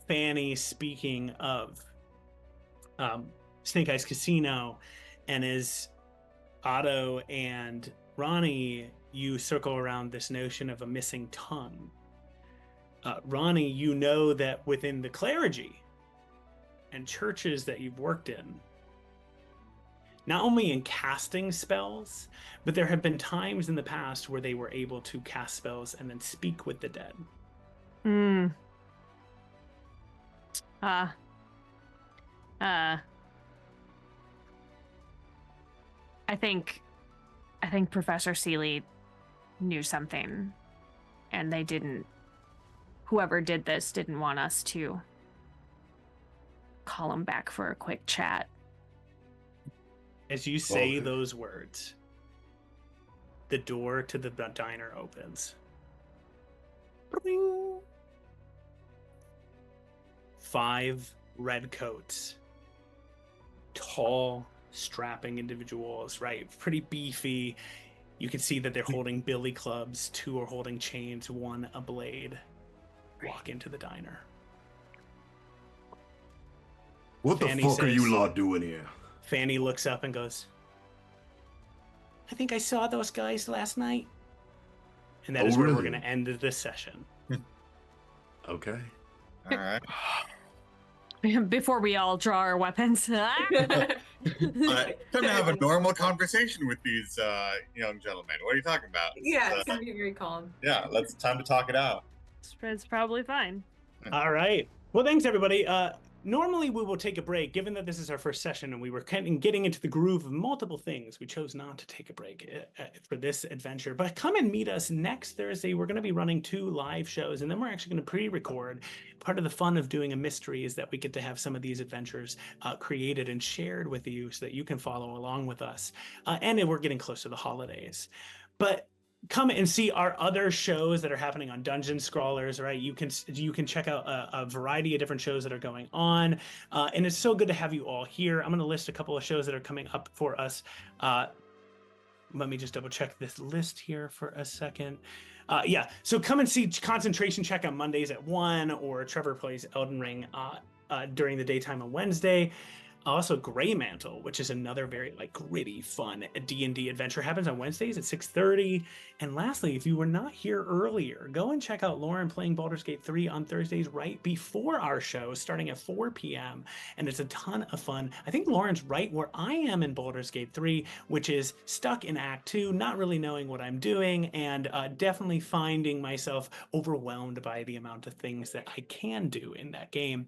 Fanny speaking of Snake Eyes Casino, and as Otto and Ronnie you circle around this notion of a missing tongue. Ronnie, you know that within the clergy and churches that you've worked in, not only in casting spells, but there have been times in the past where they were able to cast spells and then speak with the dead. I think Professor Seeley knew something, and whoever did this didn't want us to call him back for a quick chat. As you say those words, the door to the diner opens. Bring. 5 red coats. Tall, strapping individuals, right? Pretty beefy. You can see that they're holding billy clubs. 2 are holding chains, 1 a blade. Walk into the diner. What Fanny the fuck are says- you lot doing here? Fanny looks up and goes, I think I saw those guys last night. And that is where we're really? going to end this session. Okay. All right. Before we all draw our weapons. Time to have a normal conversation with these young gentlemen. What are you talking about? Yeah, it's gonna be very calm. Yeah, time to talk it out. It's probably fine. All right. Well, thanks, everybody. Normally, we will take a break. Given that this is our first session and we were kind of getting into the groove of multiple things, we chose not to take a break for this adventure. But come and meet us next Thursday. We're going to be running 2 live shows, and then we're actually going to pre-record. Part of the fun of doing a mystery is that we get to have some of these adventures created and shared with you so that you can follow along with us. And we're getting close to the holidays. But come and see our other shows that are happening on Dungeon Scrawlers, right? You can check out a variety of different shows that are going on, and it's so good to have you all here. I'm going to list a couple of shows that are coming up for us. Let me just double check this list here for a second. Yeah, so come and see Concentration Check on Mondays at 1, or Trevor Plays Elden Ring during the daytime on Wednesday. Also, Grey Mantle, which is another very gritty, fun D&D adventure, happens on Wednesdays at 6:30. And lastly, if you were not here earlier, go and check out Lauren playing Baldur's Gate 3 on Thursdays right before our show, starting at 4 p.m. And it's a ton of fun. I think Lauren's right where I am in Baldur's Gate 3, which is stuck in Act 2, not really knowing what I'm doing, and definitely finding myself overwhelmed by the amount of things that I can do in that game.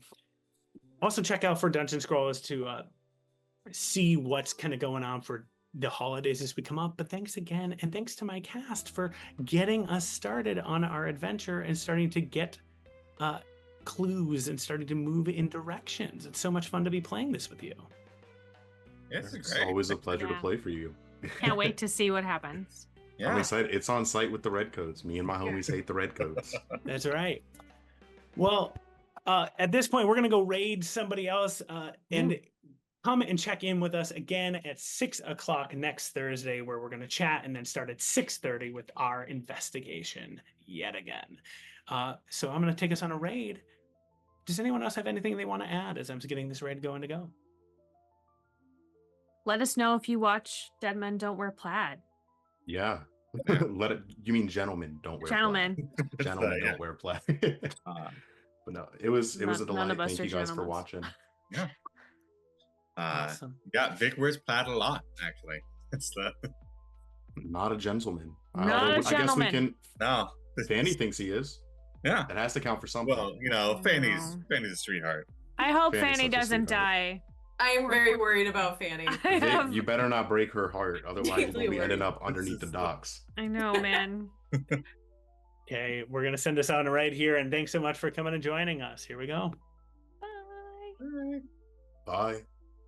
Also, check out for Dungeon Scrollers to see what's kind of going on for the holidays as we come up. But thanks again, and thanks to my cast for getting us started on our adventure and starting to get clues and starting to move in directions. It's so much fun to be playing this with you. It's It's great. always a pleasure to Yeah. play for you. Can't wait to see what happens. Yeah. I'm excited. It's on site with the red coats. Me and my homies hate the red coats. That's right. Well, at this point, we're going to go raid somebody else and come and check in with us again at 6 o'clock next Thursday, where we're going to chat and then start at 6:30 with our investigation yet again. So I'm going to take us on a raid. Does anyone else have anything they want to add as I'm getting this raid going to go? Let us know if you watch Dead Men Don't Wear Plaid. Yeah. You mean gentlemen don't wear Gentlemen. plaid. Gentlemen Yeah. don't wear plaid. Uh, But no, it was a None of delight. us Thank are you guys for gentlemen. watching. Awesome. yeah, Vic wears plaid a lot, actually. It's the Not a gentleman. Not a I guess we gentleman. can. no. Fanny thinks he is. Yeah. That has to count for something. Well, No. Fanny's a sweetheart. I hope Fanny's Fanny such a doesn't sweetheart. die. I am very worried about Fanny. I Vic, have. you better not break her heart, otherwise Deeply we'll be ending worried. up underneath the docks. I know, man. Okay, we're going to send us on right here. And thanks so much for coming and joining us. Here we go. Bye. Bye.